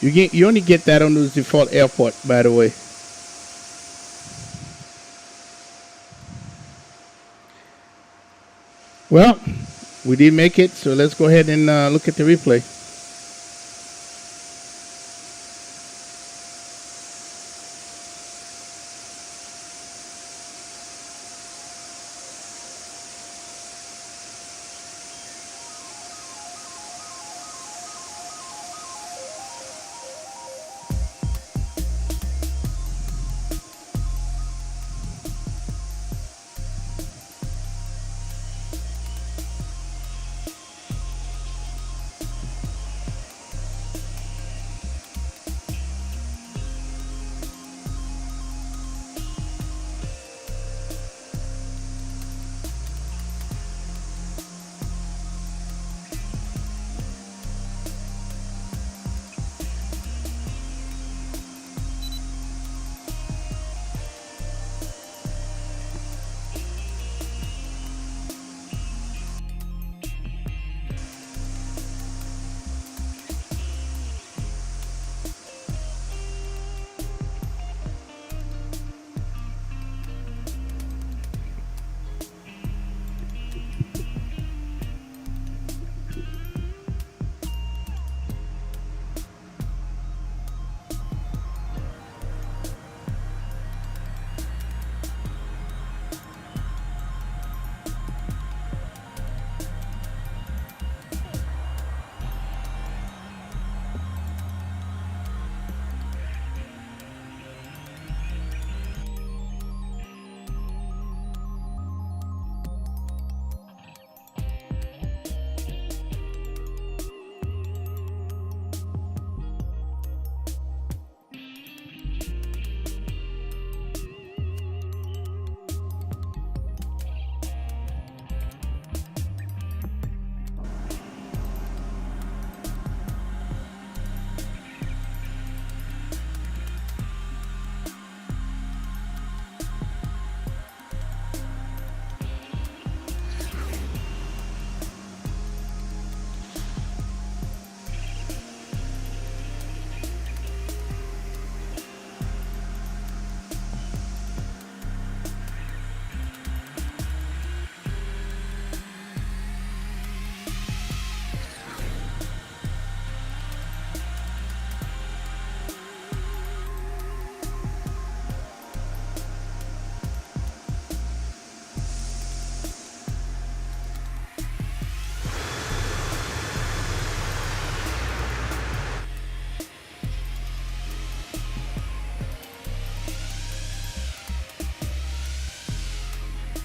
You only get that on the default airport, by the way. Well, we did make it, so let's go ahead and look at the replay.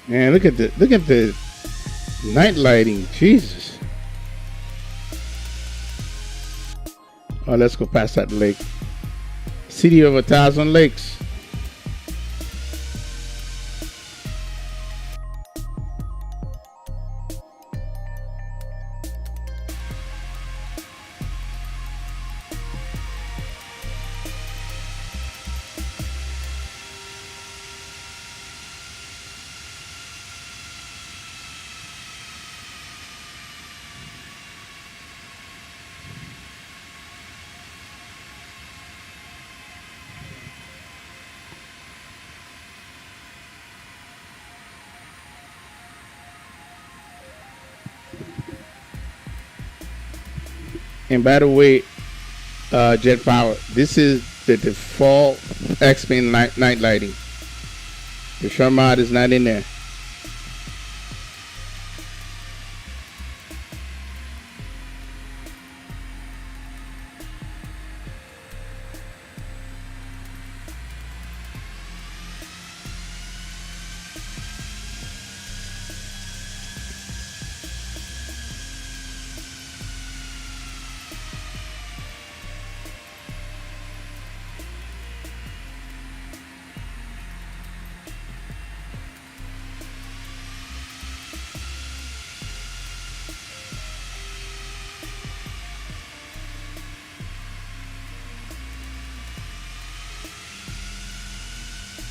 Man, look at the night lighting. Jesus. Oh, let's go past that lake. City of 1,000 lakes. And by the way, Jet Power, this is the default X-Men night lighting. The Sharp mod is not in there.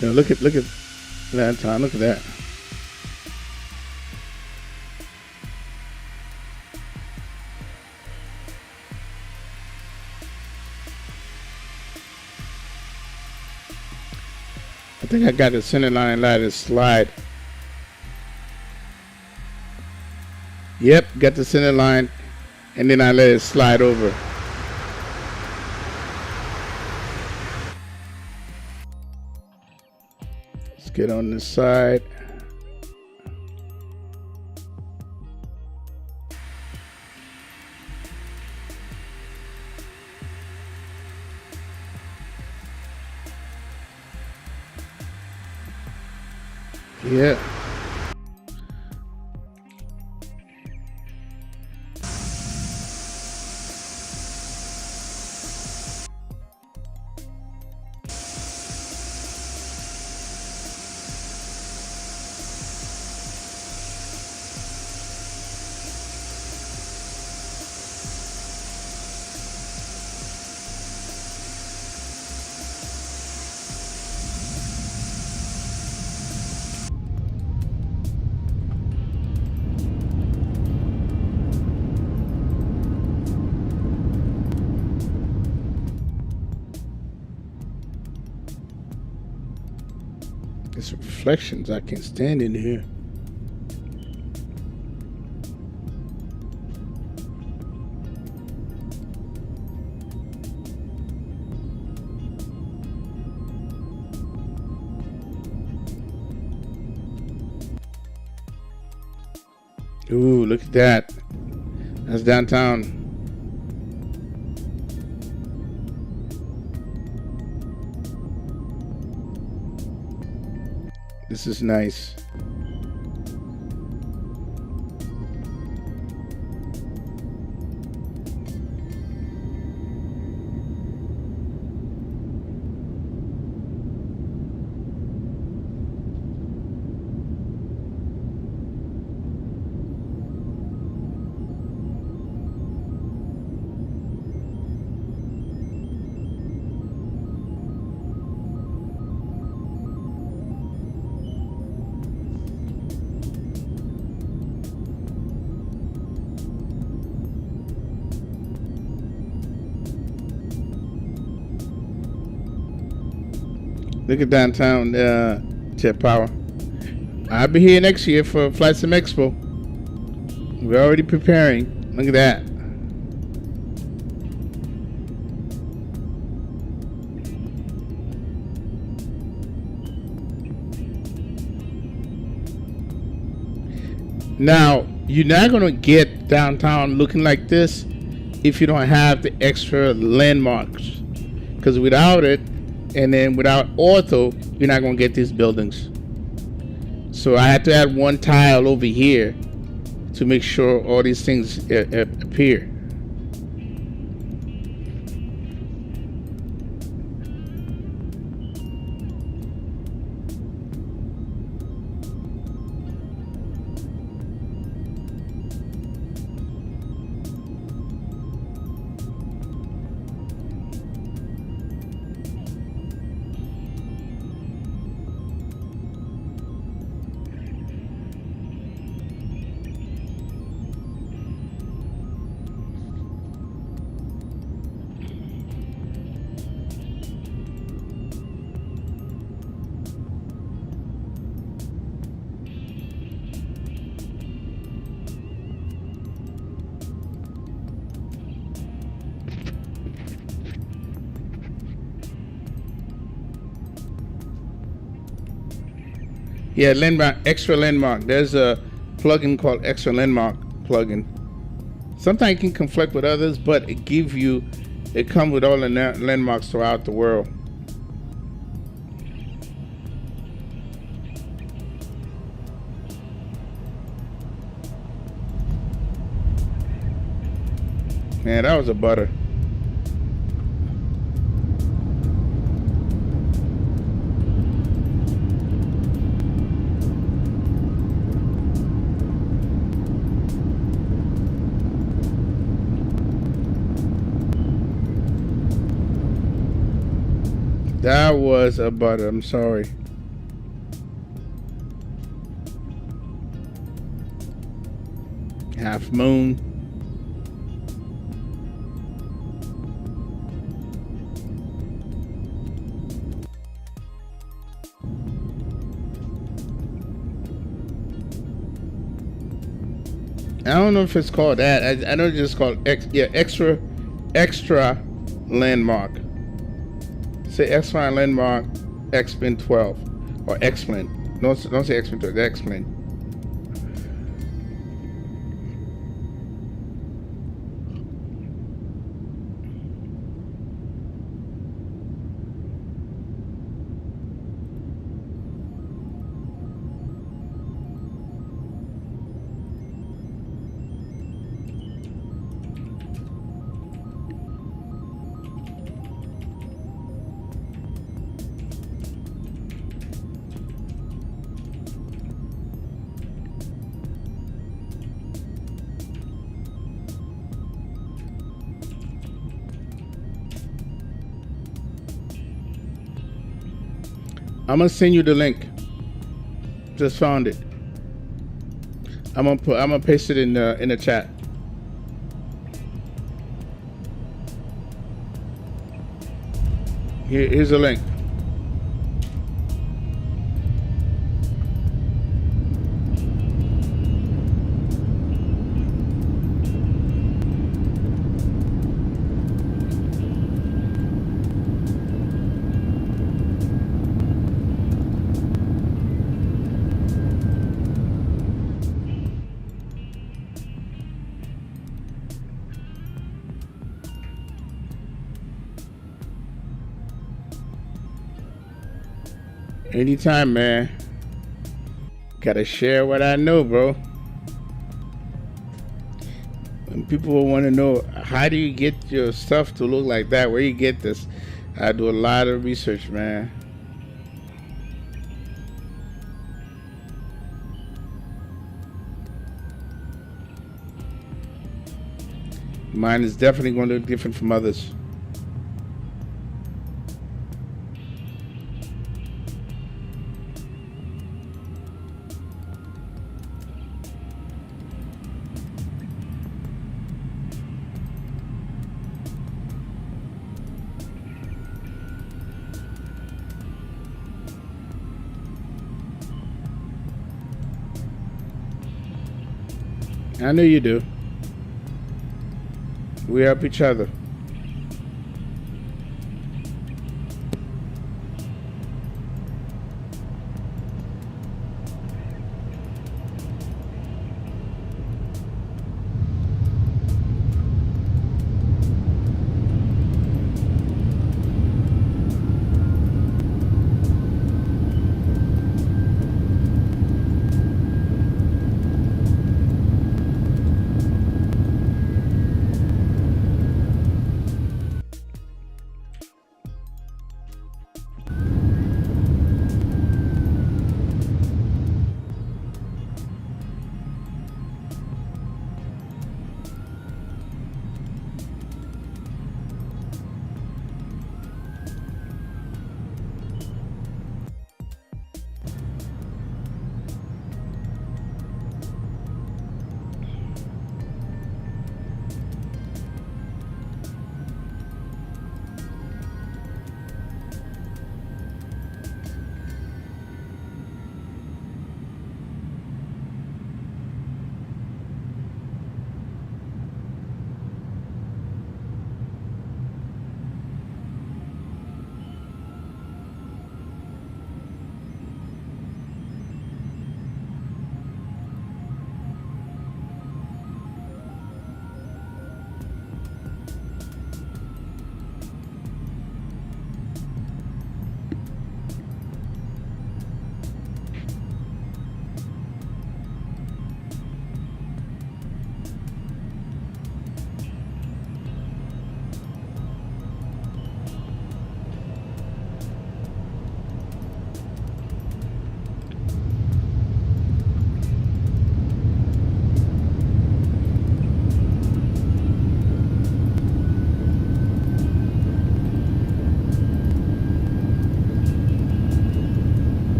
Yo, look at that time. Look at that. I think I got the center line light to slide. Yep, got the center line, and then I let it slide over. Let's get on this side. Yeah. It's reflections. I can't stand in here. Ooh, look at that. That's downtown. This is nice. Look at downtown Jet Power. I'll be here next year for Vatsim Expo. We're already preparing. Look at that. Now, you're not going to get downtown looking like this if you don't have the extra landmarks. Because without it, and then without ortho, you're not going to get these buildings. So I had to add one tile over here to make sure all these things appear. Yeah, landmark, extra landmark. There's a plugin called extra landmark plugin. Sometimes it can conflict with others, but it gives you, it comes with all the landmarks throughout the world. Man, that was a butter. That was a butter. I'm sorry. Half moon. I don't know if it's called that. I know it's just called extra landmark. Say extra landmark XPin 12 or XPin. Don't say XPin 12. XPin. I'm gonna send you the link. Just found it. I'm gonna paste it in the chat. Here's the link. Anytime, man. Gotta share what I know, bro. And people will want to know, how do you get your stuff to look like that? Where you get this? I do a lot of research, man. Mine is definitely going to look different from others. I know you do. We help each other.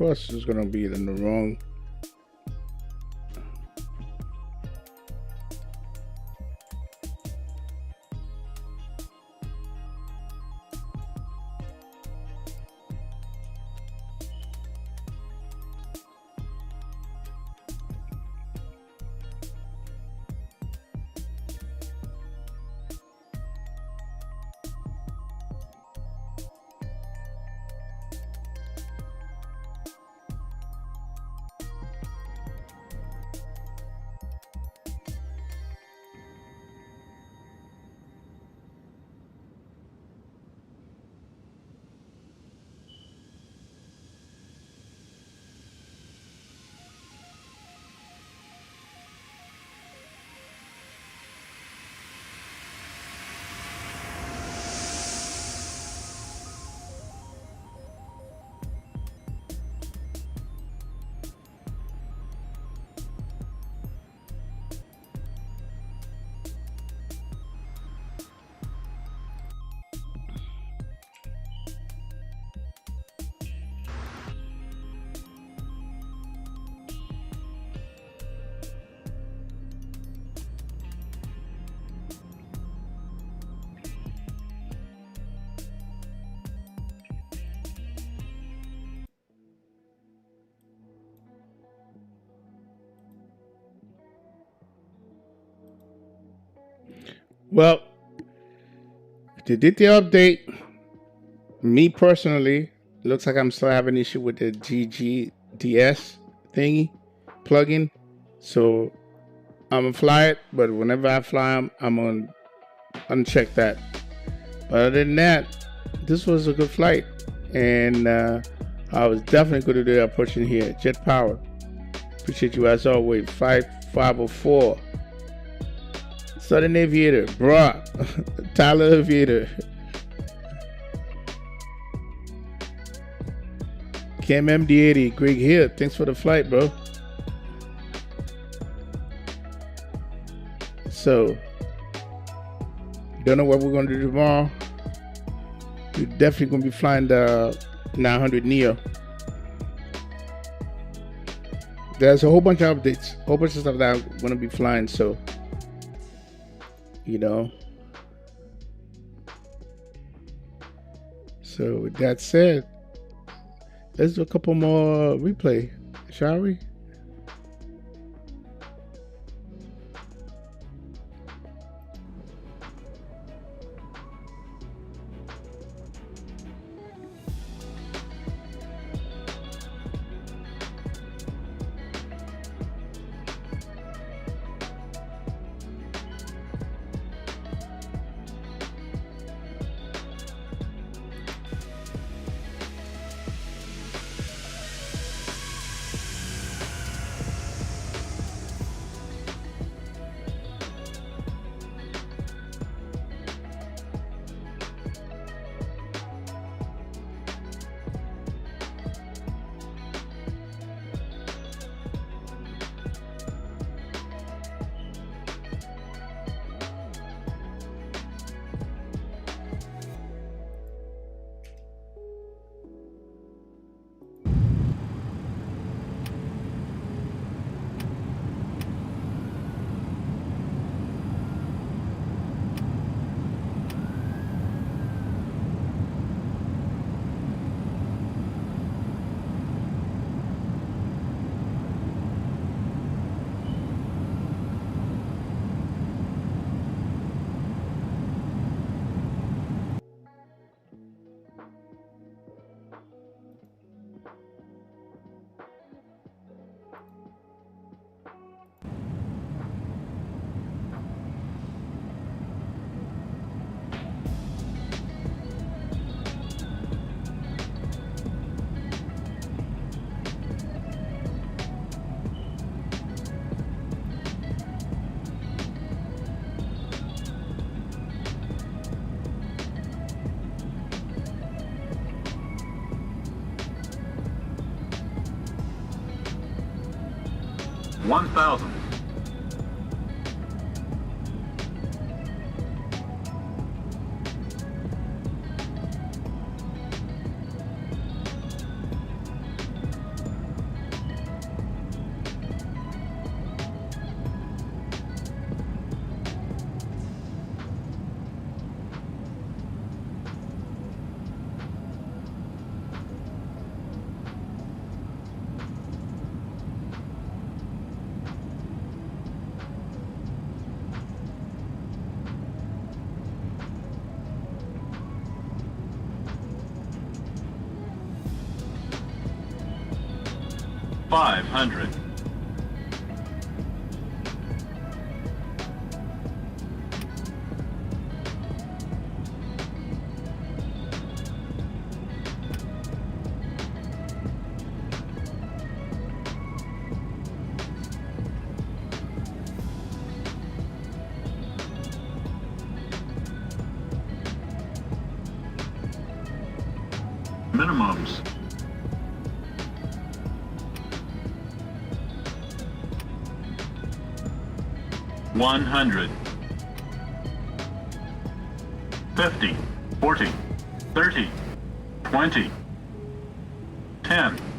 course, it's gonna be in the wrong. Well, they did the update. Me personally, looks like I'm still having an issue with the GGDS thingy plugin. So I'm gonna fly it, but whenever I fly them, I'm gonna uncheck that. But other than that, this was a good flight, and I was definitely going to do that pushing here. Jet Power, appreciate you as always. 5504. Southern Aviator, bruh. Tyler Aviator. KMMD80, Greg Hill, thanks for the flight, bro. So, don't know what we're going to do tomorrow. We're definitely going to be flying the 900 Neo. There's a whole bunch of updates, a whole bunch of stuff that I'm going to be flying, so you know. So with that said, let's do a couple more replay, shall we? One thousand. 500. Minimums. $100. 50, 40, 30, 20, 10.